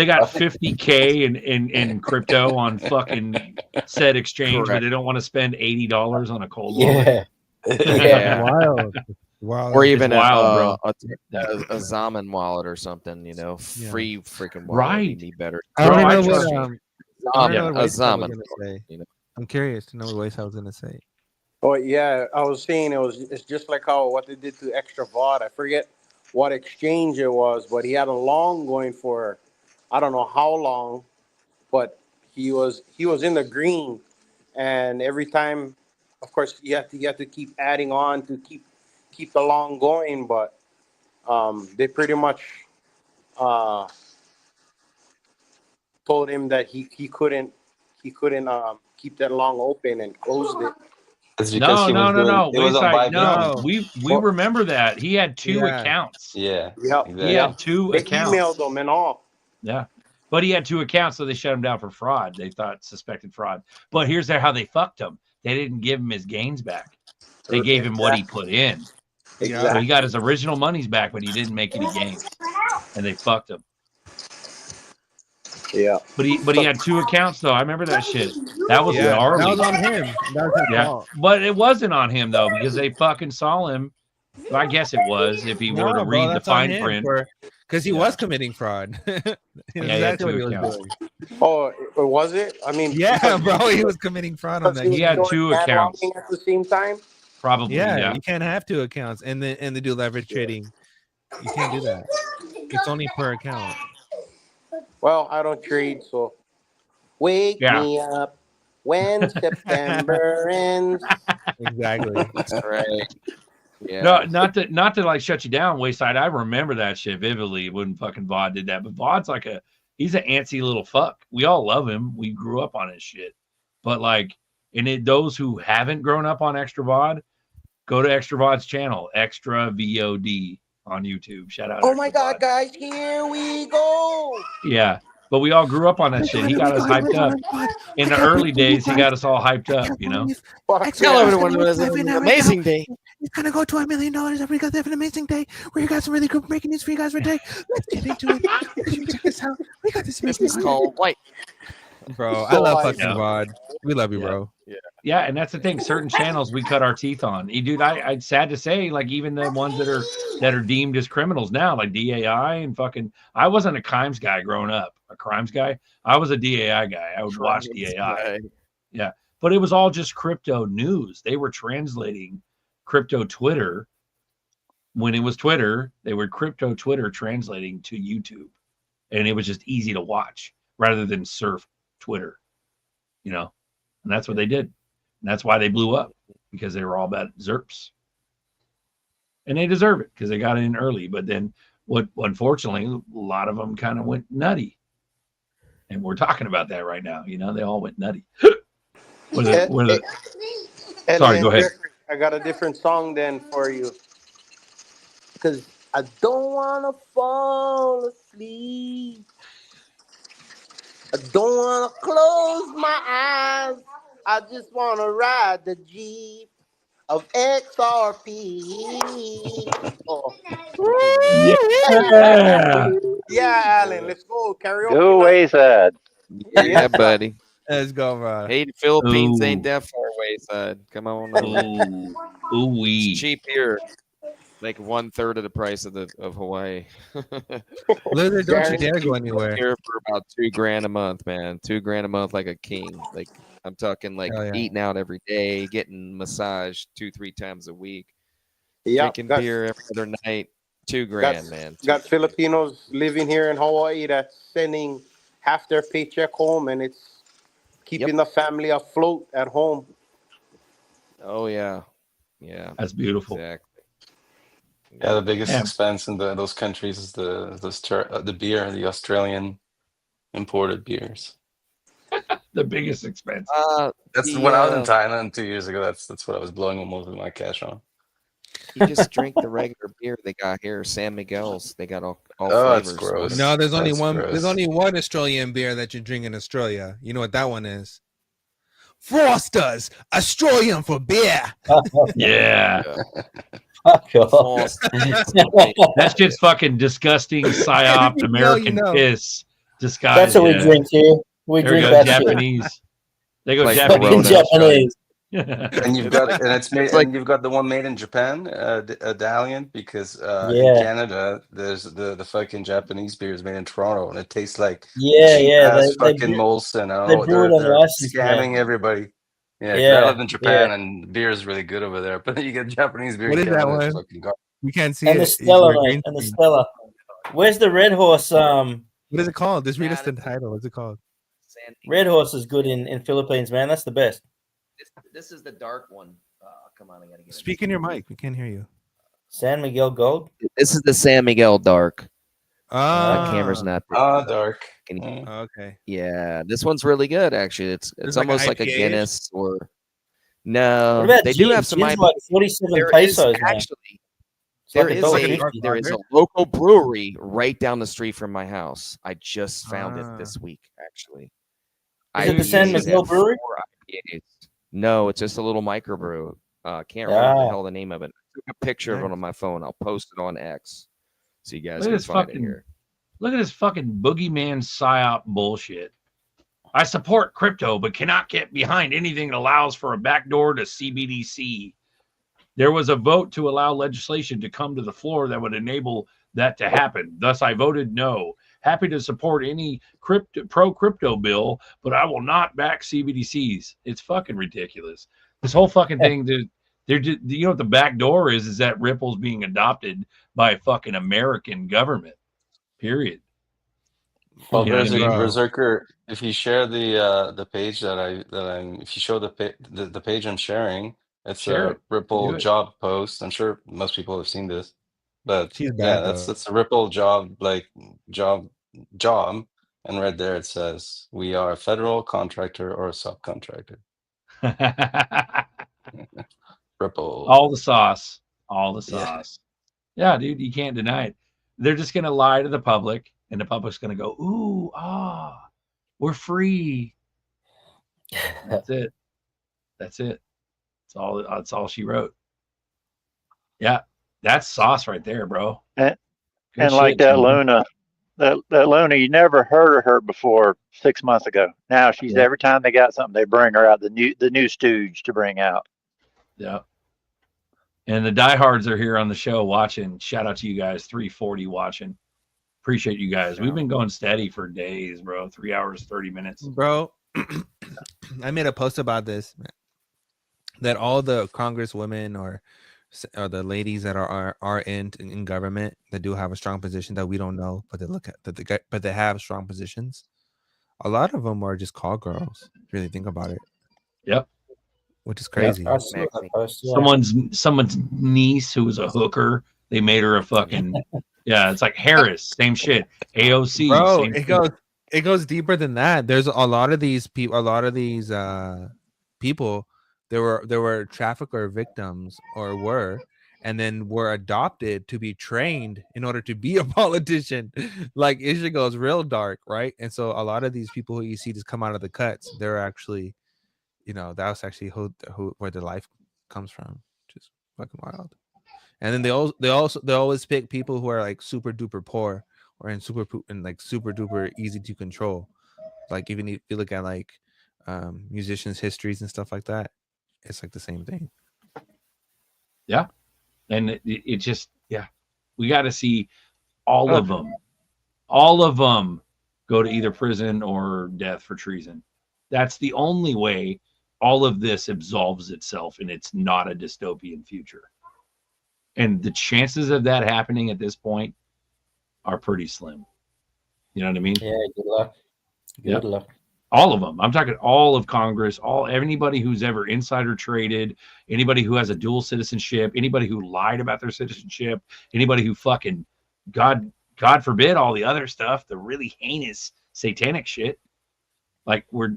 got 50K in crypto on fucking said exchange, but they don't want to spend $80 on a cold wallet. Yeah. Wild. Or even wild, a Zaman wallet or something, free freaking wallet. Right. Would be better. I don't know I what, trust a Zaman. I'm curious to know what Waze I was gonna say. Oh yeah, I was saying it's just like what they did to extra VOD. I forget what exchange it was, but he had a long going for I don't know how long, but he was in the green, and every time, of course, you have to keep adding on to keep the long going, but they pretty much uh, told him that he couldn't keep that long open and closed it. It's because No, he was no, no, doing no. it was on Wayside, buy no. beacon. We remember that. He had two Yeah. accounts. Yeah. Yep. He had two They accounts. emailed them and all. Yeah. But he had two accounts, so they shut him down for fraud. They thought suspected fraud. But here's how they fucked him. They didn't give him his gains back. They gave him what he put in. So he got his original monies back, but he didn't make any gains. And they fucked him. Yeah. But he had two accounts though. I remember that shit. That was gnarly. That was on him. That was his fault. But it wasn't on him though, because they fucking saw him. Well, I guess it was if he were to read the fine print. Because he was committing fraud. Yeah, That's what he was doing. Oh, was it? I mean, Yeah, bro, he was committing fraud on that. He had two accounts. At the same time. Probably, yeah. You can't have two accounts and then do leverage trading. You can't do that. It's only per account. Well, I don't trade, so wake me up when September ends. Exactly. That's right. Yeah. No, not to like shut you down, Wayside. I remember that shit vividly when fucking Vaughn did that. But Vaughn's like he's an antsy little fuck. We all love him. We grew up on his shit. But like, those who haven't grown up on Extra VOD, go to Extra VOD's channel, Extra VOD on YouTube. Shout out. Oh my God, guys, here we go. Yeah. But we all grew up on that shit. He got us hyped up. In the early days, he got us all hyped up, you know? Tell everyone it was an amazing day. It's gonna go to $1 million. We got an amazing day. We got some really good breaking news for you guys today. Let's get into it. Check this out. We got this amazing. It's called White. Bro, I love fucking VOD. We love you, bro. Yeah, and that's the thing. Certain channels we cut our teeth on. Dude, I sad to say, like even the ones that are deemed as criminals now, like DAI and fucking. I wasn't a crimes guy growing up. A crimes guy. I was a DAI guy. I would watch DAI. Yeah, but it was all just crypto news. They were translating crypto Twitter. When it was Twitter, they were crypto Twitter translating to YouTube, and it was just easy to watch rather than surf Twitter. You know, and that's what they did. And that's why they blew up, because they were all about ZERPs. And they deserve it because they got in early. But then unfortunately, a lot of them kind of went nutty. And we're talking about that right now. You know, they all went nutty. Sorry, go ahead. I got a different song then for you. Because I don't want to fall asleep. I don't want to close my eyes. I just want to ride the Jeep of XRP. Oh. Yeah, Alan, let's go. Karaoke. Go Wayside. Yeah, buddy. Let's go, bro. Hey, the Philippines Ooh. ain't that far away, son. Come on. Ooh wee. It's cheap here. Like 1/3 of the price of Hawaii. Literally, don't you dare go anywhere. Here for about $2,000 a month, man. $2,000 a month, like a king. Like I'm talking, like eating out every day, getting massaged 2-3 times a week, drinking beer every other night. $2,000, man. Got Filipinos living here in Hawaii that's sending half their paycheck home, and it's keeping the family afloat at home. Oh yeah, yeah. That's beautiful. Exactly. Yeah, the biggest expense in those countries is the beer, the Australian imported beers. The biggest expense. That's when I was in Thailand 2 years ago. That's what I was blowing most of my cash on. You just drink the regular beer they got here, San Miguel's. They got all that's flavors. gross. No, there's only That's one. gross. There's only one Australian beer that you drink in Australia. You know what that one is? Foster's Australian for beer. Yeah. That That shit's fucking disgusting. Psyop, American piss. Disguise. That's what we drink here. We There drink go that Japanese. They go Like Japanese. Japanese. And you've got you've got the one made in Japan, Dalian, because in Canada there's the fucking Japanese beer is made in Toronto and it tastes like cheap-ass fucking Molson. I don't know. They're scamming everybody. Yeah, 'cause I lived in Japan and beer is really good over there, but then you get Japanese beer. What in is that Canada, it's one? fucking garbage. We can't see And the it. Stella, We're mate, green and the screen. Stella. Where's the Red Horse? What is it called? Just read us the title. What's it called? Red Horse is good in Philippines, man. That's the best. This is the dark one. Come on, I gotta get it. Speak in your mic. We can't hear you. San Miguel Gold. This is the San Miguel Dark. Ah, My camera's not there. dark. Okay. Yeah, this one's really good. Actually, it's There's like almost an like a IPA-ish? Guinness or What no. about They do gin? have some. Gin's like 47 There is pesos, man. actually It's like there is $1.50. there is a local brewery right down the street from my house. I just found it this week. Actually, Is it the San IPAs Miguel at Brewery? 4 IPAs. No, it's just a little microbrew. Can't remember the Ah. hell the name of it. I took a picture of it Nice. on my phone. I'll post it on X so you guys Look at can this find it fucking here. look at this fucking boogeyman psyop bullshit. I support crypto, but cannot get behind anything that allows for a backdoor to CBDC. There was a vote to allow legislation to come to the floor that would enable that to happen. Thus, I voted no. Happy to support any pro-crypto bill, but I will not back CBDCs. It's fucking ridiculous. This whole fucking thing, they're just, you know what the back door is that Ripple's being adopted by a fucking American government. Period. Well, You know what I mean? Berserker, if you share the page if you show the page I'm sharing, it's Share a it. Ripple Do it. job post. I'm sure most people have seen this, but She's yeah, bad, though. that's a Ripple job, and right there it says we are a federal contractor or a subcontractor. Ripple. All the sauce. All the Yeah. sauce. Yeah, dude, you can't deny it. They're just going to lie to the public, and the public's going to go, ooh, we're free. That's it. That's it. That's all she wrote. Yeah, that's sauce right there, bro. And, Good and like shit, that Jimmy. Luna, that Luna, you never heard of her before 6 months ago. Now she's Yeah. every time they got something, they bring her out the new stooge to bring out. Yeah. And the diehards are here on the show watching. Shout out to you guys, 340 watching. Appreciate you guys. We've been going steady for days, bro. 3 hours, 30 minutes. Bro, I made a post about this, that all the congresswomen or the ladies that are in government that do have a strong position that we don't know, but they look at but they have strong positions. A lot of them are just call girls. If you really think about it. Yep. Which is crazy. I saw that post, yeah. Someone's niece who was a hooker. They made her a fucking yeah. It's like Harris, same shit. AOC, Bro, same it goes deeper than that. There's a lot of these people. A lot of these people. There were trafficker victims and then were adopted to be trained in order to be a politician. Like it just goes real dark, right? And so a lot of these people who you see just come out of the cuts, they're actually, that's actually where their life comes from, which is fucking wild. And then they always pick people who are like super duper poor or super duper easy to control. Like even if you look at like musicians' histories and stuff like that, it's like the same thing. Yeah. And it just, yeah, we got to see all of them go to either prison or death for treason. That's the only way all of this absolves itself, and it's not a dystopian future. And the chances of that happening at this point are pretty slim. You know what I mean? Yeah, good luck. Good luck. All of them. I'm talking all of Congress, anybody who's ever insider traded, anybody who has a dual citizenship, anybody who lied about their citizenship, anybody who fucking God forbid all the other stuff, the really heinous satanic shit. Like we're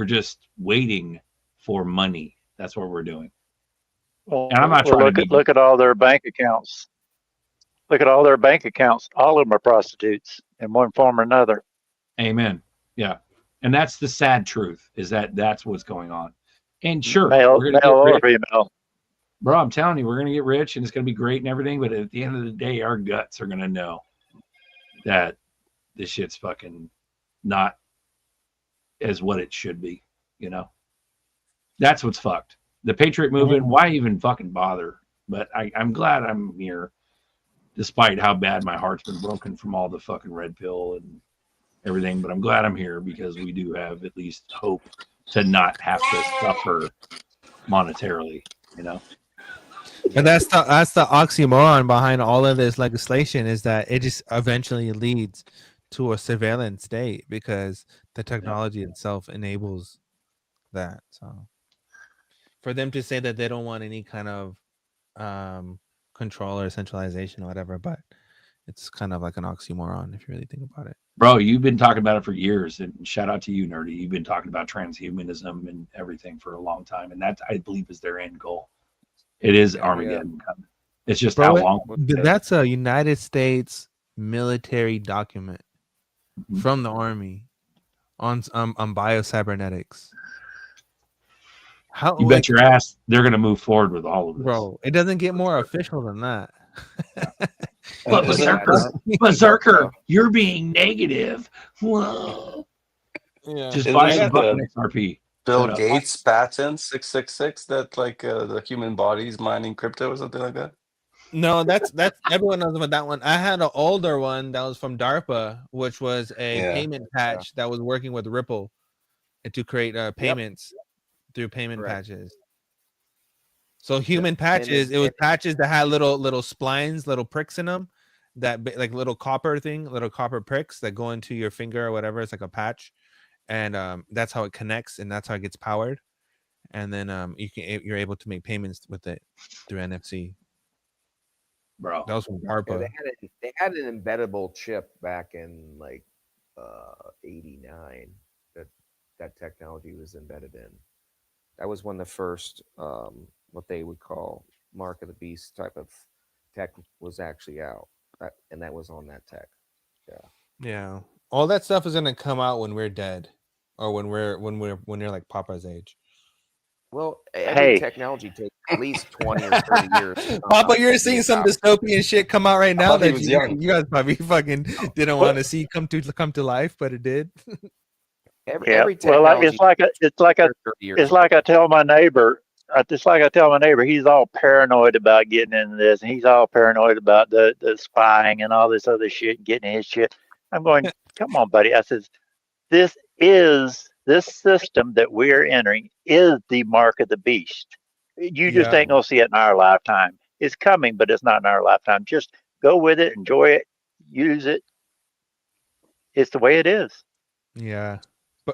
just waiting for money. That's what we're doing. Well, And I'm not trying to look at all their bank accounts. Look at all their bank accounts. All of them are prostitutes in one form or another. Amen. Yeah. And that's the sad truth, is that's what's going on. And sure, Male we're gonna or get rich. female. Bro, I'm telling you, we're gonna get rich and it's gonna be great and everything, but at the end of the day, our guts are gonna know that this shit's fucking not as what it should be, That's what's fucked. The Patriot movement, why even fucking bother? But I'm glad I'm here, despite how bad my heart's been broken from all the fucking red pill and everything. But I'm glad I'm here because we do have at least hope to not have to suffer monetarily, And that's the oxymoron behind all of this legislation, is that it just eventually leads to a surveillance state because the technology itself enables that. So for them to say that they don't want any kind of control or centralization or whatever, but it's kind of like an oxymoron if you really think about it. Bro, you've been talking about it for years, and shout out to you, Nerdy. You've been talking about transhumanism and everything for a long time, and that, I believe, is their end goal. It is Armageddon coming. It's just how long. That's a United States military document from the Army on biocybernetics. How You bet your ass they're going to move forward with all of this. Bro, it doesn't get more official than that. But Berserker, you're being negative. Whoa. Yeah. Just Isn't buy that some fucking the XRP. Bill Shut up. Gates patent 666 that like the human body's mining crypto or something like that? No, that's everyone knows about that one. I had an older one that was from DARPA, which was a Yeah. payment patch that was working with Ripple to create payments through payment patches. So human patches, it was patches that had little splines, little pricks in them, that like little copper pricks that go into your finger or whatever. It's like a patch, and that's how it connects, and that's how it gets powered. And then you're able to make payments with it through NFC. Bro, that was from Yeah, DARPA. they had an embeddable chip back in like '89 that technology was embedded in. That was when the first what they would call Mark of the Beast type of tech was actually out, and that was on that tech. Yeah, all that stuff is gonna come out when we're dead, or when you're like Papa's age. Well, every Hey. technology takes at least 20 or 30 years. to come Papa, out you're to seeing be some adopted. dystopian shit come out right now thought he that was you young. guys probably fucking didn't want to see come to life, but it did. Every Well, technology it's like I tell my neighbor. It's like I tell my neighbor. He's all paranoid about getting into this, and he's all paranoid about the spying and all this other shit, getting his shit. I'm going, come on, buddy. I says, this system that we're entering is the mark of the beast. You just Yeah. ain't gonna see it in our lifetime. It's coming, but it's not in our lifetime. Just go with it, enjoy it, use it. It's the way it is. Yeah.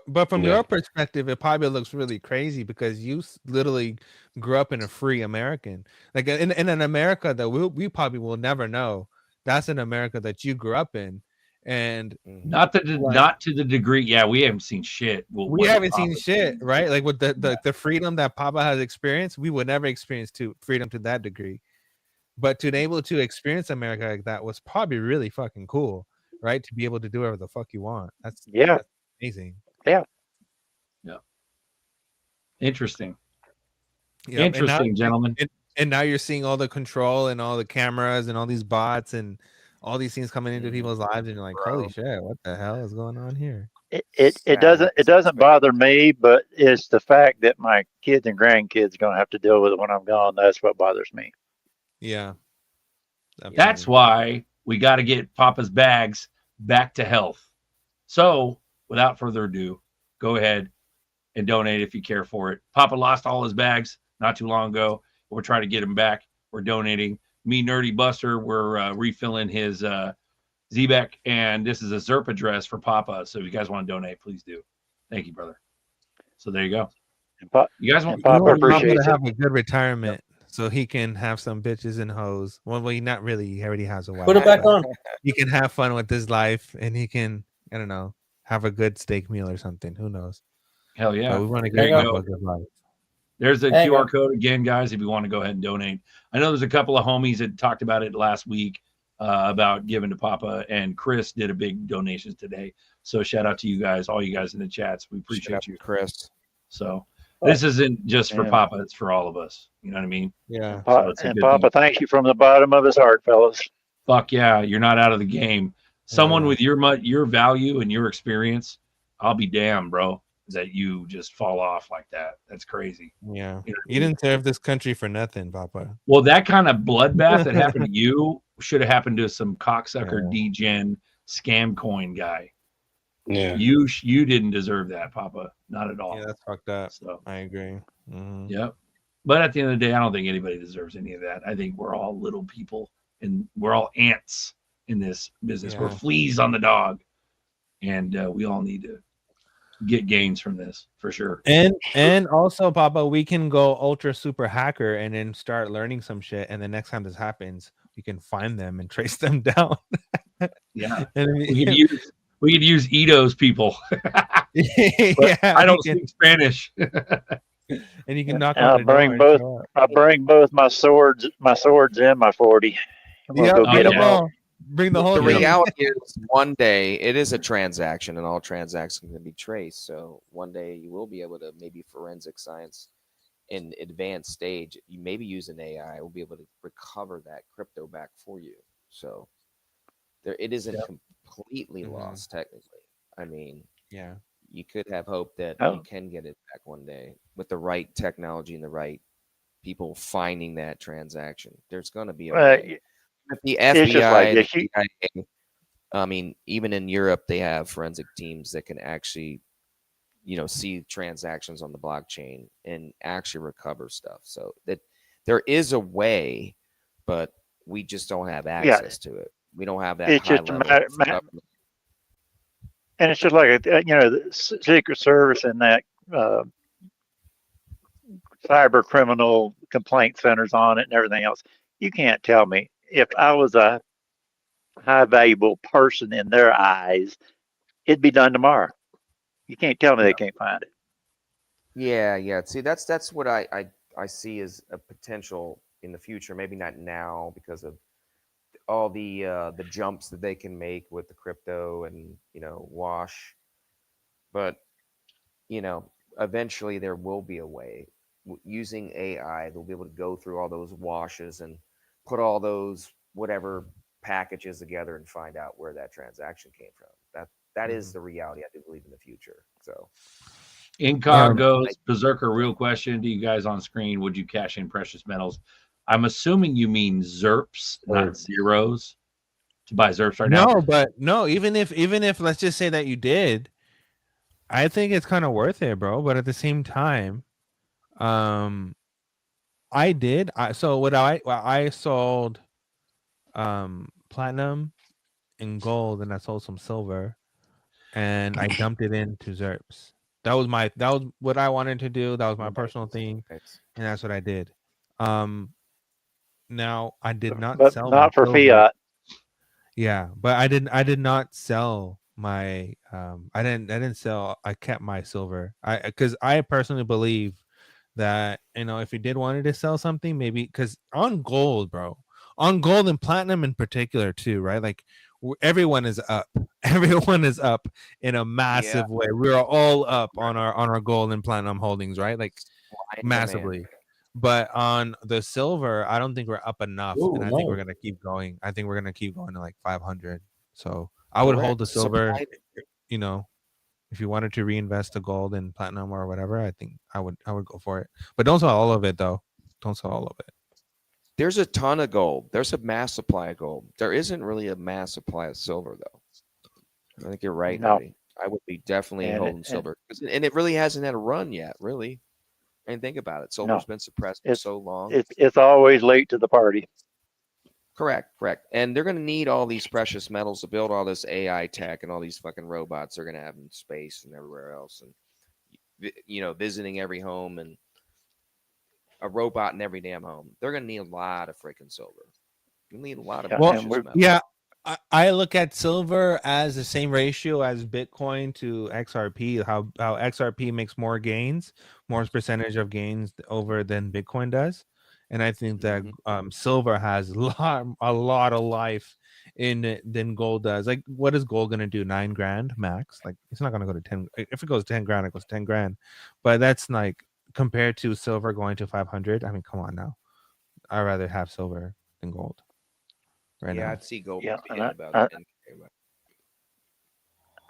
But from Yeah. your perspective, it probably looks really crazy because you literally grew up in a free American, like in an America that we probably will never know. That's an America that you grew up in, and Not to the degree. Yeah, we haven't seen shit. Well, we what haven't seen Papa- shit, right? Like with the freedom that Papa has experienced, we would never experience freedom to that degree. But to be able to experience America like that was probably really fucking cool, right? To be able to do whatever the fuck you want. That's amazing. Yeah. Yeah. Interesting. Yeah, Interesting, gentlemen. And now you're seeing all the control and all the cameras and all these bots and all these things coming into people's lives, and you're like, holy shit, what the hell is going on here? It doesn't bother me, but it's the fact that my kids and grandkids are gonna have to deal with it when I'm gone. That's what bothers me. Yeah. That's why we got to get Papa's bags back to health. So, without further ado, go ahead and donate if you care for it. Papa lost all his bags not too long ago. We're trying to get him back. We're donating. Me, Nerdy Buster, we're refilling his Z-Beck, and this is a ZERP address for Papa. So if you guys want to donate, please do. Thank you, brother. So there you go. You guys want Papa appreciates to it. have a good retirement so he can have some bitches and hoes. Well, he not really. He already has a wife. Put it back but on. He can have fun with his life, and he can, I don't know, have a good steak meal or something. Who knows? Hell yeah. But we want to There give you Papa go. a good life. There's the Hang QR on. code again, guys, if you want to go ahead and donate. I know there's a couple of homies that talked about it last week about giving to Papa, and Chris did a big donation today. So shout out to you guys, all you guys in the chats. We appreciate you, Chris. So this isn't just for Yeah. Papa, it's for all of us. You know what I mean? Yeah. So it's a And good Papa, thing. thank you from the bottom of his heart, fellas. Fuck yeah, you're not out of the game. Someone with your value and your experience, I'll be damned, bro, that you just fall off like that. That's crazy. Yeah. You know what I You mean? didn't serve this country for nothing, Papa. Well, that kind of bloodbath that happened to you should have happened to some cocksucker degen scam coin guy. Yeah. You didn't deserve that, Papa. Not at all. Yeah, that's fucked up. So I agree. Mhm. Yep. But at the end of the day, I don't think anybody deserves any of that. I think we're all little people and we're all ants in this business. We're Yeah. fleas on the dog. And we all need to get gains from this for sure. And also, Papa, we can go ultra super hacker and then start learning some shit. And the next time this happens, we can find them and trace them down. Yeah. And We could use Ito's people. yeah, I don't speak Spanish. And you can knock I'll on the door. bring and both. show up. I'll bring both my swords and my 40. We'll Yeah, go bring get them them all. all. Bring the whole The thing. reality is, one day it is a transaction, and all transactions can be traced. So one day you will be able to maybe forensic science in advanced stage. You maybe use an AI will be able to recover that crypto back for you. So it isn't completely lost technically. I mean, Yeah. you could have hope that Oh. you can get it back one day with the right technology and the right people finding that transaction. There's going to be a way. If the it's just like FBI, this. the CIA, I mean, even in Europe, they have forensic teams that can actually, see transactions on the blockchain and actually recover stuff. So that there is a way, but we just don't have access to it. We don't have that It's high just a level matter, of government. and it's just like the Secret Service and that cyber criminal complaint centers on it and everything else. You can't tell me if I was a high valuable person in their eyes, it'd be done tomorrow. You can't tell me they can't find it. Yeah. See, that's what I see as a potential in the future. Maybe not now because of all the jumps that they can make with the crypto and wash, but eventually there will be a way using AI. They'll be able to go through all those washes and put all those whatever packages together and find out where that transaction came from. That is the reality I do believe in the future. So. Incog goes, Berserker, real question to you guys on screen. Would you cash in precious metals? I'm assuming you mean ZERPs, not zeros, to buy ZERPs right now. No, but no, even if let's just say that you did, I think it's kind of worth it, bro. But at the same time, I did. I sold platinum and gold, and I sold some silver, and I dumped it into ZERPs. That was what I wanted to do. That was my personal thing, and that's what I did. Now I did not But sell not my for silver. fiat. Yeah, but I did not sell my I didn't sell. I kept my silver. Because I personally believe that if you did wanted to sell something, maybe because on gold, bro, on gold and platinum in particular too, right? Like everyone is up. Everyone is up in a massive way. We're all up on our gold and platinum holdings, right? Like massively. But on the silver, I don't think we're up enough, Ooh, and I think we're no. gonna keep going. I think we're gonna keep going to like 500. So I would hold the silver. If you wanted to reinvest the gold and platinum or whatever, I think I would go for it. But don't sell all of it though. Don't sell all of it. There's a ton of gold. There's a mass supply of gold. There isn't really a mass supply of silver, though. I think you're right, No. Eddie. I would be definitely And holding silver. And it really hasn't had a run yet, really. And think about it. Silver's been suppressed for so long. It's always late to the party. Correct. And they're going to need all these precious metals to build all this AI tech and all these fucking robots they're going to have in space and everywhere else. And, visiting every home and a robot in every damn home. They're going to need a lot of freaking silver. You need a lot of precious metals. Yeah, I look at silver as the same ratio as Bitcoin to XRP. How XRP makes more gains, more percentage of gains over than Bitcoin does, and I think that silver has a lot of life in it than gold does. Like, what is gold gonna do? $9,000 max? Like, it's not gonna go to 10. If it goes 10 grand, it goes 10 grand. But that's like compared to silver going to 500. I mean, come on now. I'd rather have silver than gold. Right now. I'd see gold Yeah, being and about 10K.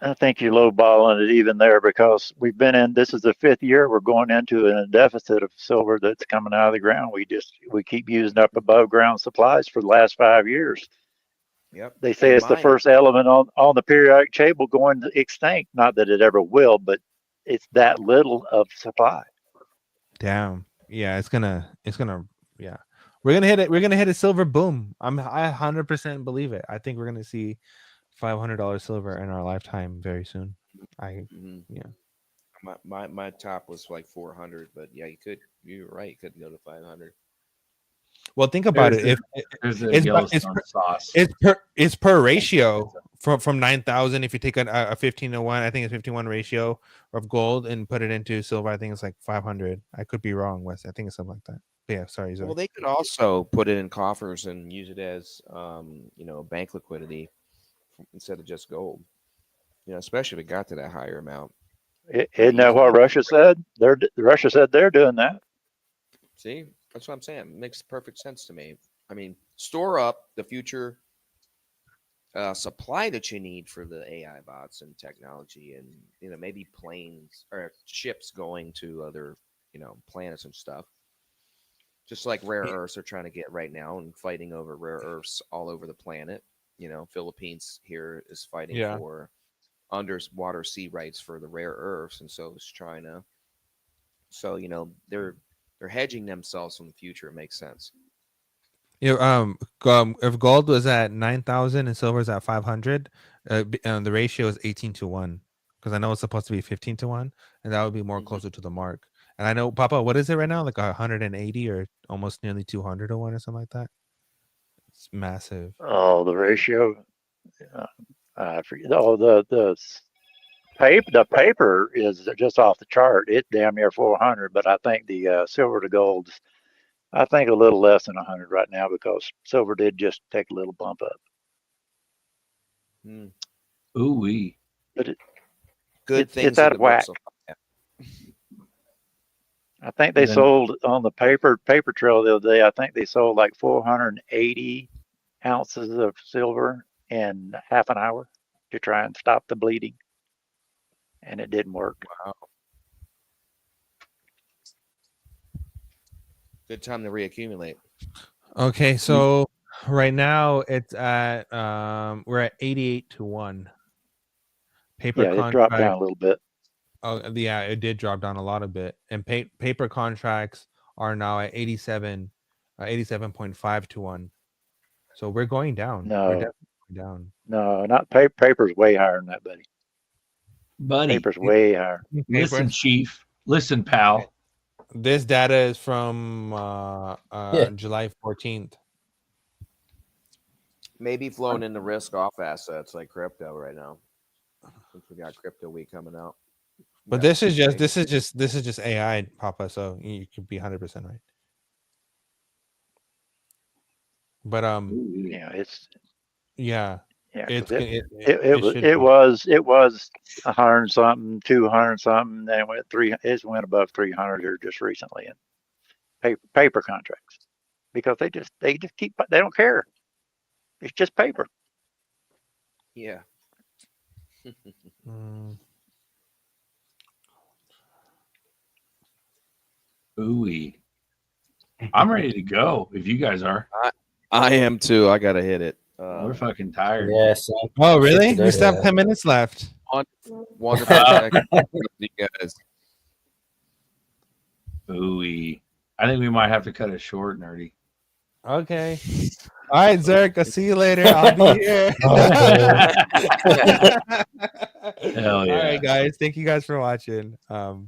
I think you're lowballing it even there because we've been in. This is the 5th year we're going into a deficit of silver that's coming out of the ground. We keep using up above ground supplies for the last 5 years. Yep. They say it's the first element on the periodic table going extinct. Not that it ever will, but it's that little of supply. Damn. Yeah, it's gonna yeah. We're gonna hit it. We're gonna hit a silver boom. I 100% believe it. I think we're gonna see $500 silver in our lifetime very soon. Yeah. My top was like 400, but yeah, you're right. You could go to 500. Well, think about it. If There's a it's Yellowstone sauce. it's per ratio from 9,000. If you take a 15:1, I think it's 51 ratio of gold and put it into silver, I think it's like 500. I could be wrong, Wes. I think it's something like that. But yeah, sorry. Well, they could also put it in coffers and use it as bank liquidity instead of just gold. Especially if it got to that higher amount. Isn't that what Russia said? Russia said they're doing that. See, that's what I'm saying. It makes perfect sense to me. I mean, store up the future supply that you need for the AI bots and technology, and maybe planes or ships going to other planets and stuff. Just like rare earths are trying to get right now and fighting over rare earths all over the planet. Philippines here is fighting for underwater sea rights for the rare earths, and so is China. So they're hedging themselves from the future. It makes sense. If gold was at 9,000 and silver is at 500, the ratio is 18:1. Because I know it's supposed to be 15:1, and that would be more closer to the mark. And I know, Papa, what is it right now? Like 180 or almost nearly 200 to 1 or something like that. It's massive. Oh, the ratio. I forget. Oh, the paper is just off the chart. It's damn near 400, but I think the silver to gold, I think a little less than 100 right now because silver did just take a little bump up. Ooh-wee. But Things it's out of whack. I think they sold on the paper trail the other day. I think they sold like 480 ounces of silver in half an hour to try and stop the bleeding, and it didn't work. Wow. Good time to reaccumulate. Okay, so right now it's at we're at 88:1. Paper it dropped down a little bit. Oh yeah, it did drop down a lot of bit, and paper contracts are now at 87.5 to 1. So we're going down. No, we're definitely going down. No, not paper. Paper's way higher than that, buddy. Paper's way higher. Listen, Chief. Listen, pal. This data is from July 14th. Maybe flowing into risk off assets like crypto right now. Since we got crypto week coming out. But this is just AI, Papa. So you could be 100% right. But it was 100 something, 200 something, then it went above 300 here just recently in paper contracts because they just keep, they don't care. It's just paper. Yeah. Ooh-wee. I'm ready to go if you guys are. I am too. I gotta hit it. We're fucking tired. Yes. Oh, really? We still have 10 minutes left. Wonderful. You guys. Ooh-wee. I think we might have to cut it short, nerdy. Okay. All right, Zerk. I'll see you later. I'll be here. Hell yeah. All right, guys. Thank you guys for watching. Have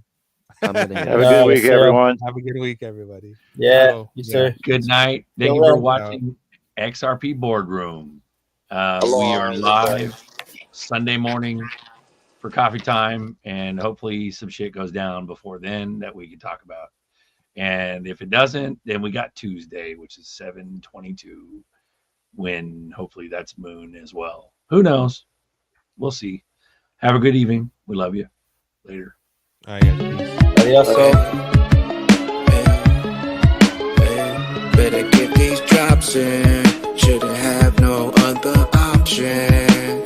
a good week, everyone. Have a good week, everybody. Yeah, you too. Good night. Thank you for watching XRP Boardroom. We are live Sunday morning for coffee time, and hopefully some shit goes down before then that we can talk about. And if it doesn't, then we got Tuesday, which is 7/22, when hopefully that's moon as well. Who knows? We'll see. Have a good evening. We love you. Later. All right, guys. Adios. Better get these drops in. Shouldn't have no other option.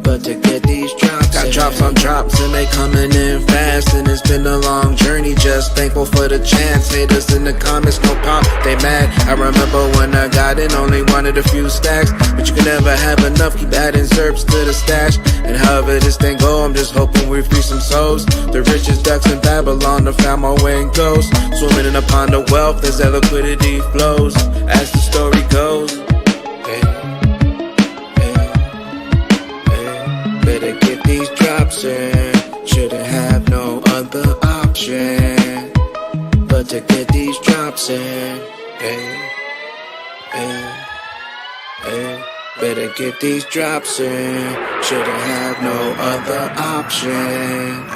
But But to get these drops, got drops on drops and they coming in fast. And it's been a long journey, just thankful for the chance. Haters in the comments, no pop, they mad. I remember when I got in, only wanted a few stacks. But you can never have enough, keep adding zerbs to the stash. And however this thing go, I'm just hoping we free some souls. The richest ducks in Babylon, to find my way and ghost. Swimming in a pond of wealth as that liquidity flows. As the story goes, better get these drops in. Shouldn't have no other option but to get these drops in. Better get these drops in. Shouldn't have no other option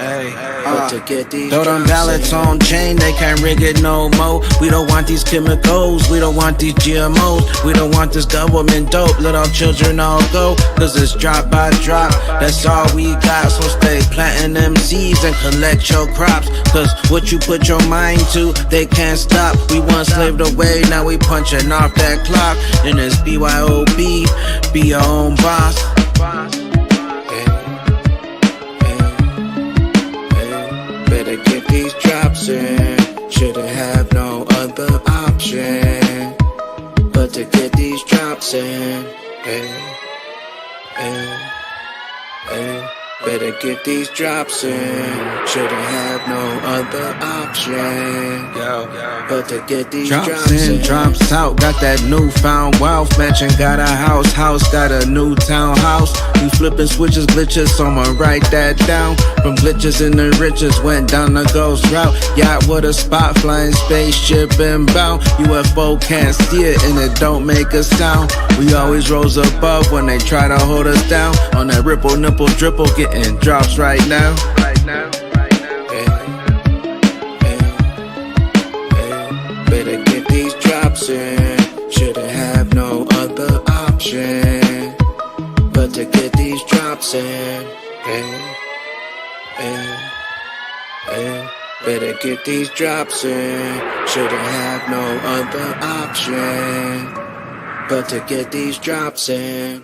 but to get these drops in. Throw them ballots on chain, they can't rig it no more. We don't want these chemicals, we don't want these GMOs. We don't want this government dope, let our children all go. Cause it's drop by drop, that's all we got. So stay planting them seeds and collect your crops. Cause what you put your mind to, they can't stop. We once slaved away, now we punching off that clock. And it's BYOB, be your own boss. Better get these drops in. Shouldn't have no other option but to get these drops in. Better get these drops in. Shouldn't have no other option but to get these drops in. Drops out, got that newfound wealth. Mansion got a house got a new townhouse. We flipping switches, glitches, someone write that down. From glitches in the riches, went down the ghost route. Yacht with a spot, flying spaceship inbound. UFO can't see it and it don't make a sound. We always rose above when they try to hold us down. On that ripple, nipple, dripple, getting drops right now. Better get these drops in. Shouldn't have no other option but to get these drops in. Better get these drops in. Shouldn't have no other option but to get these drops in.